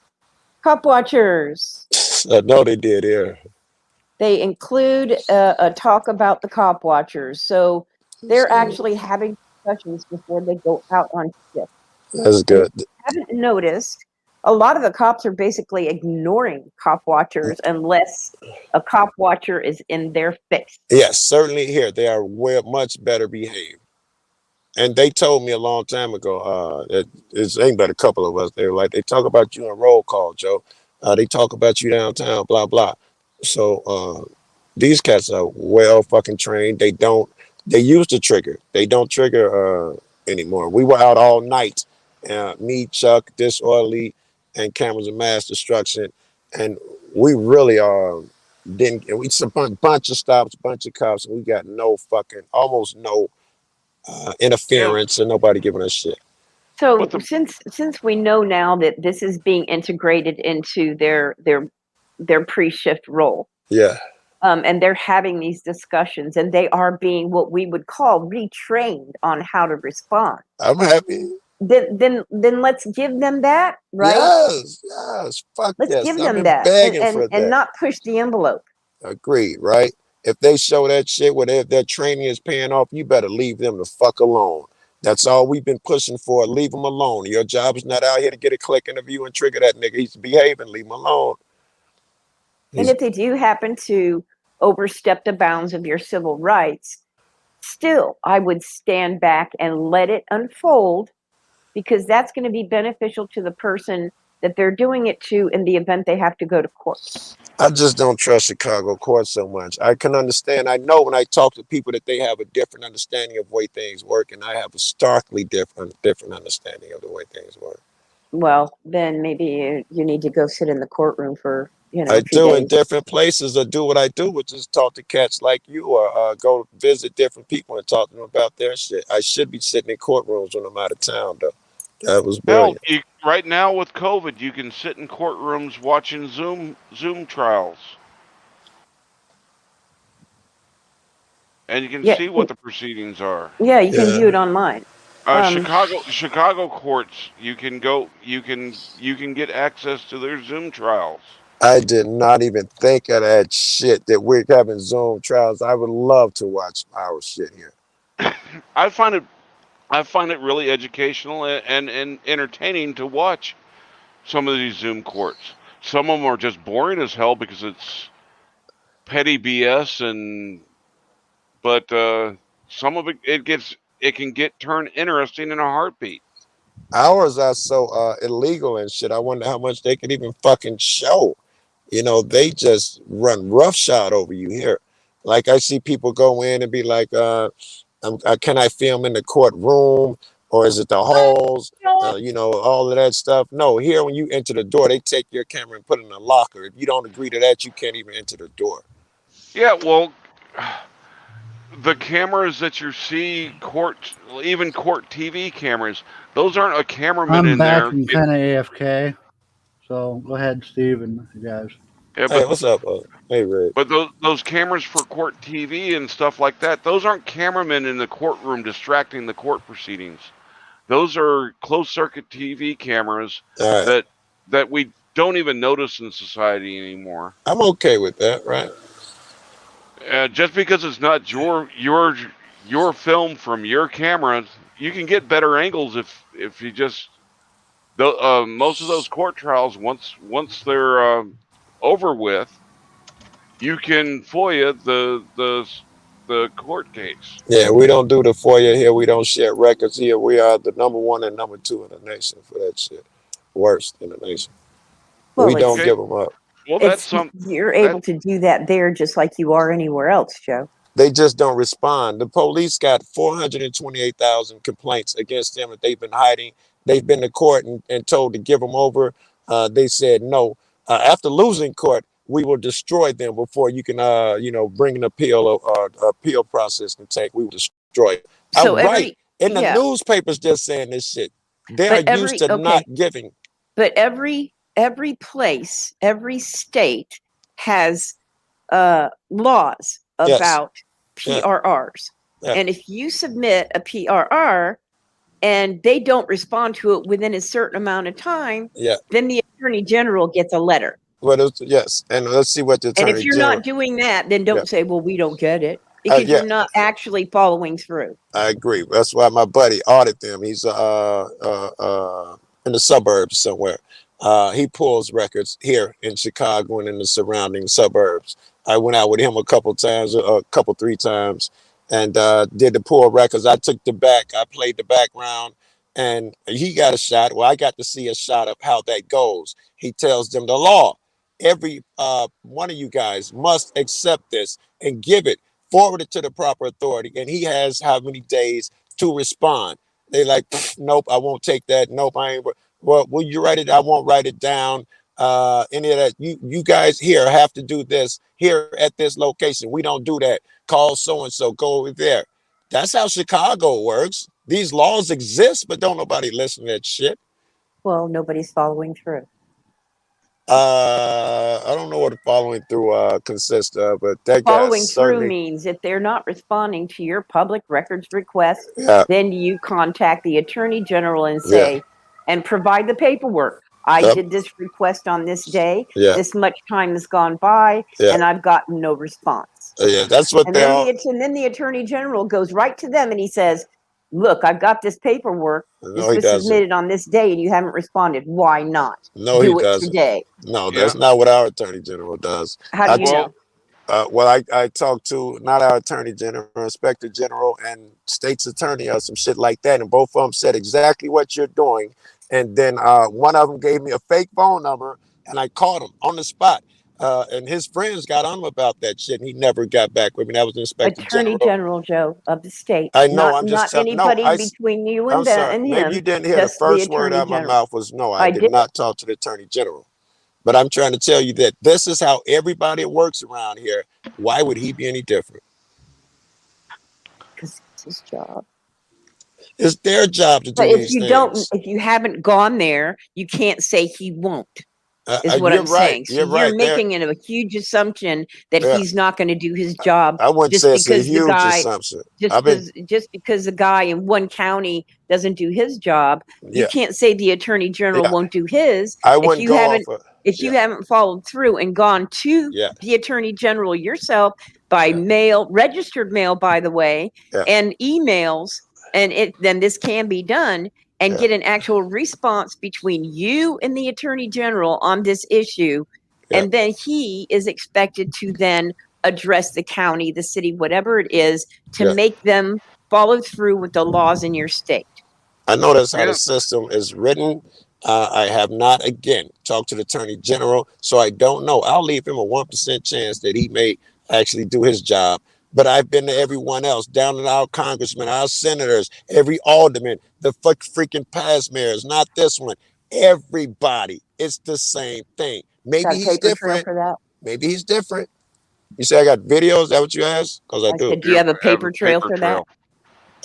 cop watchers. I know they did here. They include a talk about the cop watchers. So they're actually having discussions before they go out on shift. That's And good. if you haven't noticed, a lot of the cops are basically ignoring cop watchers unless a cop watcher is in their face. Yes, certainly here they are much better behaved. And they told me a long time ago, it ain't but a couple of us. They were like, they talk about you on roll call, Joe. They talk about you downtown, blah blah. So these cats are well fucking trained. They use the trigger. They don't trigger anymore. We were out all night. Me, Chuck, Disorderly, and Cameras of Mass Destruction. And we really didn't, we a bunch of stops, bunch of cops, and we got almost no interference and nobody giving us shit. So since we know now that this is being integrated into their pre-shift role, Yeah. and they're having these discussions, and they are being what we would call retrained on how to respond. I'm happy. Then let's give them that, right? Yes. Fuck Let's yes. give I've them been that begging for and that. not push the envelope. Agreed, right? If they show that shit where their training is paying off, you better leave them the fuck alone. That's all we've been pushing for. Leave them alone. Your job is not out here to get a click interview and trigger that nigga. He's behaving. Leave him alone. And if they do happen to overstep the bounds of your civil rights, still, I would stand back and let it unfold, because that's going to be beneficial to the person that they're doing it to in the event they have to go to court. I just don't trust Chicago courts so much. I can understand. I know when I talk to people that they have a different understanding of the way things work, and I have a starkly different understanding of the way things work. Well, then maybe you need to go sit in the courtroom for, I a few do days. in different places, or do what I do, which is talk to cats like you, or go visit different people and talk to them about their shit. I should be sitting in courtrooms when I'm out of town, though. That was Hell, brilliant. right now with COVID, you can sit in courtrooms watching Zoom trials, and you can Yeah, see what the proceedings are. yeah, you can Yeah. view it online. Chicago courts, you can go, you can get access to their Zoom trials. I did not even think of that shit, that we're having Zoom trials. I would love to watch our shit here. I find it really educational and entertaining to watch some of these Zoom courts. Some of them are just boring as hell because it's petty BS, but some of it can get turned interesting in a heartbeat. Ours are so illegal and shit. I wonder how much they could even fucking show. They just run roughshod over you here. Like, I see people go in and be like, can I film in the courtroom, or is it the halls? All of that stuff. No, here when you enter the door, they take your camera and put it in a locker. If you don't agree to that, you can't even enter the door. Yeah, well, the cameras that you see, even court TV cameras, those aren't a cameraman I'm in back there. from kind of AFK. So go ahead, Steve and you guys. Yeah, Hey, what's up? Hey, Red. but those cameras for court TV and stuff like that, those aren't cameramen in the courtroom distracting the court proceedings. Those are closed circuit TV cameras All right. that we don't even notice in society anymore. I'm okay with that, right? Just because it's not your film from your camera, you can get better angles if you just. Most of those court trials, once they're over with, you can FOIA the court case. Yeah, we don't do the FOIA here. We don't share records here. We are the number 1 and number 2 in the nation for that shit. Worst in the nation. Well, we don't Okay. give them up. Well, that's you're able to do that there just like you are anywhere else, Joe. They just don't respond. The police got 428,000 complaints against them that they've been hiding. They've been to court and told to give them over. They said no. After losing court, we will destroy them before you can, bring an appeal process and take. We will destroy it. So Right. In the yeah. newspapers, just saying this shit. They are used to not giving. But every place, every state has laws about PRRs. Yeah. And if you submit a PRR and they don't respond to it within a certain amount of time, then the Attorney General gets a letter. Well, yes, and let's see what the Attorney And if you're General, not doing that, then don't say, well, we don't get it, because you're not actually following through. I agree. That's why my buddy audit them. He's in the suburbs somewhere. He pulls records here in Chicago and in the surrounding suburbs. I went out with him a couple 3 times, and did the pull records. I took I played the background, and he got a shot. Well, I got to see a shot of how that goes. He tells them the law. Every one of you guys must accept this and give it, forward it to the proper authority, and he has how many days to respond. They like, nope, I won't take that. Nope, I ain't. Well, will you write it? I won't write it down. Any of that. You guys here have to do this here at this location. We don't do that. Call so and so. Go over there. That's how Chicago works. These laws exist, but don't nobody listen to that shit. Well, nobody's following through. I don't know what the following through consists of, but that following guy's through means if they're not responding to your public records request, then you contact the Attorney General and say, and provide the paperwork. I did this request on this day. This much time has gone by, and I've gotten no response. Yeah, that's what And they then all. the attorney general goes right to them and he says, look, I've got this paperwork. No, This he was doesn't. submitted on this day and you haven't responded. Why not? No, he Do it doesn't. today. No, Yeah. that's not what our attorney general does. How do you Well, know? Well, I talked to not our attorney general, inspector general, and state's attorney or some shit like that, and both of them said exactly what you're doing. And then one of them gave me a fake phone number, and I called him on the spot. And his friends got on him about that shit, and he never got back with me. That was the inspector Attorney general. General Joe of the state. I know. Not I'm just telling. No, anybody between you I'm and them sorry. and Maybe him. you didn't hear the Just the first word attorney out of my general. mouth was no. I I did did. not talk to the attorney general. But I'm trying to tell you that this is how everybody works around here. Why would he be any different? Because it's his job. It's their job to do But if these you things. don't, if you haven't gone there, you can't say he won't. Is what You're I'm right. saying. So You're you're right. making it a huge assumption that Yeah. he's not going to do his job I wouldn't just say it's a because the huge guy assumption. just because the guy in one county doesn't do his job. You Yeah. can't say the attorney general Yeah. won't do his I if wouldn't you go haven't off of. if you Yeah. haven't followed through and gone to Yeah. the attorney general yourself by Yeah. mail, registered mail, by the way, Yeah. and emails, and then this can be done and Yeah. get an actual response between you and the attorney general on this issue. Yeah. And then he is expected to then address the county, the city, whatever it is, to Yeah. make them follow through with the laws in your state. I know that's how Yeah. the system is written. I have not, again, talked to the attorney general, so I don't know. I'll leave him a 1% chance that he may actually do his job. But I've been to everyone else, down to our congressmen, our senators, every alderman, the freaking past mayors, not this one. Everybody, it's the same thing. Maybe Got a he's paper trail different. for that? Maybe he's different. You say I got videos? Is that what you asked? Because I I do. said, do you have a have paper trail for that?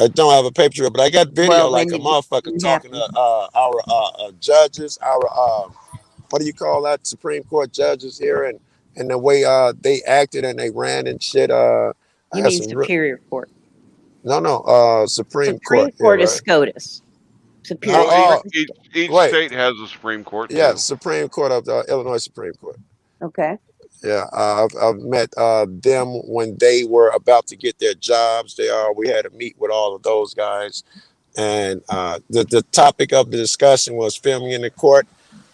I don't have a paper trail, but I got video Well, like then a you just motherfucker you have talking to our judges, our what do you call that? Supreme Court judges here, and the way they acted and they ran and shit. I you had mean some Superior Court. Supreme Supreme Court. Yeah, Court is right. SCOTUS. Superior Well, Court is each Wait. state has a Supreme Court Yeah, too. Supreme Court of the Illinois Supreme Court. okay. Yeah, I've met them when they were about to get their jobs. We had to meet with all of those guys, and the topic of the discussion was filming in the court,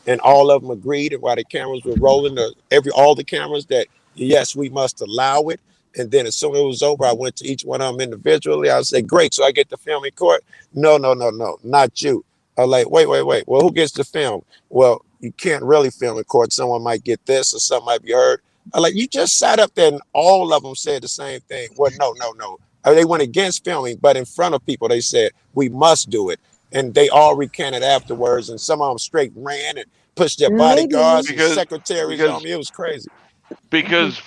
and all of them agreed. And while the cameras were rolling, all the cameras, that yes, we must allow it. And then as soon as it was over, I went to each one of them individually. I said, "Great, so I get to film in court." No, not you. I was like, wait. Well, who gets to film? Well, you can't really film in court. Someone might get this, or something might be heard. I like, you just sat up there, and all of them said the same thing. Well, no. They went against filming, but in front of people, they said we must do it, and they all recanted afterwards. And some of them straight ran and pushed their bodyguards and Because secretaries on me. It was crazy. because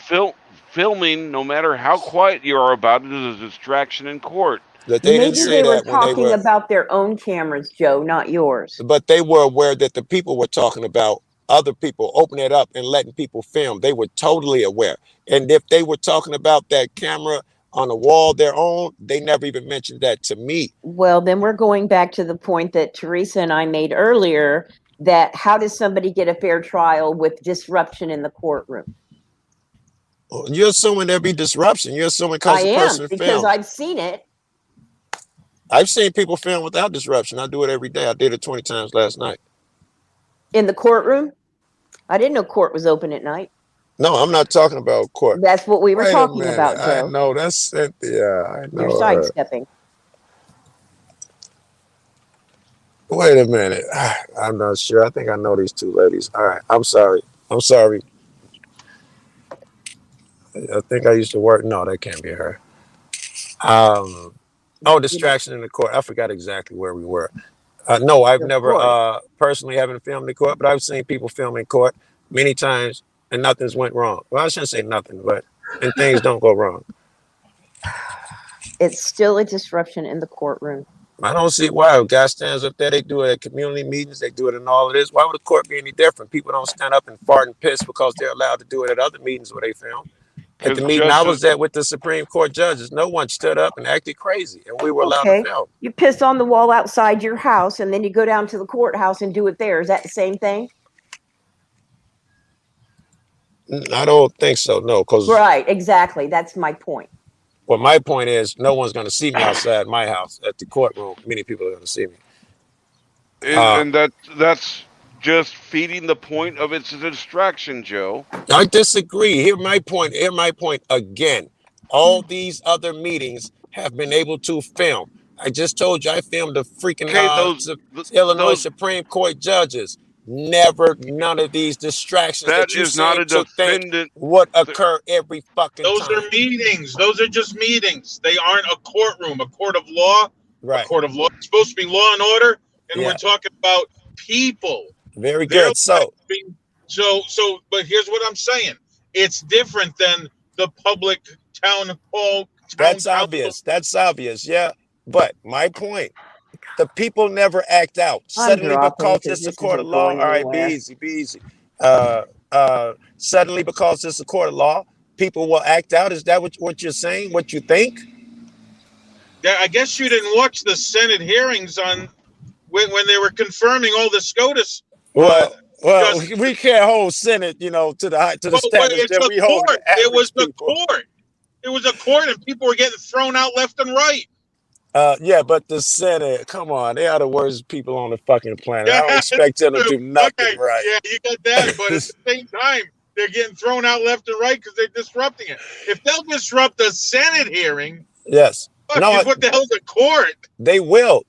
filming, no matter how quiet you are about it, is a distraction in court. That they didn't Maybe say they were that when they talking were, about their own cameras, Joe, not yours. but they were aware that the people were talking about other people opening it up and letting people film. They were totally aware. And if they were talking about that camera on the wall, their own, they never even mentioned that to me. Well, then we're going back to the point that Teresa and I made earlier, that how does somebody get a fair trial with disruption in the courtroom? You're assuming there'll be disruption. You're assuming because I the am, person because films. I've seen it. I've seen people film without disruption. I do it every day. I did it 20 times last night. In the courtroom? I didn't know court was open at night. No, I'm not talking about court. That's what we were Wait a talking minute. about, I Joe. know that's Cynthia. I know You're her. sidestepping. Wait a minute. I'm not sure. I think I know these two ladies. All right. I'm sorry. I think I used to work. No, that can't be her. Distraction in the court. I forgot exactly where we were. No, I've never personally haven't filmed in court, but I've seen people film in court many times and nothing's went wrong. Well, I shouldn't say nothing, and things don't go wrong. It's still a disruption in the courtroom. I don't see why. A guy stands up there, they do it at community meetings, they do it in all of this. Why would the court be any different? People don't stand up and fart and piss because they're allowed to do it at other meetings where they film. At the meeting I was at with the Supreme Court judges, no one stood up and acted crazy, and we were allowed to film. You piss on the wall outside your house, and then you go down to the courthouse and do it there. Is that the same thing? I don't think so. No, because Right, exactly. That's my point. well, my point is, no one's going to see me outside my house at the courtroom. Many people are going to see me. And that's just feeding the point of it's a distraction, Joe. I disagree. Here's my point. Here's my point again. All these other meetings have been able to film. I just told you I filmed the freaking Okay, Illinois those Supreme Court judges. Never, none of these distractions that that you is not seem a to think defendant. would occur every fucking Those time. are meetings. Those are just meetings. They aren't a courtroom, a court of law. Right. A court of law. It's supposed to be law and order, and Yeah. we're talking about people. Very Their good. So, but here's what I'm saying. It's different than the public town hall. that's obvious. That's obvious. Yeah. But my point, the people never act out. I'm Suddenly, dropping because because it's a this court of isn't law, going all right, be anywhere. easy, be easy. Suddenly, because it's a court of law, people will act out. Is that what you're saying? What you think? I guess you didn't watch the Senate hearings on when they were confirming all the SCOTUS. Well, we can't hold Senate, to the standards that we hold. It was the court. It was a court, and people were getting thrown out left and right. Yeah, but the Senate, come on, they are the worst people on the fucking planet. I don't expect them to do nothing right. Yeah, you got that, but at the same time, they're getting thrown out left and right because they're disrupting it. If they'll disrupt the Senate hearing, yes. What the hell's a court? They will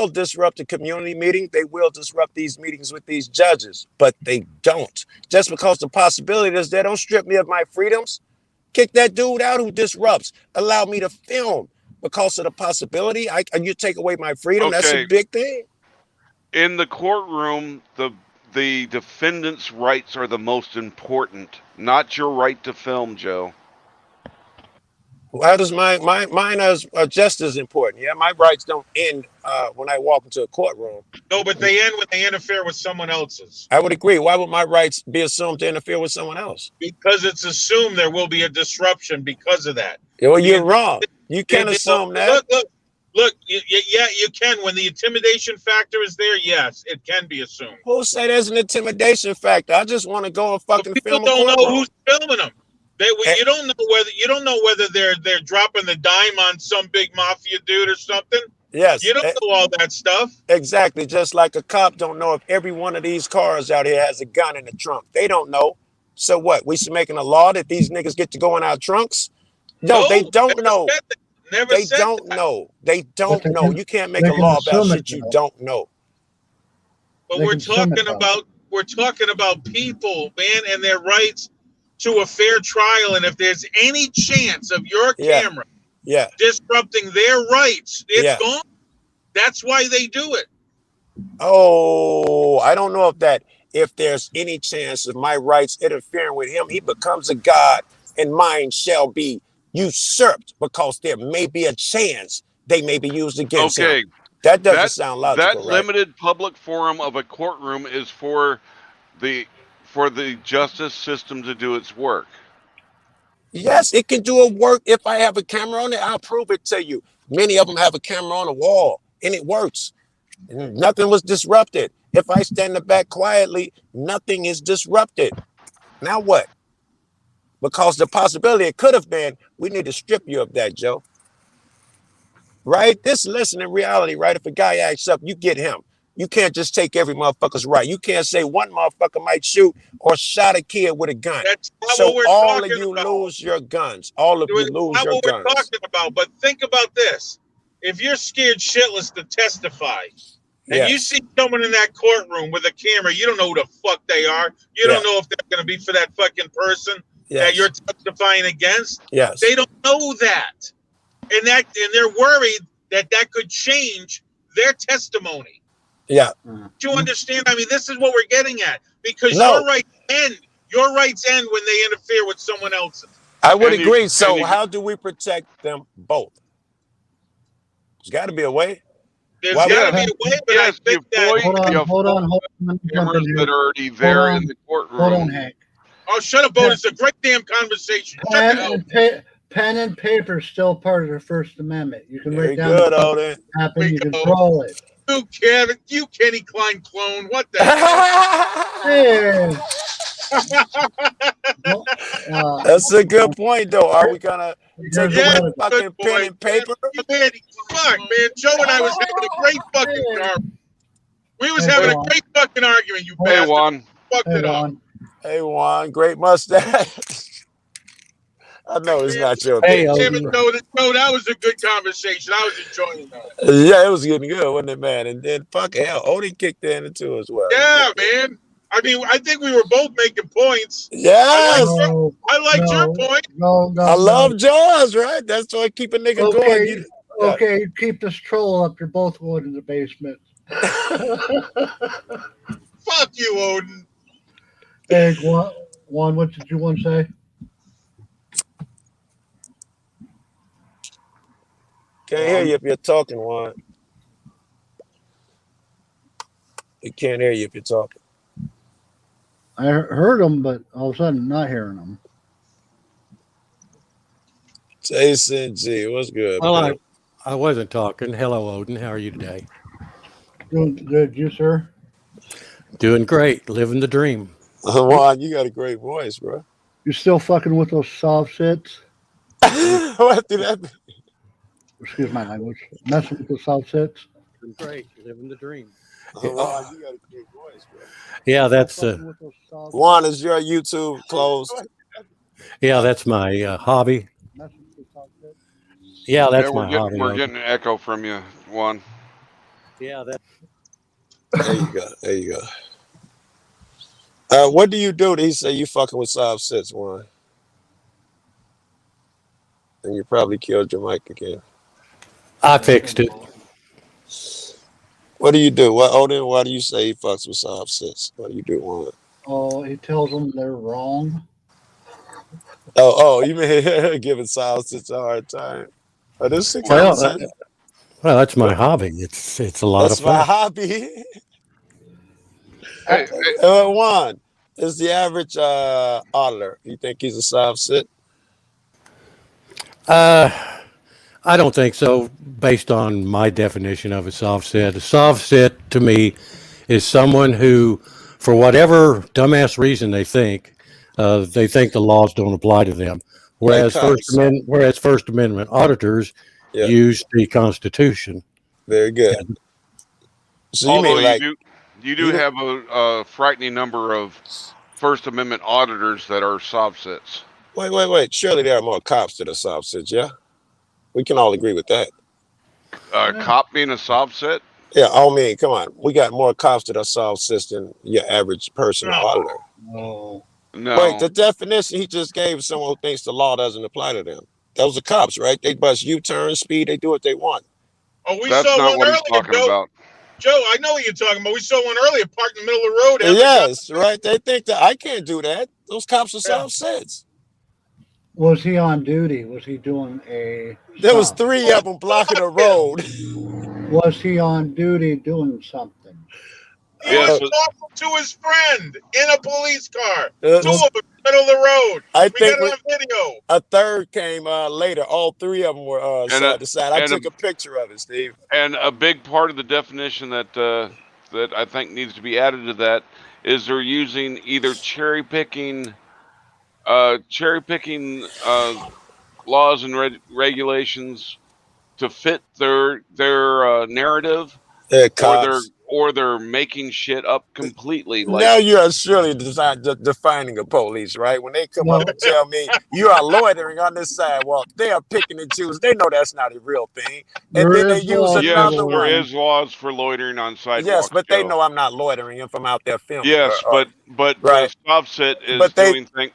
disrupt the community meeting. They will disrupt these meetings with these judges, but they don't. Just because the possibility is they don't strip me of my freedoms. Kick that dude out who disrupts. Allow me to film. Because of the possibility, you take away my freedom. Okay. That's a big thing. In the courtroom, the defendant's rights are the most important, not your right to film, Joe. How does mine are just as important? Yeah, my rights don't end when I walk into a courtroom. No, but they end when they interfere with someone else's. I would agree. Why would my rights be assumed to interfere with someone else? Because it's assumed there will be a disruption because of that. Well, you're wrong. You can't assume that. Look. Yeah, you can. When the intimidation factor is there, yes, it can be assumed. Who say there's an intimidation factor? I just want to go and fucking film a courtroom. People don't know who's filming them. You don't know whether they're dropping the dime on some big mafia dude or something. Yes. You don't know all that stuff. Exactly. Just like a cop don't know if every one of these cars out here has a gun in the trunk. They don't know. So what? We should making a law that these niggas get to go in our trunks? No, they don't know. They don't know. They don't know. You can't make a law about shit you don't know. But we're talking about people, man, and their rights to a fair trial. And if there's any chance of your camera disrupting their rights, it's gone. That's why they do it. Oh, I don't know if there's any chance of my rights interfering with him, he becomes a god and mine shall be usurped because there may be a chance they may be used against him. That doesn't sound logical, That limited public forum of a courtroom is for the justice system to do its work. Yes, it can do a work if I have a camera on it. I'll prove it to you. Many of them have a camera on the wall and it works. And nothing was disrupted. If I stand in the back quietly, nothing is disrupted. Now what? Because the possibility it could have been, we need to strip you of that, Joe. Right? Listen, in reality, right? If a guy acts up, you get him. You can't just take every motherfucker's right. You can't say one motherfucker might shoot or shot a kid with a gun. That's not so what we're all talking of you about. lose your guns. All of you lose not your what guns. We're talking about. But think about this. If you're scared shitless to testify, and you see someone in that courtroom with a camera, you don't know who the fuck they are. You don't know if they're going to be for that fucking person that you're testifying against. Yes. They don't know that. And they're worried that could change their testimony. Yeah. Do you understand? I mean, this is what we're getting at. Because your rights end when they interfere with someone else's. I would agree. So how do we protect them both? There's got to be a way. There's got to be a way, but I think Hold on. Cameras that are already there in the courtroom. Hold on, Hank. Oh, shut up, Bo. It's a great damn conversation. Pen and paper is still part of the First Amendment. You can write down what happen. You control it. You Kenny Klein clone. What the hell? That's a good point, though. Are we gonna take Yeah, away fucking pen and paper? Man, fuck, man. Joe and I was having a great fucking argument. We was having a great fucking argument, you Hey, bastard. Juan. Fucked it up. Hey, Juan, great mustache. I know it's not your Hey, bitch. damn it, no, that was a good conversation. I was enjoying that. Yeah, it was getting good, wasn't it, man? And then fuck hell, Odie kicked in it too as well. Yeah, man. I mean, I think we were both making points. Yes. I liked your point. I love Jaws, right? That's why I keep a nigga going. Okay, keep this troll up. You're both going in the basement. Fuck you, Odin. Hey, Juan, what did you want to say? Can't hear you if you're talking, Juan. He can't hear you if you're talking. I heard him, but all of a sudden not hearing him. Jason G, what's good? Well, I wasn't talking. Hello, Odin. How are you today? Doing good, you sir? Doing great. Living the dream. Juan, you got a great voice, bro. You still fucking with those soft sits? What did that mean? Excuse my language. Messing with the soft sits? Doing great. Living the dream. Juan, you got a great voice, bro. Yeah, that's Juan, is your YouTube closed? yeah, that's my hobby. Yeah, that's my hobby. We're getting an echo from you, Juan. Yeah, that. There you go. There you go. What do you do? He say you fucking with soft sits, Juan. And you probably killed your mic again. I fixed it. What do you do? Odin, why do you say he fucks with soft sits? What do you do, Juan? Oh, he tells them they're wrong. Oh, you mean giving soft sits a hard time? Oh, this is Well, that's my hobby. It's a lot of fun. That's my hobby. Hey, Juan, is the average auditor, you think he's a soft sit? I don't think so, based on my definition of a soft sit. A soft sit, to me, is someone who, for whatever dumbass reason they think the laws don't apply to them. Whereas First Amendment auditors use the Constitution. Very good. So you mean you do have a frightening number of First Amendment auditors that are soft sits. Wait. Surely there are more cops that are soft sits, yeah? We can all agree with that. Cop being a soft sit? Yeah, I mean, come on. We got more cops that are soft sits than your average person auditor. No. Wait, the definition he just gave someone who thinks the law doesn't apply to them. Those are cops, right? They bust U-turns, speed, they do what they want. Oh, That's saw not one what earlier, he's talking about. Joe, I know what you're talking about. We saw one earlier parked in the middle of the road. Yes, right. They think that I can't do that. Those cops are soft sits. Was he on duty? Was he doing a... There was 3 of them blocking the road. Was he on duty doing something? He was talking to his friend in a police car. 2 of them in the middle of the road. I We think got it on video. A third came later. All 3 of them were side to side. I took a picture of it, Steve. And a big part of the definition that I think needs to be added to that is they're using either cherry picking laws and regulations to fit their narrative, or they're making shit up completely. Now you are surely defining the police, right? When they come up and tell me you are loitering on this sidewalk, they are picking and choosing. They know that's not a real thing, and then they use another one. There is laws for loitering on sidewalks. Yes, but they know I'm not loitering if I'm out there filming. Yes, but right. The soft sit is doing things.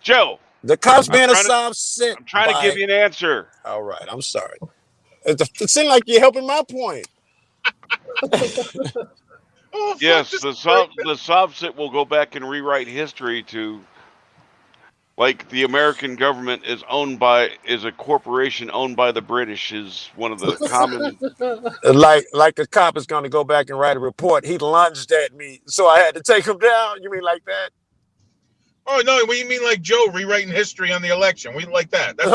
Joe, the cops being a soft sit. I'm trying to give you an answer. All right, I'm sorry. It seems like you're helping my point. Yes, the soft sit will go back and rewrite history to, like, the American government is a corporation owned by the British is one of the common. Like a cop is going to go back and write a report. He lunged at me, so I had to take him down. You mean like that? Oh no, we mean like Joe rewriting history on the election. We like that. That's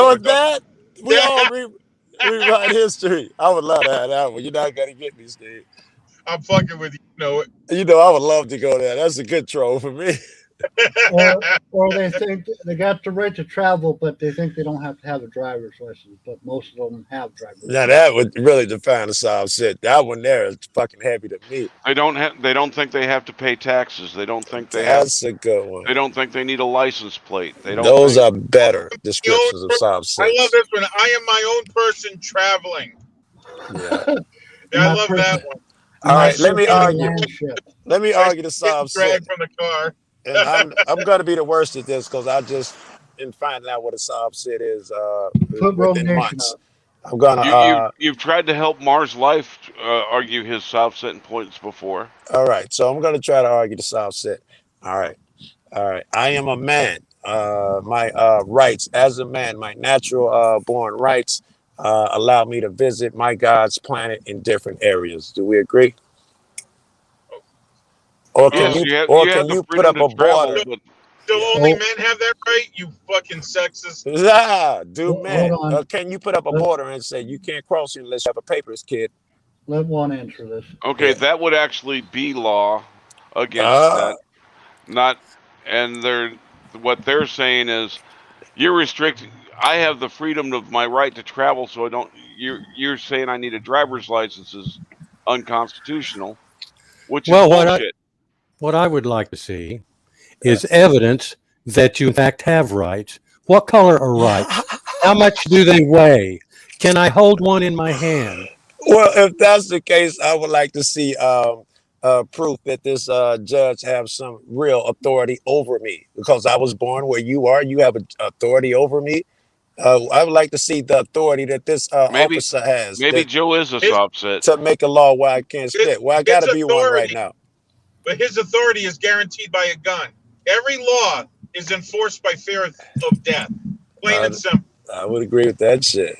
we all rewrite history. I would love to have that one. You're not gonna get me, Steve. I'm fucking with you. You know it. You know I would love to go there. That's a good troll for me. or they think they got the right to travel, but they think they don't have to have a driver's license. But most of them have driver's Now license. that would really define the soft set. That one there is fucking heavy to me. They don't think they have to pay taxes. They don't think they have. That's a good one. They don't think they need a license plate. They don't Those think. are better descriptions of soft I love sets. this one. I am my own person traveling. Yeah. I love that one. All right, let me argue. Landship. Let me argue the soft set. Dragged from the car. And I'm going to be the worst at this because I just in finding out what a soft set is Put Rogue within Nation months. up. I'm gonna. You've tried to help Mars Life argue his soft setting points before. All right, so I'm gonna try to argue the soft set. All right. I am a man. My rights as a man, my natural born rights, allow me to visit my God's planet in different areas. Do we agree? Or can you put up a border? Do only men have that right? You fucking sexist. Do men? Can you put up a border and say you can't cross unless you have a papers, kid? Let one answer this. Okay, that would actually be law against that. Not, and what they're saying is you're restricting. I have the freedom of my right to travel, so I don't. You're saying I need a driver's license is unconstitutional, which is bullshit. What I would like to see is evidence that you in fact have rights. What color are rights? How much do they weigh? Can I hold one in my hand? Well, if that's the case, I would like to see proof that this judge have some real authority over me because I was born where you are. You have authority over me. I would like to see the authority that this officer has. Maybe Joe is a soft set to make a law where I can't spit. Well, I got to be one right now. But his authority is guaranteed by a gun. Every law is enforced by fear of death. Plain and simple. I would agree with that shit.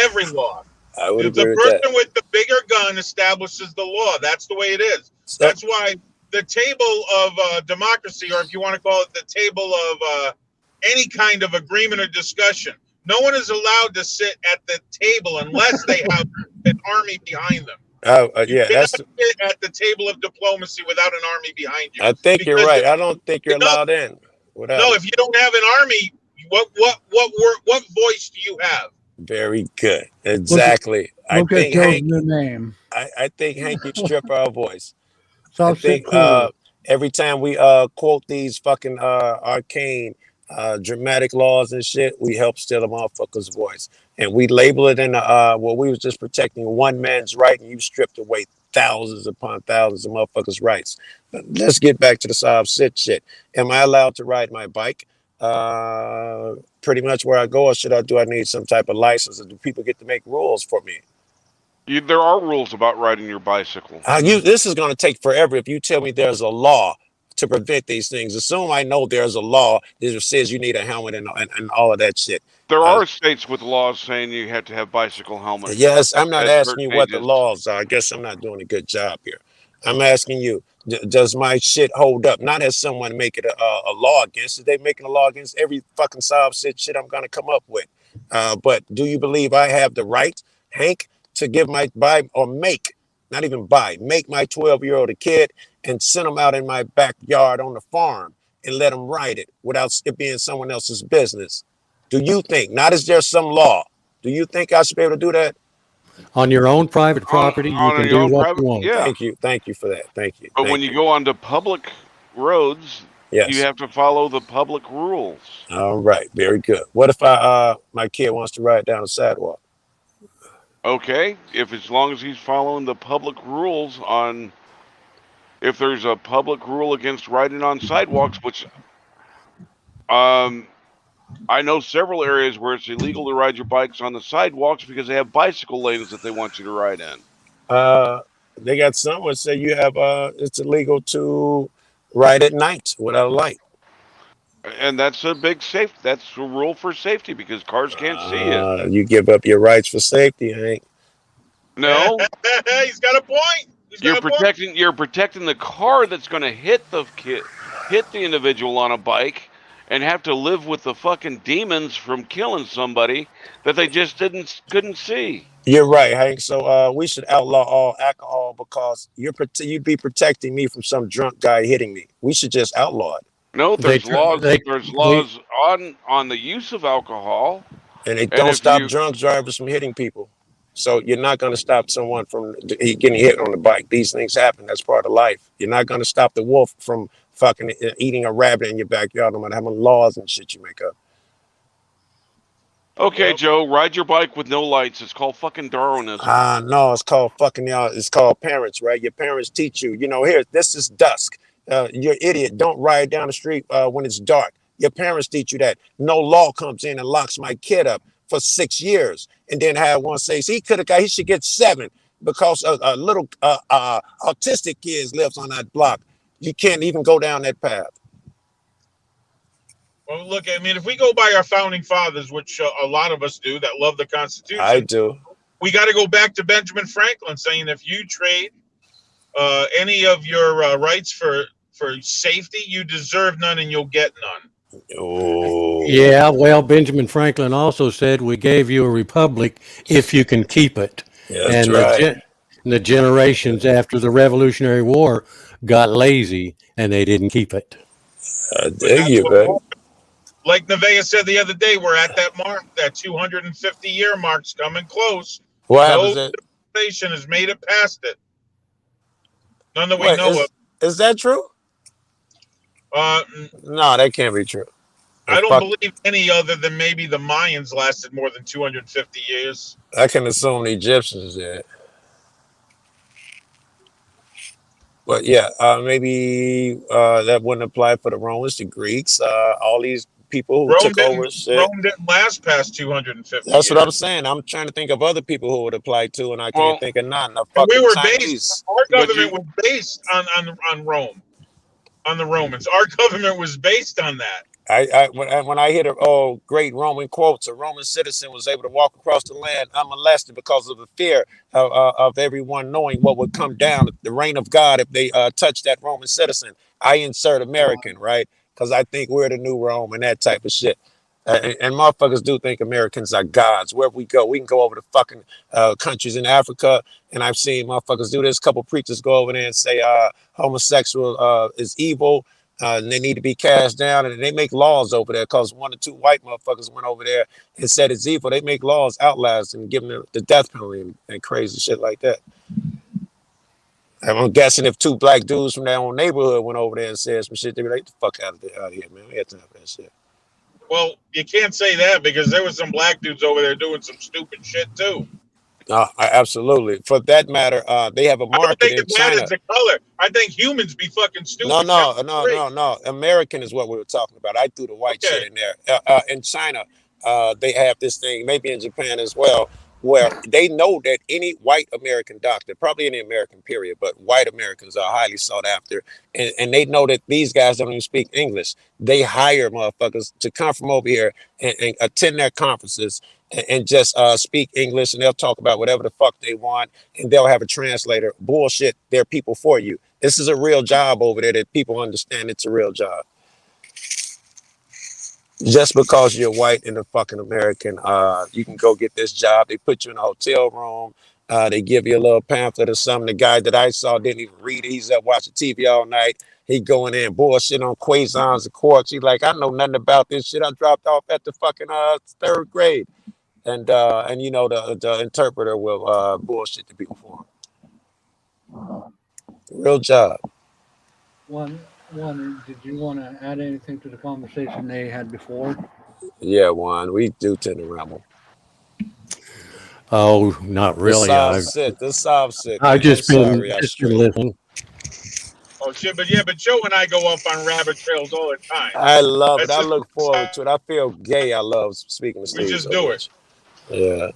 Every law. I would agree the with that. person with the bigger gun establishes the law. That's the way it is. That's why the table of democracy, or if you want to call it the table of any kind of agreement or discussion, no one is allowed to sit at the table unless they have an army behind them. Yeah, that's sit at the table of diplomacy without an army behind you. I think you're right. I don't think you're allowed in. No, if you don't have an army, what voice do you have? Very good. Exactly. Look at Joe's new name. I think Hank could strip our voice. I think every time we quote these fucking arcane dramatic laws and shit, we help steal a motherfucker's voice. And we label it in we was just protecting one man's right, and you stripped away thousands upon thousands of motherfuckers' rights. But let's get back to the soft sit shit. Am I allowed to ride my bike pretty much where I go, or do I need some type of license, or do people get to make rules for me? There are rules about riding your bicycle. This is going to take forever if you tell me there's a law to prevent these things. Assume I know there's a law that says you need a helmet and all of that shit. There are states with laws saying you have to have bicycle helmets. Yes, I'm not asking you what the laws are. I guess I'm not doing a good job here. I'm asking you, does my shit hold up? Not as someone make it a law against it. They making a law against every fucking soft shit I'm going to come up with. But do you believe I have the right, Hank, to give make my 12-year-old a kid and send them out in my backyard on the farm and let them ride it without it being someone else's business? Do you think, not is there some law, do you think I should be able to do that? On your own private property, you can do what you want. Yeah. Thank you for that. Thank you. But when you go onto public roads, you have to follow the public rules. All right, very good. What if my kid wants to ride down the sidewalk? Okay, as long as he's following the public rules if there's a public rule against riding on sidewalks, which I know several areas where it's illegal to ride your bikes on the sidewalks because they have bicycle lanes that they want you to ride in. They got someone say you have it's illegal to ride at night without a light. And that's a big safety. That's a rule for safety because cars can't see it. You give up your rights for safety, Hank. No. He's got a point. You're protecting the car that's going to hit the individual on a bike and have to live with the fucking demons from killing somebody that they just couldn't see. You're right, Hank. So we should outlaw all alcohol because you'd be protecting me from some drunk guy hitting me. We should just outlaw it. No, They there's tr- laws. they There's they laws on the use of alcohol, And it and don't if stop you drunk drivers from hitting people. So you're not going to stop someone from getting hit on the bike. These things happen. That's part of life. You're not going to stop the wolf from fucking eating a rabbit in your backyard, no matter how many laws and shit you make up. okay, Joe, ride your bike with no lights. It's called fucking Darwinism. No, it's called fucking y'all. It's called parents, right? Your parents teach you. You know, here, this is dusk. You're idiot. Don't ride down the street when it's dark. Your parents teach you that. No law comes in and locks my kid up for 6 years, and then have one say he should get 7 because a little autistic kid lives on that block. You can't even go down that path. Well, look, I mean, if we go by our founding fathers, which a lot of us do, that love the Constitution, I do. We got to go back to Benjamin Franklin saying, if you trade any of your rights for safety, you deserve none and you'll get none. Oh. Yeah, well, Benjamin Franklin also said, "We gave you a republic if you can keep it." That's And right. the generations after the Revolutionary War got lazy and they didn't keep it. I dig you, baby. Like Nevaeh said the other day, we're at that mark. That 250-year mark's coming close. What No happens? civilization has made it past it. None that we know of. Is that true? No, that can't be true. I don't believe any other than maybe the Mayans lasted more than 250 years. I can assume the Egyptians did. But yeah, maybe that wouldn't apply for the Romans, the Greeks, all these people who took over shit. Rome didn't last past 250 That's years. what I'm saying. I'm trying to think of other people who would apply to, and I can't think of none. The And we fucking were Chinese. based, our government was based on Rome, on the Romans. Our government was based on that. When I hear great Roman quotes, a Roman citizen was able to walk across the land unmolested because of the fear of everyone knowing what would come down, the reign of God, if they touched that Roman citizen. I insert American, right? Because I think we're the new Rome and that type of shit. And motherfuckers do think Americans are gods. Wherever we go, we can go over to fucking countries in Africa, and I've seen motherfuckers do this. A couple preachers go over there and say homosexual is evil. And they need to be cast down, and they make laws over there because 1 or 2 white motherfuckers went over there and said it's evil. They make laws, outlaws, and give them the death penalty and crazy shit like that. And I'm guessing if 2 black dudes from their own neighborhood went over there and said some shit, they'd be like, "Get the fuck out of here, man. We had time for that shit." Well, you can't say that because there was some black dudes over there doing some stupid shit too. Absolutely. For that matter, they have a market in China. It's a color. I think humans be fucking stupid. No. American is what we were talking about. I threw the white shit in there. In China, they have this thing, maybe in Japan as well, where they know that any white American doctor, probably any American period, but white Americans are highly sought after. And they know that these guys don't even speak English. They hire motherfuckers to come from over here and attend their conferences and just speak English, and they'll talk about whatever the fuck they want, and they'll have a translator. Bullshit, they're people for you. This is a real job over there that people understand it's a real job. Just because you're white and a fucking American, you can go get this job. They put you in a hotel room. They give you a little pamphlet or something. The guy that I saw didn't even read it. He's up watching TV all night. He going in bullshit on quasars and quarks. He's like, I know nothing about this shit. I dropped off at the fucking 3rd grade. And you know, the interpreter will bullshit the people for him. Real job. One, did you want to add anything to the conversation they had before? Yeah, Juan, we do tend to ramble. Oh, not really. The soft sit. I've just been listening. Oh shit, but Joe and I go off on rabbit trails all the time. I love it. I look forward to it. I feel gay. I love speaking to Steve. We just do it. Yeah.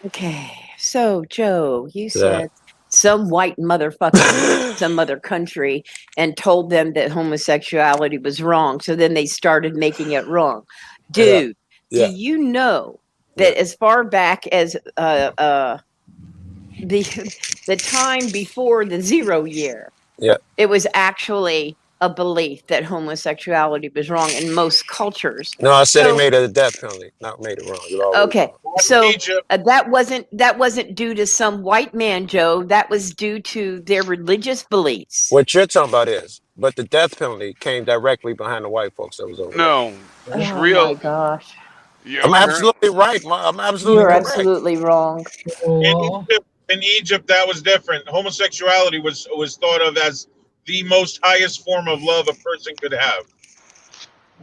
Okay, so Joe, you said some white motherfucker some other country and told them that homosexuality was wrong, so then they started making it wrong. Dude, do you know that as far back as the time before the 0 year, it was actually a belief that homosexuality was wrong in most cultures. No, I said So- they made it a death penalty, not made it wrong. You're always Okay, wrong. so Egypt. that wasn't due to some white man, Joe. That was due to their religious beliefs. What you're talking about is, but the death penalty came directly behind the white folks that was over there. No, Oh real. my gosh, Yeah, I'm absolutely right. I'm absolutely you're correct. absolutely wrong. In Egypt, that was different. Homosexuality was thought of as the most highest form of love a person could have.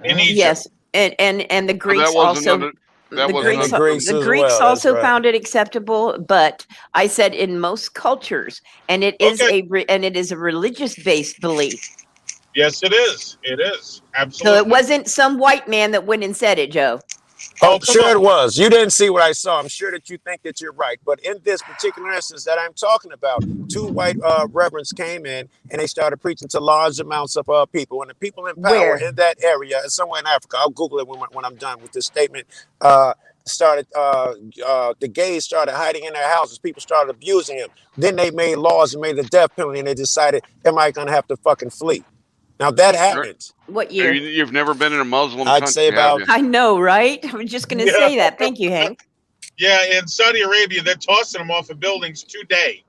In Egypt. Yes, and the Greeks wasn't also. under- that the wasn't Greeks, under- Greeks the as Greeks well, that's also right. found it acceptable, but I said in most cultures, and it is a religious based belief. Yes, it is. It is. So Absolutely. it wasn't some white man that went and said it, Joe. Oh, come sure on. it was. You didn't see what I saw. I'm sure that you think that you're right. But in this particular instance that I'm talking about, two white reverends came in and they started preaching to large amounts of people. And the people in power Where? in that area, somewhere in Africa, I'll Google it when I'm done with this statement, started, the gays started hiding in their houses. People started abusing them. Then they made laws and made the death penalty and they decided, am I going to have to fucking flee? Now that happened. What year? You've never been in a Muslim I'd country, say have about you? I know, right? I was just going to say that. Thank you, Hank. Yeah, in Saudi Arabia, they're tossing them off of buildings today.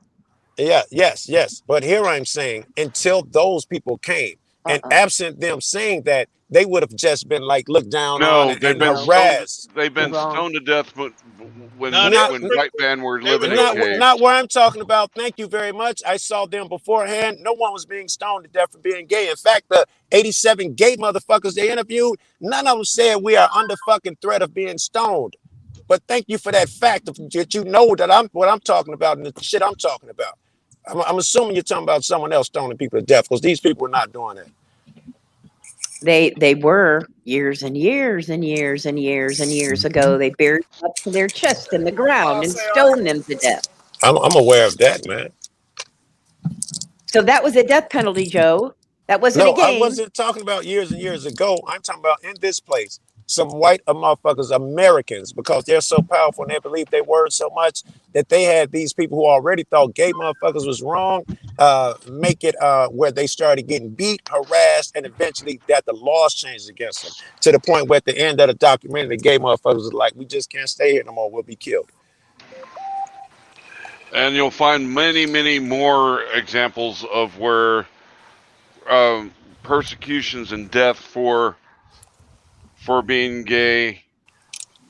Yeah, yes. But here I'm saying, until those people came, and absent them saying that, they would have just been like looked down on No, and harassed. they've been stoned to death when Not- white men were living in Not, caves. not what I'm talking about. Thank you very much. I saw them beforehand. No one was being stoned to death for being gay. In fact, the 87 gay motherfuckers they interviewed, none of them said we are under fucking threat of being stoned. But thank you for that fact that you know that what I'm talking about and the shit I'm talking about. I'm assuming you're talking about someone else stoning people to death because these people are not doing that. They were years and years and years and years and years ago. They buried them up to their chest in the ground and stoned them to death. I'm aware of that, man. So that was a death penalty, Joe. That wasn't No, a game. I wasn't talking about years and years ago. I'm talking about in this place. Some white motherfuckers, Americans, because they're so powerful and they believe their word so much that they had these people who already thought gay motherfuckers was wrong, make it where they started getting beat, harassed, and eventually that the laws changed against them to the point where at the end of the documentary, the gay motherfuckers was like, we just can't stay here no more. We'll be killed. And you'll find many, many more examples of where persecutions and death for being gay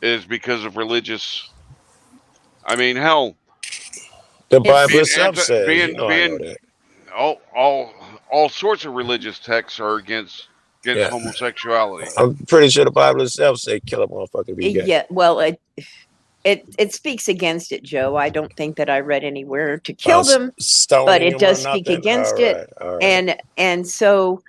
is because of religious. I mean, hell, the Bible itself says, being I know that. all sorts of religious texts are against homosexuality. I'm pretty sure the Bible itself says kill a motherfucker be gay. Yeah, well, it speaks against it, Joe. I don't think that I read anywhere to kill them, but it does speak against it. And so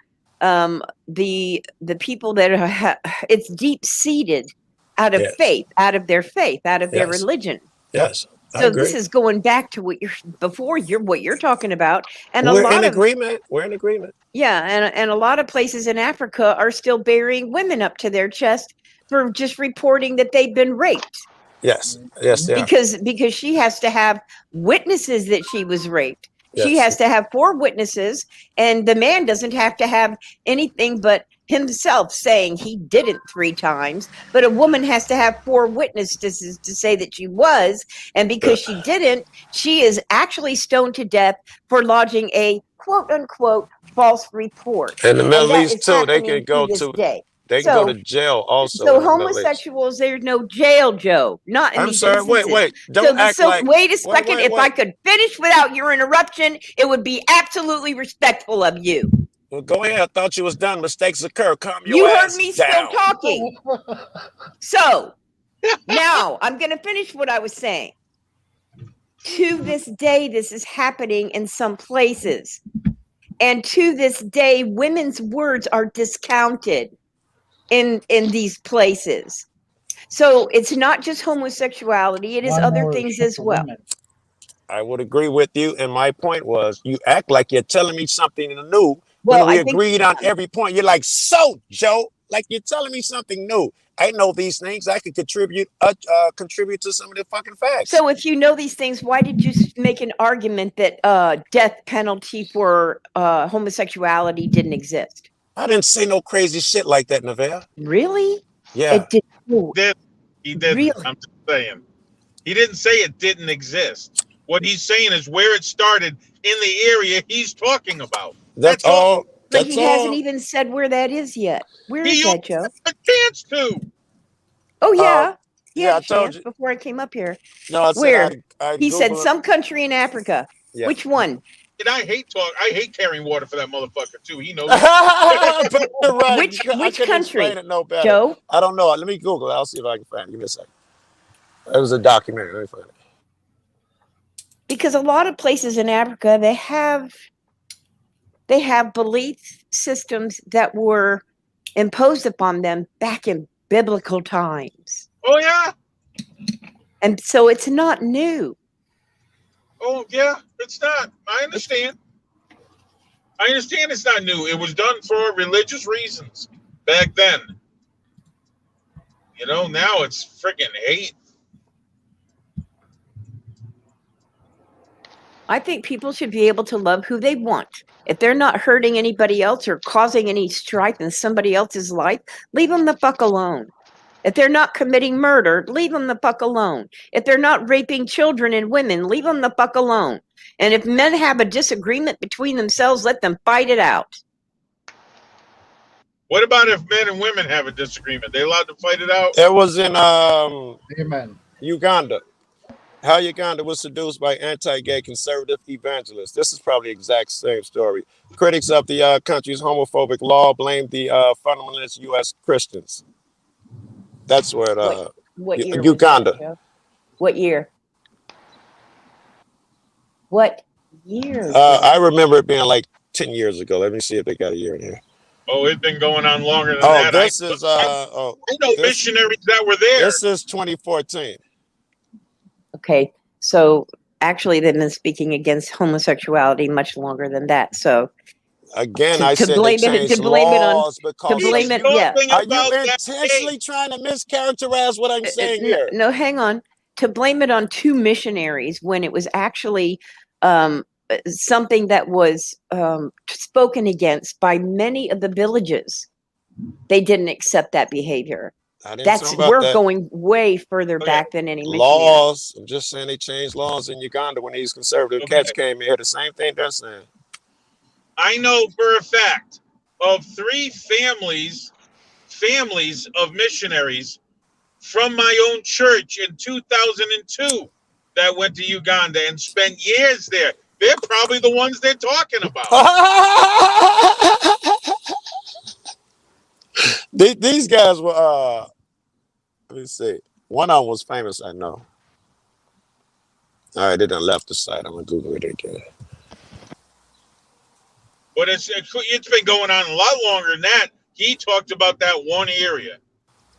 the people that are it's deep seated out of faith, out of their faith, out of their religion. Yes. So this is going back to what you're talking about, and we're in agreement. We're in agreement. Yeah, and a lot of places in Africa are still burying women up to their chest for just reporting that they've been raped. Yes, they are. Because she has to have witnesses that she was raped. She has to have 4 witnesses, and the man doesn't have to have anything but himself saying he did it 3 times, but a woman has to have 4 witnesses to say that she was, and because she didn't, she is actually stoned to death for lodging a quote-unquote false report. In the Middle East too, they can go to day. They can go to jail also. So homosexuals, there's no jail, Joe. Not in I'm these sorry. instances. Wait. Don't act like. Wait a second. If I could finish without your interruption, it would be absolutely respectful of you. Well, go ahead. I thought you was done. Mistakes occur. Calm your You ass heard me down. still talking. So now I'm going to finish what I was saying. To this day, this is happening in some places. And to this day, women's words are discounted in these places. So it's not just homosexuality, it is other things as well. I would agree with you. And my point was, you act like you're telling me something new Well, when we agreed on every point. You're like, so, Joe, like you're telling me something new. I know these things. I could contribute to some of the fucking facts. So if you know these things, why did you make an argument that death penalty for homosexuality didn't exist? I didn't say no crazy shit like that, Neville. Really? Yeah. It did. He didn't. Really? I'm just saying. He didn't say it didn't exist. What he's saying is where it started in the area he's talking about. That's all. But he hasn't even said where that is yet. Where is that, Joe? A chance to. Oh yeah. Yeah, I told you before I came up here. No, I Where? said I He said Googled- some country in Africa. Yeah. Which one? And I hate carrying water for that motherfucker too. He knows. Right. Which I couldn't country? explain it no better. Joe? I don't know. Let me Google it. I'll see if I can find it. Give me a second. It was a documentary. Let me find it. Because a lot of places in Africa, they have belief systems that were imposed upon them back in biblical times. Oh yeah. And so it's not new. Oh yeah, it's not. I understand. I understand it's not new. It was done for religious reasons back then. You know, now it's freaking hate. I think people should be able to love who they want. If they're not hurting anybody else or causing any strife in somebody else's life, leave them the fuck alone. If they're not committing murder, leave them the fuck alone. If they're not raping children and women, leave them the fuck alone. And if men have a disagreement between themselves, let them fight it out. What about if men and women have a disagreement? They allowed to fight it out? It was in Amen. Uganda. How Uganda was seduced by anti-gay conservative evangelists. This is probably the exact same story. Critics of the country's homophobic law blamed the fundamentalist U.S. Christians. That's where what year Uganda. Was that, Joe? What year? What year? I remember it being like 10 years ago. Let me see if they got a year in here. Oh, it's been going on longer than that. This is I know missionaries that were there. This is 2014. Okay, so actually they've been speaking against homosexuality much longer than that. So again, to I said blame they it, changed to blame it on, laws because to blame it, yeah. Are you intentionally trying to mischaracterize what I'm saying here? No, hang on. To blame it on two missionaries when it was actually something that was spoken against by many of the villages. They didn't accept that behavior. We're going way further back than any missionary. Laws. I'm just saying they changed laws in Uganda when these conservative cats came here. The same thing they're saying. I know for a fact of 3 families of missionaries from my own church in 2002 that went to Uganda and spent years there. They're probably the ones they're talking about. These guys were, let me see. One of them was famous, I know. All right, they done left the site. I'm going to Google it again. But it's been going on a lot longer than that. He talked about that one area.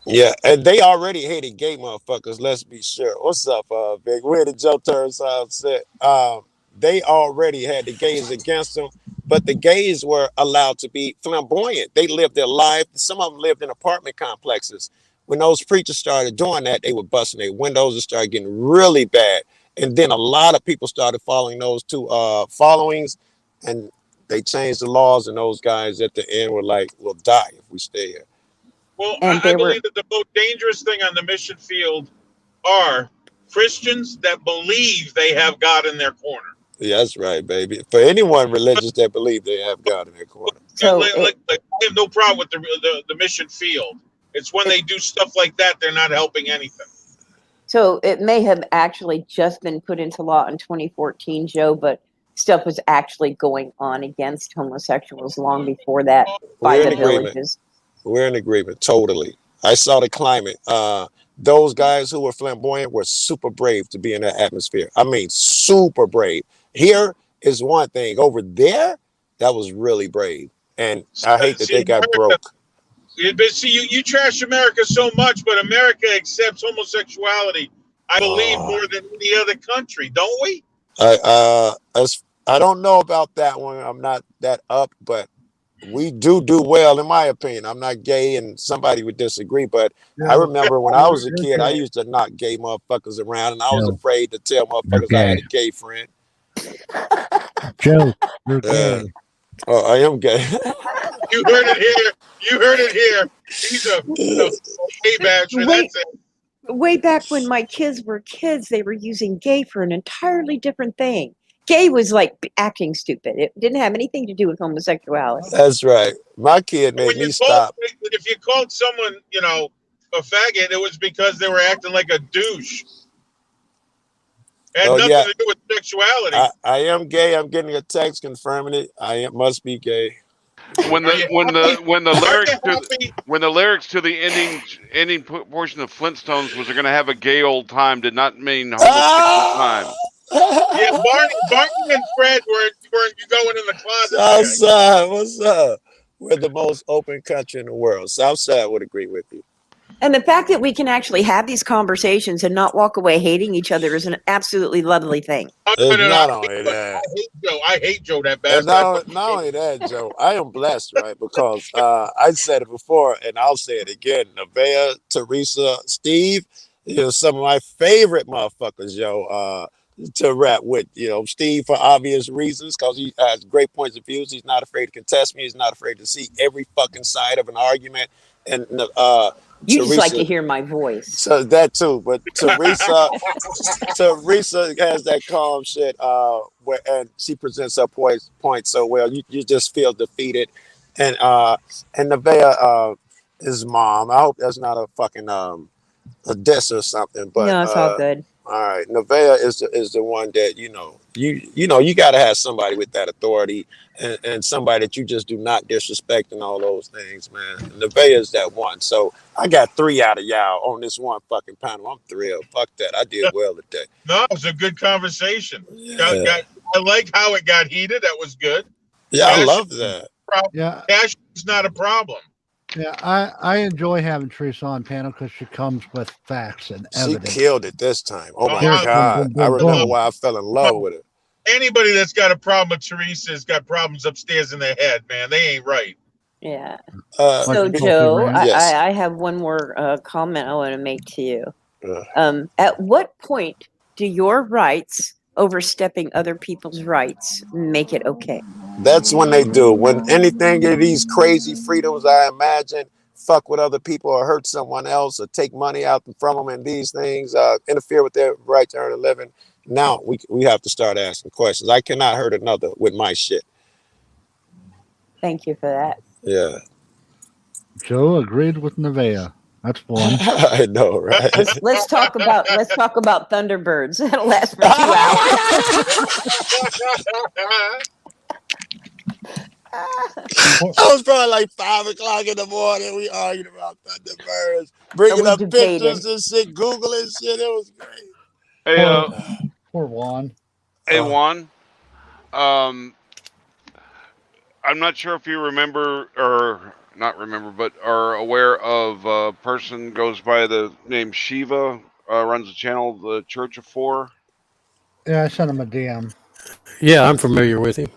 Yeah, and they already hated gay motherfuckers, let's be sure. What's up, Big? Where did Joe Turns sit? They already had the gays against them, but the gays were allowed to be flamboyant. They lived their life. Some of them lived in apartment complexes. When those preachers started doing that, they were busting their windows and started getting really bad. And then a lot of people started following those two followings, and they changed the laws, and those guys at the end were like, we'll die if we stay here. Well, I believe that the most dangerous thing on the mission field are Christians that believe they have God in their corner. Yeah, that's right, baby. For anyone religious that believe they have God in their corner. So I have no problem with the mission field. It's when they do stuff like that, they're not helping anything. So it may have actually just been put into law in 2014, Joe, but stuff was actually going on against homosexuals long before that by the villages. We're in agreement, totally. I saw the climate. Those guys who were flamboyant were super brave to be in that atmosphere. I mean, super brave. Here is one thing. Over there, that was really brave. And I hate that they got broke. But see, you trash America so much, but America accepts homosexuality, I believe, more than any other country, don't we? I don't know about that one. I'm not that up, but we do well, in my opinion. I'm not gay, and somebody would disagree, but I remember when I was a kid, I used to knock gay motherfuckers around, and I was afraid to tell motherfuckers I had a gay friend. Joe, you're gay. Oh, I am gay. You heard it here. You heard it here. He's a gay basher. That's it. Way back when my kids were kids, they were using gay for an entirely different thing. Gay was like acting stupid. It didn't have anything to do with homosexuality. That's right. My kid made me stop. If you called someone, a faggot, it was because they were acting like a douche. It had nothing to do with sexuality. I am gay. I'm getting a text confirming it. Must be gay. When the lyrics to the ending portion of Flintstones was "they're going to have a gay old time" did not mean homosexual time. Yeah, Barney and Fred weren't going in the closet. Southside, what's up? We're the most open country in the world. Southside would agree with you. And the fact that we can actually have these conversations and not walk away hating each other is an absolutely lovely thing. Not only that. I hate Joe that bad. Not only that, Joe, I am blessed, right? Because I said it before, and I'll say it again. Nevaeh, Teresa, Steve, some of my favorite motherfuckers, to rap with. Steve, for obvious reasons, because he has great points of views. He's not afraid to contest me. He's not afraid to see every fucking side of an argument. And you Teresa, just like to hear my voice. So that too, but Teresa has that calm shit and she presents her point so well. You just feel defeated. And Nevaeh, his mom. I hope that's not a fucking a diss or something. But no, it's all good. All right, Nevaeh is the one that you got to have somebody with that authority and somebody that you just do not disrespect and all those things, man. Nevaeh is that one. So I got 3 out of y'all on this one fucking panel. I'm thrilled. Fuck that. I did well today. No, it was a good conversation. Yeah. I like how it got heated. That was good. Yeah, I love that. Cash is not a problem. Yeah, I enjoy having Teresa on panel because she comes with facts and evidence. She killed it this time. Oh my God. I remember why I fell in love with her. Anybody that's got a problem with Teresa has got problems upstairs in their head, man. They ain't right. Yeah. So, Joe, I have one more comment I want to make to you. At what point do your rights overstepping other people's rights make it okay? That's when they do. When anything of these crazy freedoms, I imagine, fuck with other people or hurt someone else or take money out from them and these things interfere with their right to earn a living. Now we have to start asking questions. I cannot hurt another with my shit. Thank you for that. Yeah. Joe agreed with Nevaeh. That's fun. I know, right? Let's talk about Thunderbirds. That'll last for 2 hours. It was probably like 5 o'clock in the morning. We argued about Thunderbirds, bringing up pictures and shit, Googling shit. It was great. Hey, poor Juan. Hey, Juan. I'm not sure if you remember or not remember, but are aware of a person goes by the name Shiva, runs a channel, the Church of Four. Yeah, I sent him a DM. Yeah, I'm familiar with him.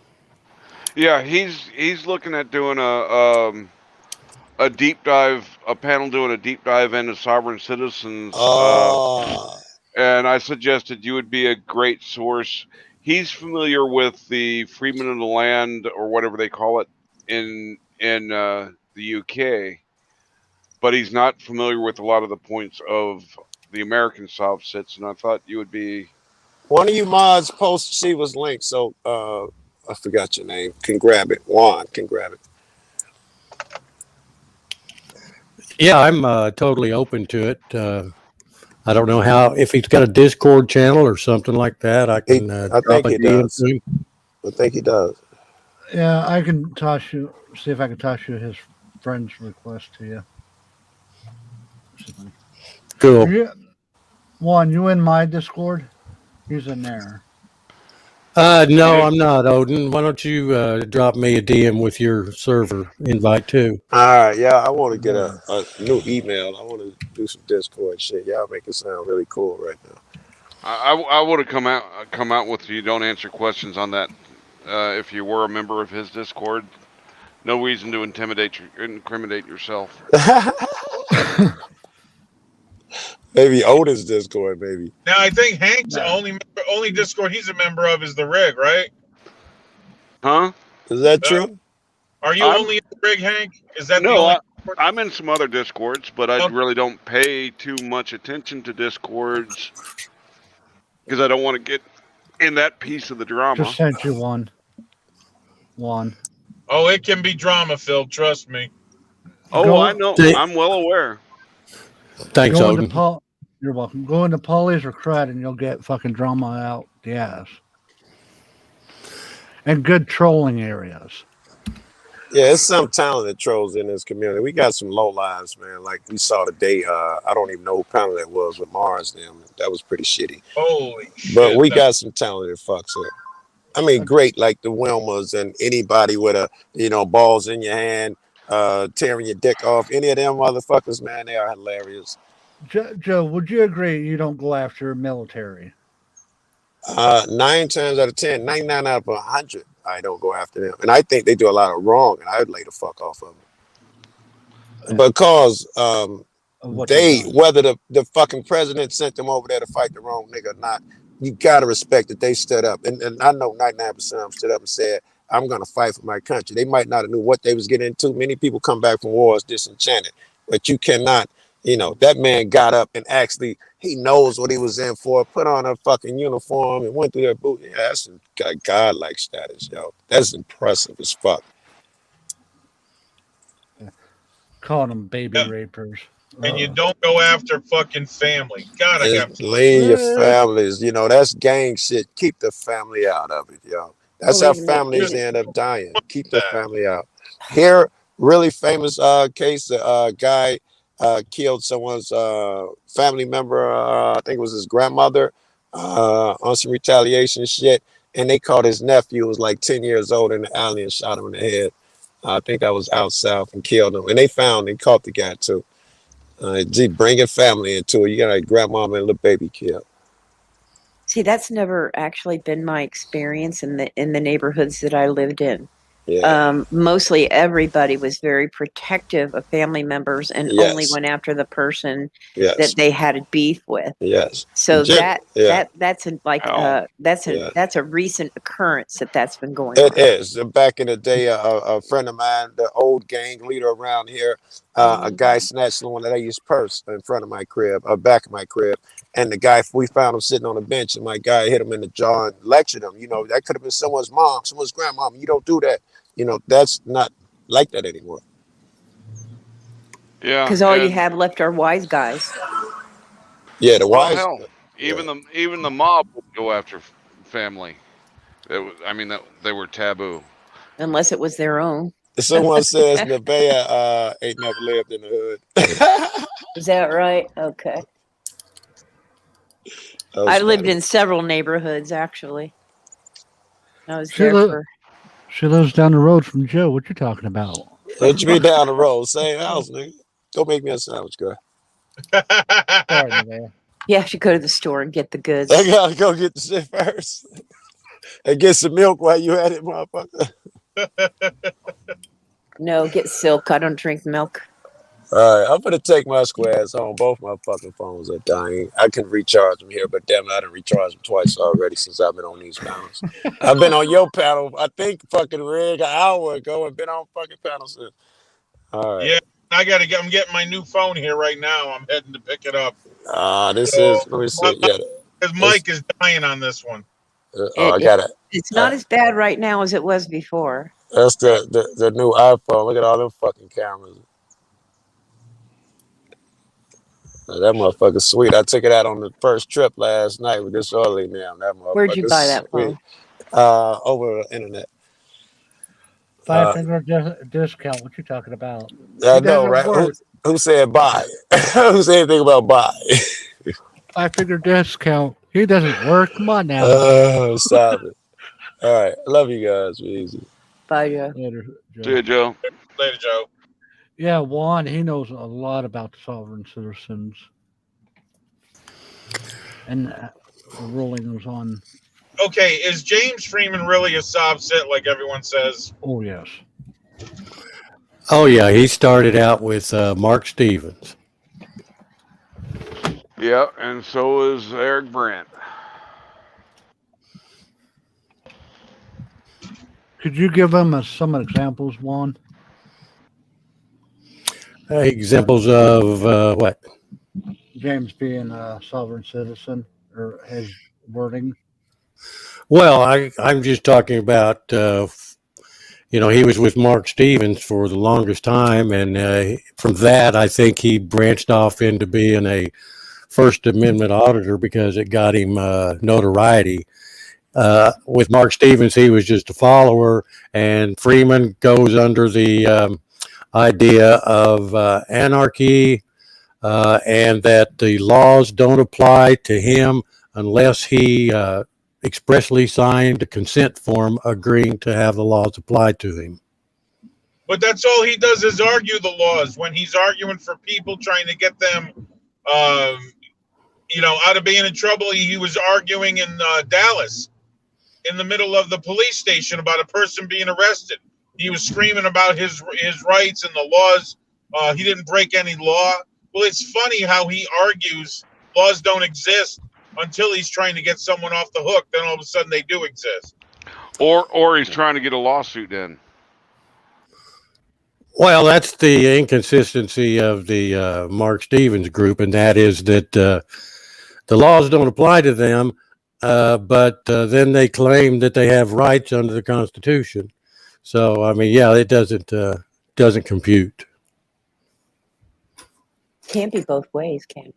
Yeah, he's looking at doing a deep dive, a panel doing a deep dive into sovereign citizens. And I suggested you would be a great source. He's familiar with the freedmen of the land, or whatever they call it, in the UK, but he's not familiar with a lot of the points of the American soft sits. And I thought you would be. One of you mods post Shiva's link, so I forgot your name. Can grab it. Juan can grab it. Yeah, I'm totally open to it. I don't know if he's got a Discord channel or something like that. I can drop a DM to him. I think he does. Yeah, I can see if I can toss you his friend's request to you. Cool. Juan, you in my Discord? He's in there. No, I'm not, Odin. Why don't you drop me a DM with your server invite too? All right, yeah, I want to get a new email. I want to do some Discord shit. Y'all make it sound really cool right now. I would have come out with you don't answer questions on that if you were a member of his Discord. No reason to incriminate yourself. Maybe Otis Discord, maybe. Now I think Hank's only Discord he's a member of is the Rig, right? Huh? Is that true? Are you only in the Rig, Hank? Is that the No, only? I'm in some other Discords, but I really don't pay too much attention to Discords because I don't want to get in that piece of the drama. Just sent you one. Oh, it can be drama filled. Trust me. I know. I'm well aware. Thanks, Odin. You're welcome. Go into Polly's or Crud and you'll get fucking drama out the ass. And good trolling areas. Yeah, it's some talented trolls in this community. We got some low lives, man. Like we saw today. I don't even know who panel that was with Mars. Them that was pretty shitty. Holy shit! But we got some talented fucks here. I mean, great, like the Wilmas and anybody with a balls in your hand, tearing your dick off. Any of them motherfuckers, man, they are hilarious. Joe, would you agree you don't go after military? 9 times out of 10, 99 out of 100, I don't go after them, and I think they do a lot of wrong, and I would lay the fuck off of them because whether the fucking president sent them over there to fight the wrong nigga or not, you gotta respect that they stood up, and I know 99% of them stood up and said, "I'm gonna fight for my country." They might not have knew what they was getting into. Many people come back from wars disenchanted, but you cannot. That man got up and actually, he knows what he was in for, put on a fucking uniform and went through that boot. Yeah, that's a godlike status, yo. That's impressive as fuck. Calling them baby rapers. And you don't go after fucking family. Gotta have to. Leave your families. That's gang shit. Keep the family out of it, yo. That's how families end up dying. Keep the family out. Here, really famous case, a guy killed someone's family member, I think it was his grandmother, on some retaliation shit, and they caught his nephew, who was like 10 years old, in the alley and shot him in the head. I think I was out south and killed him, and they caught the guy too. Bring your family into it. You got a grandmama and a little baby killed. See, that's never actually been my experience in the neighborhoods that I lived in. Yeah. Mostly everybody was very protective of family members and only went after the person that they had a beef with. Yes. So that's a recent occurrence that's been going on. It is. Back in the day, a friend of mine, the old gang leader around here, a guy snatched one of his purse in front of my crib, back of my crib. And the guy, we found him sitting on a bench, and my guy hit him in the jaw and lectured him. That could have been someone's mom, someone's grandmom. You don't do that. That's not like that anymore. Yeah. Because all you have left are wise guys. Yeah, the wise. Hell, even the mob would go after family. They were taboo. Unless it was their own. Someone says Nevaeh ain't never lived in the hood. Is that right? Okay. I lived in several neighborhoods, actually. I was She lives down the road from Joe. What you talking about? What you mean down the road? Same house, nigga. Go make me a sandwich, girl. Sorry, man. You have to go to the store and get the goods. I gotta go get the shit first. And get some milk while you at it, motherfucker. No, get silk. I don't drink milk. All right, I'm gonna take my squares home. Both my fucking phones are dying. I can recharge them here, but damn it, I done recharged them twice already since I've been on these panels. I've been on your panel, I think fucking Rig an hour ago, and been on fucking panels since. All right. Yeah, I'm getting my new phone here right now. I'm heading to pick it up. Let me see. Yeah. Because Mike is dying on this one. I got it. It's not as bad right now as it was before. That's the new iPhone. Look at all them fucking cameras. That motherfucker's sweet. I took it out on the first trip last night with this early now. That motherfucker's Where'd you buy that phone? Over the internet. 5-finger discount. What you talking about? I know, right? Who said buy? Who said anything about buy? 5-finger discount. He doesn't work. Come on now. Oh, stop it. All right. Love you guys. Be easy. Bye, Joe. Later, Joe. See you, Joe. Later, Joe. Yeah, Juan, he knows a lot about the sovereign citizens. And the ruling was on. Okay, is James Freeman really a sob sit like everyone says? Oh, yes. Oh yeah, he started out with Mark Stevens. Yeah, and so is Eric Brandt. Could you give them some examples, Juan? Examples of what? James being a sovereign citizen, or his wording. Well, I'm just talking about, he was with Mark Stevens for the longest time. And from that, I think he branched off into being a First Amendment auditor because it got him notoriety. With Mark Stevens, he was just a follower, and Freeman goes under the idea of anarchy and that the laws don't apply to him unless he expressly signed a consent form agreeing to have the laws applied to him. But that's all he does is argue the laws. When he's arguing for people, trying to get them, out of being in trouble, he was arguing in Dallas, in the middle of the police station, about a person being arrested. He was screaming about his rights and the laws. He didn't break any law. Well, it's funny how he argues laws don't exist until he's trying to get someone off the hook. Then all of a sudden they do exist. Or he's trying to get a lawsuit in. Well, that's the inconsistency of the Mark Stevens group, and that is that the laws don't apply to them, but then they claim that they have rights under the Constitution. So, I mean, yeah, it doesn't compute. Can't be both ways, can it?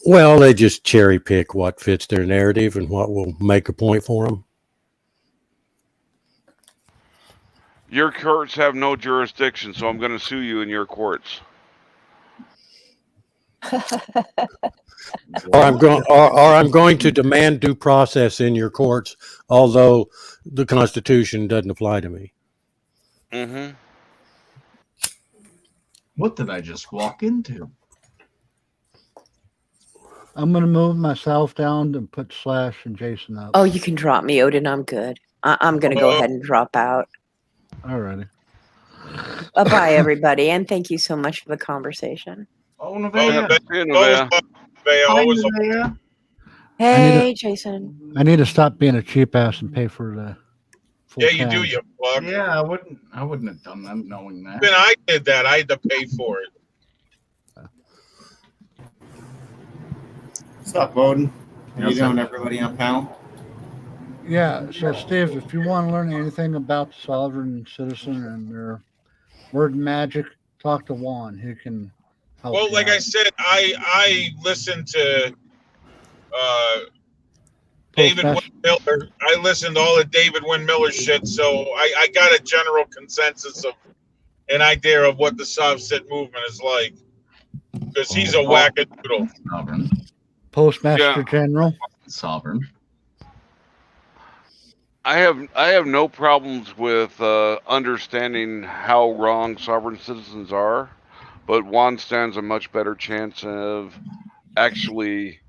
Well, they just cherry pick what fits their narrative and what will make a point for them. Your courts have no jurisdiction, so I'm going to sue you in your courts. Or I'm going to demand due process in your courts, although the Constitution doesn't apply to me. Mm-hmm. What did I just walk into? I'm going to move myself down and put Slash and Jason up. Oh, you can drop me, Odin. I'm good. I'm going to go ahead and drop out. Alrighty. Bye, everybody, and thank you so much for the conversation. Oh, Nevaeh. Hey, Jason. I need to stop being a cheap ass and pay for the full Yeah, you cash. do, you plug. Yeah, I wouldn't have done that knowing that. Even I did that. I had to pay for it. What's up, Odin? How you doing, everybody on panel? Yeah, so Steve, if you want to learn anything about the sovereign citizen and their word magic, talk to Juan. He can help. Well, you like out. I said, I listened to David Wynn Miller. I listened to all of David Wynn Miller shit, so I got a general consensus of an idea of what the Soft-Sit movement is like. Because he's a wackadoodle. Sovereign. Postmaster General. Sovereign. I have no problems with understanding how wrong sovereign citizens are, but Juan stands a much better chance of actually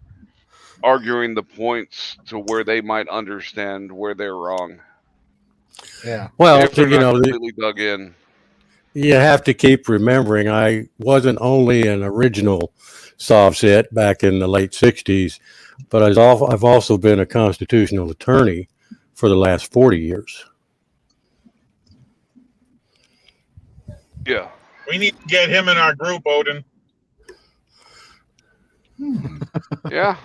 arguing the points to where they might understand where they're wrong. Yeah. Well, if they're not completely dug in. You have to keep remembering I wasn't only an original Soft-Sit back in the late 60s, but I've also been a constitutional attorney for the last 40 years. Yeah. We need to get him in our group, Odin. Yeah.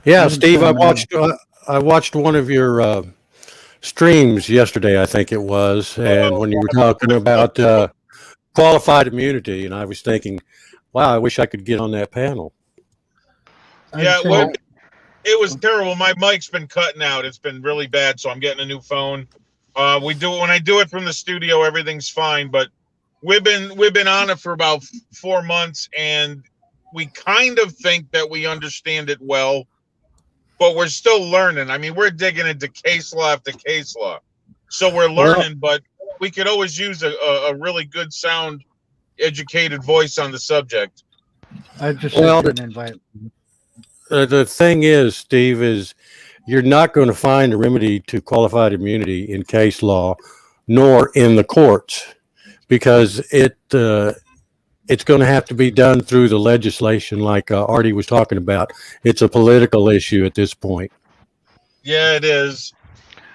Yeah, Steve, I watched one of your streams yesterday, I think it was, and when you were talking about qualified immunity, and I was thinking, wow, I wish I could get on that panel. Yeah, well, it was terrible. My mic's been cutting out. It's been really bad, so I'm getting a new phone. When I do it from the studio, everything's fine, but we've been on it for about 4 months, and we kind of think that we understand it well, but we're still learning. I mean, we're digging into case law after case law, so we're learning. But we could always use a really good, sound, educated voice on the subject. I just Well, sent you an invite. The thing is, Steve, is you're not going to find a remedy to qualified immunity in case law, nor in the courts, because it's going to have to be done through the legislation, like Artie was talking about. It's a political issue at this point. Yeah, it is.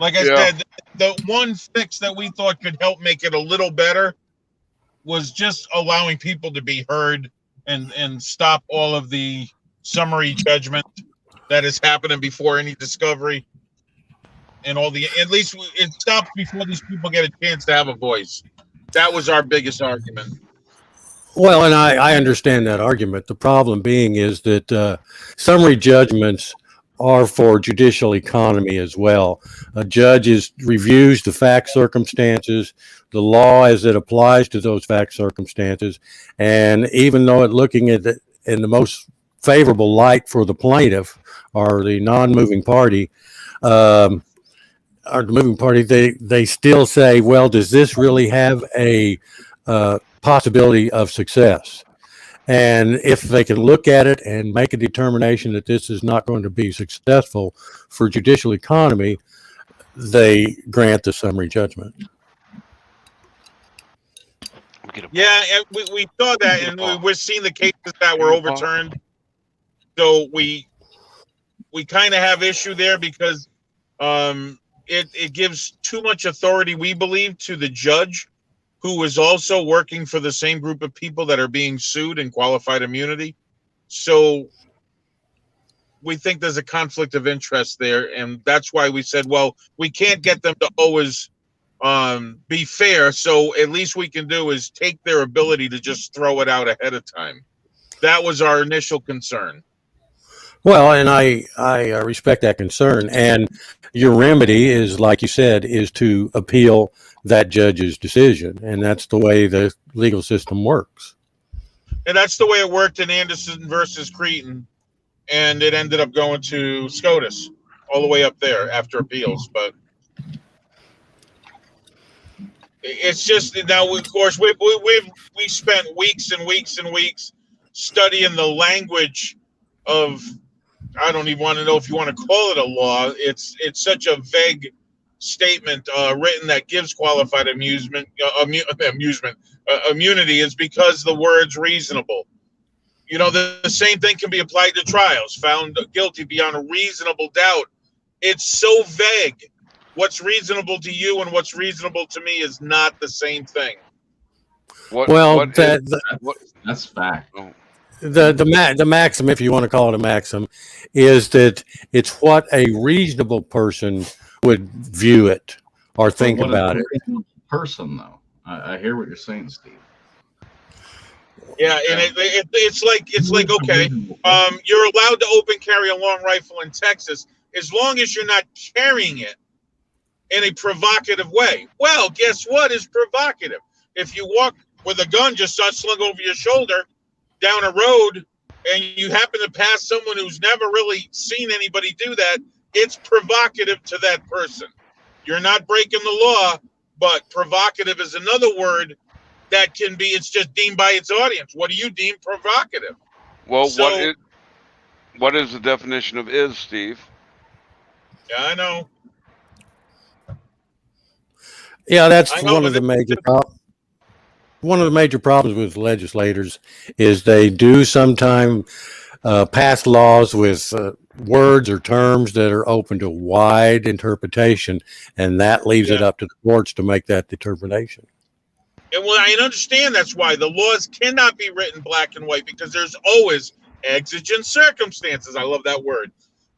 Like I said, the one fix that we thought could help make it a little better was just allowing people to be heard and stop all of the summary judgment that is happening before any discovery, and at least it stops before these people get a chance to have a voice. That was our biggest argument. Well, and I understand that argument. The problem being is that summary judgments are for judicial economy as well. A judge reviews the fact circumstances, the law as it applies to those fact circumstances, and even though it looking at it in the most favorable light for the plaintiff or the non-moving party, or the moving party, they still say, well, does this really have a possibility of success? And if they can look at it and make a determination that this is not going to be successful for judicial economy, they grant the summary judgment. Yeah, and we saw that, and we're seeing the cases that were overturned. So we kind of have issue there because it gives too much authority, we believe, to the judge, who is also working for the same group of people that are being sued in qualified immunity. So we think there's a conflict of interest there, and that's why we said, well, we can't get them to always be fair, so at least we can do is take their ability to just throw it out ahead of time. That was our initial concern. Well, and I respect that concern, and your remedy is, like you said, is to appeal that judge's decision, and that's the way the legal system works. And that's the way it worked in Anderson versus Cretan, and it ended up going to SCOTUS all the way up there after appeals. But it's just now, of course, we spent weeks and weeks and weeks studying the language of, I don't even want to know if you want to call it a law. It's such a vague statement written that gives qualified immunity is because the word's reasonable. You know, the same thing can be applied to trials. Found guilty beyond a reasonable doubt. It's so vague. What's reasonable to you and what's reasonable to me is not the same thing. That's fact. The maxim, if you want to call it a maxim, is that it's what a reasonable person would view it or think about it. Person, though, I hear what you're saying, Steve. Yeah, and it's like okay, you're allowed to open carry a long rifle in Texas as long as you're not carrying it in a provocative way. Well, guess what is provocative? If you walk with a gun just slung over your shoulder down a road and you happen to pass someone who's never really seen anybody do that, it's provocative to that person. You're not breaking the law, but provocative is another word that can be, it's just deemed by its audience. What do you deem provocative? Well, what is the definition of is, Steve? Yeah, I know. Yeah, that's one of the major problems. One of the major problems with legislators is they do sometimes pass laws with words or terms that are open to wide interpretation, and that leaves it up to the courts to make that determination. And well, I understand that's why the laws cannot be written black and white, because there's always exigent circumstances. I love that word.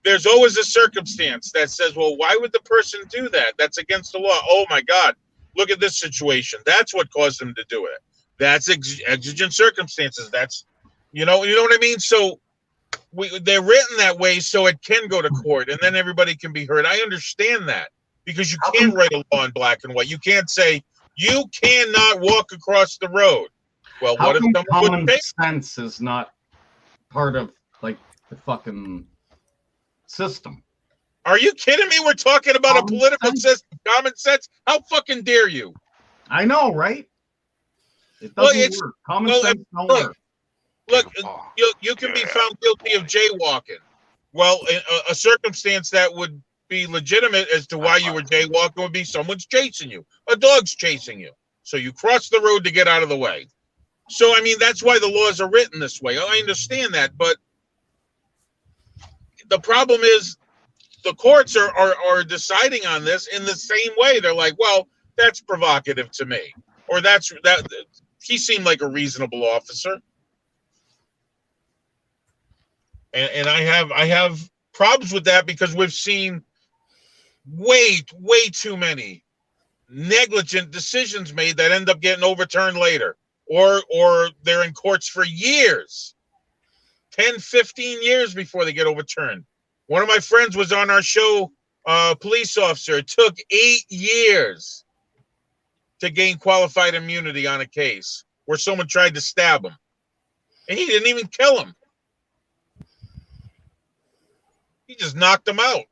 There's always a circumstance that says, well, why would the person do that? That's against the law. Oh my God, look at this situation. That's what caused them to do it. That's exigent circumstances. That's, you know what I mean? So they're written that way so it can go to court and then everybody can be heard. I understand that, because you can't write a law in black and white. You can't say, you cannot walk across the road. Well, How what if come someone common would pay? sense is not part of like the fucking system? Are you kidding me? We're talking about a political system. Common sense? How fucking dare you? I know, right? It doesn't work. Common sense don't work. Look, you can be found guilty of jaywalking. Well, a circumstance that would be legitimate as to why you were jaywalking would be someone's chasing you. A dog's chasing you. So you cross the road to get out of the way. So, I mean, that's why the laws are written this way. I understand that. But the problem is the courts are deciding on this in the same way. They're like, well, that's provocative to me. Or that he seemed like a reasonable officer. And I have problems with that because we've seen way too many negligent decisions made that end up getting overturned later, or they're in courts for years, 10, 15 years before they get overturned. One of my friends was on our show, police officer. It took 8 years to gain qualified immunity on a case where someone tried to stab him, and he didn't even kill him. He just knocked him out.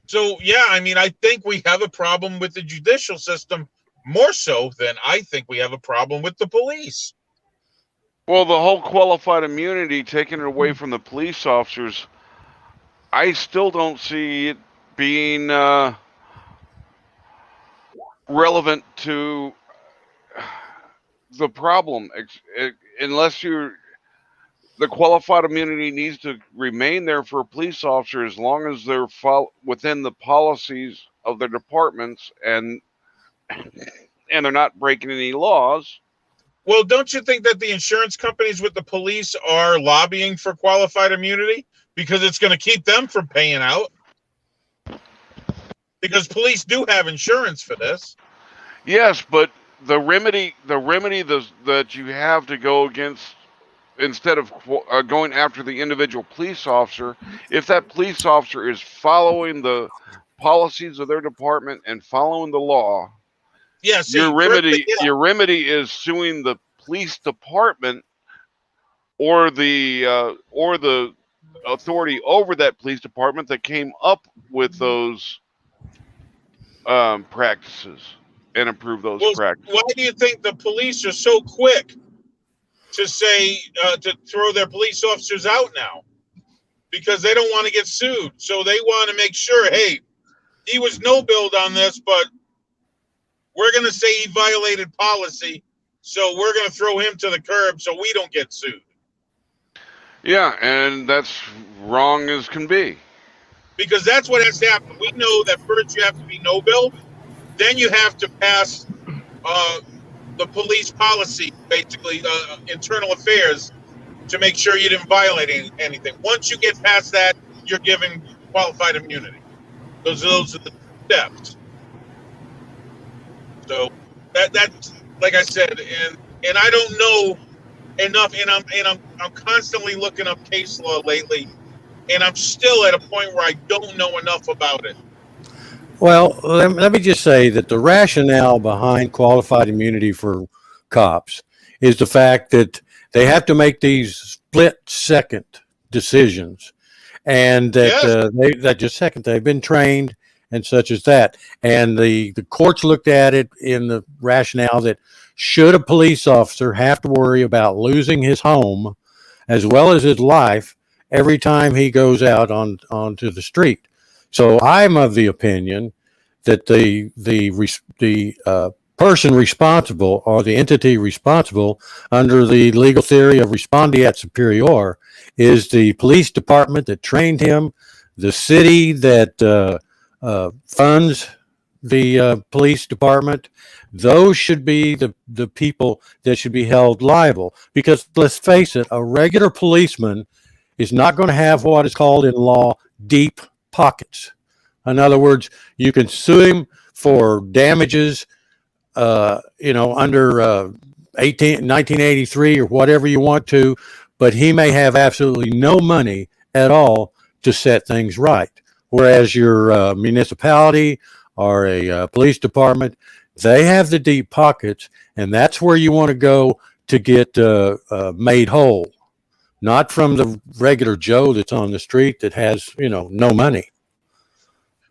So, yeah, I mean, I think we have a problem with the judicial system more so than I think we have a problem with the police. Well, the whole qualified immunity, taking it away from the police officers, I still don't see it being relevant to the problem, unless the qualified immunity needs to remain there for a police officer as long as they're within the policies of their departments and they're not breaking any laws. Well, don't you think that the insurance companies with the police are lobbying for qualified immunity because it's going to keep them from paying out? Because police do have insurance for this. Yes, but the remedy that you have to go against, instead of going after the individual police officer, if that police officer is following the policies of their department and following the law, your remedy is suing the police department or the authority over that police department that came up with those practices and approved those practices. Why do you think the police are so quick to say to throw their police officers out now? Because they don't want to get sued. So they want to make sure, hey, he was no-billed on this, but we're going to say he violated policy, so we're going to throw him to the curb so we don't get sued. Yeah, and that's wrong as can be. Because that's what has happened. We know that first you have to be no-billed, then you have to pass the police policy, basically internal affairs, to make sure you didn't violate anything. Once you get past that, you're given qualified immunity. Those are the steps. So that's like I said, and I don't know enough, and I'm constantly looking up case law lately, and I'm still at a point where I don't know enough about it. Well, let me just say that the rationale behind qualified immunity for cops is the fact that they have to make these split-second decisions, and that they've been trained and such as that. And the courts looked at it in the rationale that should a police officer have to worry about losing his home as well as his life every time he goes out onto the street. So I'm of the opinion that the person responsible or the entity responsible under the legal theory of respondeat superior is the police department that trained him, the city that funds the police department. Those should be the people that should be held liable, because let's face it, a regular policeman is not going to have what is called in law deep pockets. In other words, you can sue him for damages, under 1983 or whatever you want to, but he may have absolutely no money at all to set things right. Whereas your municipality or a police department, they have the deep pockets, and that's where you want to go to get made whole. Not from the regular Joe that's on the street that has, no money.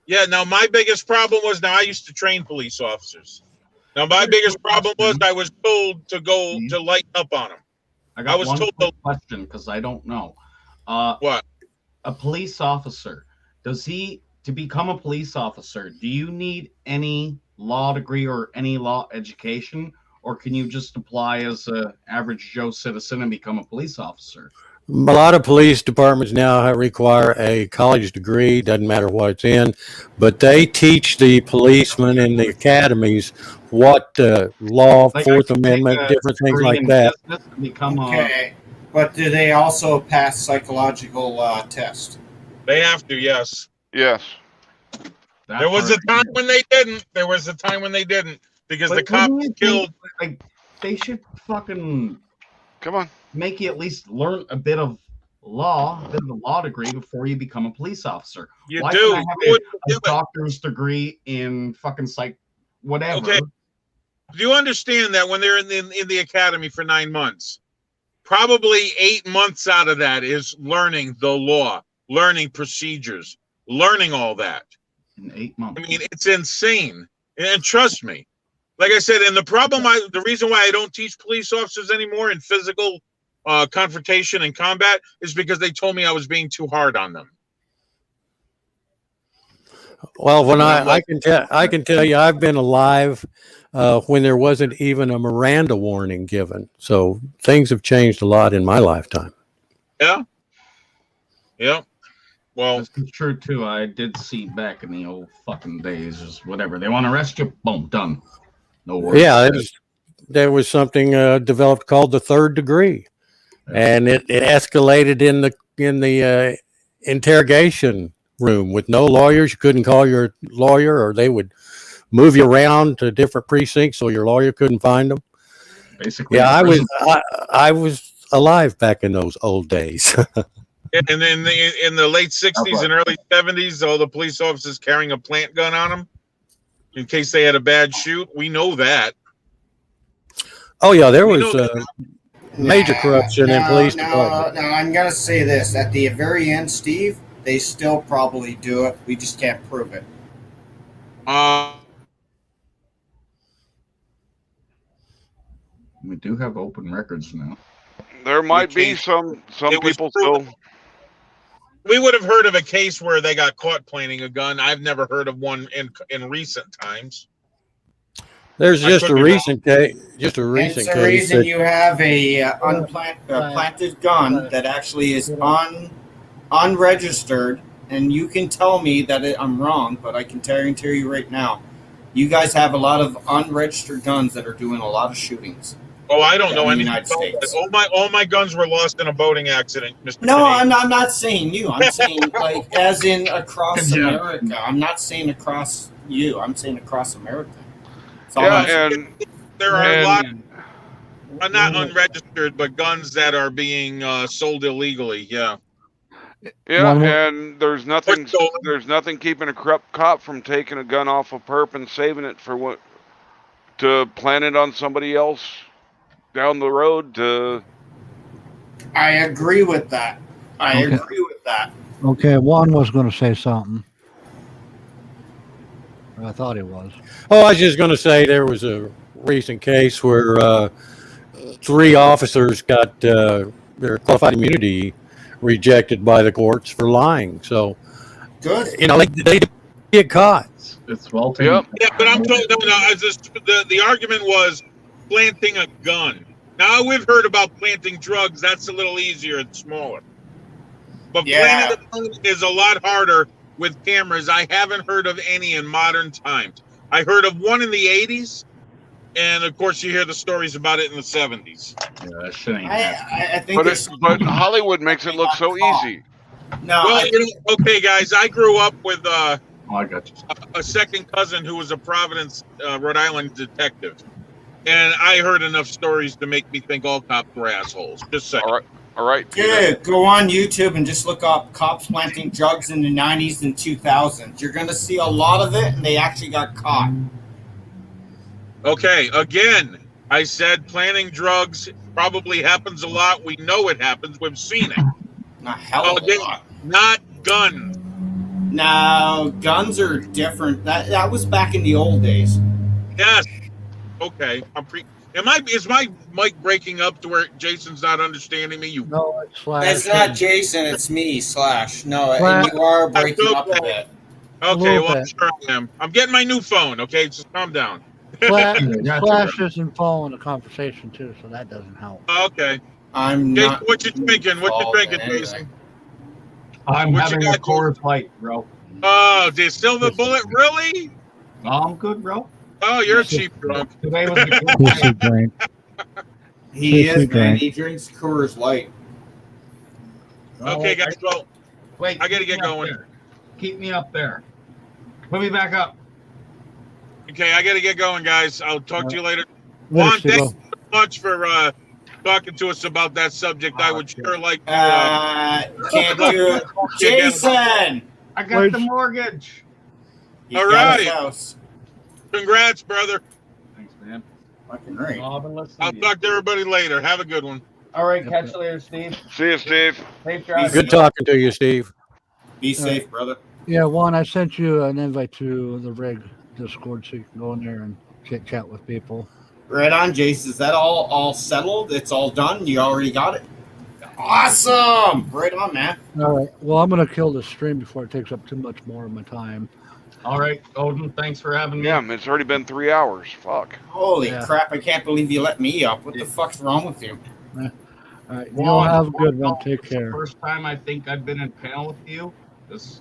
Yeah, now my biggest problem was, I used to train police officers. Now my biggest problem was I was told to go to lighten up on them. I got was one told quick question because I don't know. What? A police officer, to become a police officer, do you need any law degree or any law education, or can you just apply as an average Joe citizen and become a police officer? A lot of police departments now require a college degree, doesn't matter what it's in, but they teach the policemen in the academies what law, Like, Fourth I can Amendment, take a different things degree like in that. business and become Okay, but do they also pass psychological test? They have to, yes. Yes. There was a time when they didn't. There was a time when they didn't because the cops killed. Like, they should fucking come on, make you at least learn a bit of law, a bit of a law degree before you become a police officer. You Why do. can't I have a doctor's degree in fucking psych, whatever? Okay. Do you understand that when they're in the academy for 9 months, probably 8 months out of that is learning the law, learning procedures, learning all that. In 8 months. I mean, it's insane. And trust me, like I said, and the reason why I don't teach police officers anymore in physical confrontation and combat is because they told me I was being too hard on them. Well, when I can tell you, I've been alive when there wasn't even a Miranda warning given. So things have changed a lot in my lifetime. Yeah. Yeah. Well, this is true too. I did see back in the old fucking days, just whatever. They want to arrest you, boom, done. No worries. Yeah, there was something developed called the third degree, and it escalated in the interrogation room with no lawyers. You couldn't call your lawyer, or they would move you around to different precincts so your lawyer couldn't find them. Basically, yeah, I was alive back in those old days. And then in the late 60s and early 70s, all the police officers carrying a plant gun on them in case they had a bad shoot. We know that. Oh yeah, there was major corruption in police department. Now I'm gonna say this: at the very end, Steve, they still probably do it. We just can't prove it. We do have open records now. There might be some people still. We would have heard of a case where they got caught planting a gun. I've never heard of one in recent times. There's just a recent case. Just a recent case. It's the reason you have a planted gun that actually is unregistered, and you can tell me that I'm wrong, but I can tell you right now, you guys have a lot of unregistered guns that are doing a lot of shootings. Oh, I don't know any anything about that. All my guns were lost in a boating accident, Mr. No, I'm not saying you. I'm saying like as in across America. I'm not saying across you. I'm saying across America. And there are a lot, not unregistered, but guns that are being sold illegally. Yeah. Yeah, and there's nothing keeping a corrupt cop from taking a gun off a perp and saving it for to plant it on somebody else down the road. I agree with that. Agree with that. Okay, Juan was going to say something. I thought he was. Oh, I was just going to say there was a recent case where 3 officers got their qualified immunity rejected by the courts for lying. So, good. They get caught. It's well taken. Yep. Yeah, but I'm told the argument was planting a gun. Now we've heard about planting drugs. That's a little easier and smaller. But planting a gun is a lot harder with cameras. I haven't heard of any in modern times. I heard of one in the 80s, and of course you hear the stories about it in the 70s. Yeah, that shit ain't I think but Hollywood makes it look so easy. No. Well, okay, guys, I grew up with I got you. a second cousin who was a Providence, Rhode Island detective. And I heard enough stories to make me think all cops were assholes. Just saying. All right. Good. Go on YouTube and just look up cops planting drugs in the 90s and 2000s. You're going to see a lot of it, and they actually got caught. Okay, again, I said planting drugs probably happens a lot. We know it happens. We've seen it. Not hell of a lot. Not guns. Now, guns are different. That was back in the old days. Yes. Okay. Is my mic breaking up to where Jason's not understanding me? You No, it's Slash. It's not Jason, it's me, Slash. No, Slash. and you are breaking up a bit. Okay, well, I'm bit. sure I am. I'm getting my new phone. Okay, just calm down. Slash isn't following the conversation too, so that doesn't help. Okay. I'm Jason, not. what you drinking? What you drinking, anyway. Jason? I'm What you having a got, Coors Light, bro. Oh, the silver bullet, really? No, I'm good, bro. Oh, you're a cheap drunk. Today was a good day. He is, man. He drinks Coors Light. Okay, guys, well, wait, I gotta get going. Keep me up there. Put me back up. Okay, I gotta get going, guys. I'll talk to you later. Later, Juan, thanks Steve-O. so much for talking to us about that subject. I would sure like to. Can't do it. Jason! I got the mortgage. All right. Congrats, brother. Thanks, man. Fucking right. I'll talk to everybody later. Have a good one. All right, catch you later, Steve. See you, Steve. Safe drive. Good talking to you, Steve. Be safe, brother. Yeah, Juan, I sent you an invite to the rig Discord so you can go in there and chit chat with people. Right on, Jason. Is that all settled? It's all done? You already got it? Awesome! Right on, man. All right. Well, I'm gonna kill this stream before it takes up too much more of my time. All right, Odin, thanks for having me. Yeah, it's already been 3 hours. Fuck. Holy crap, I can't believe you let me up. What the fuck's wrong with you? All right. You'll have a good one. Take care. First time I think I've been in panel with you. This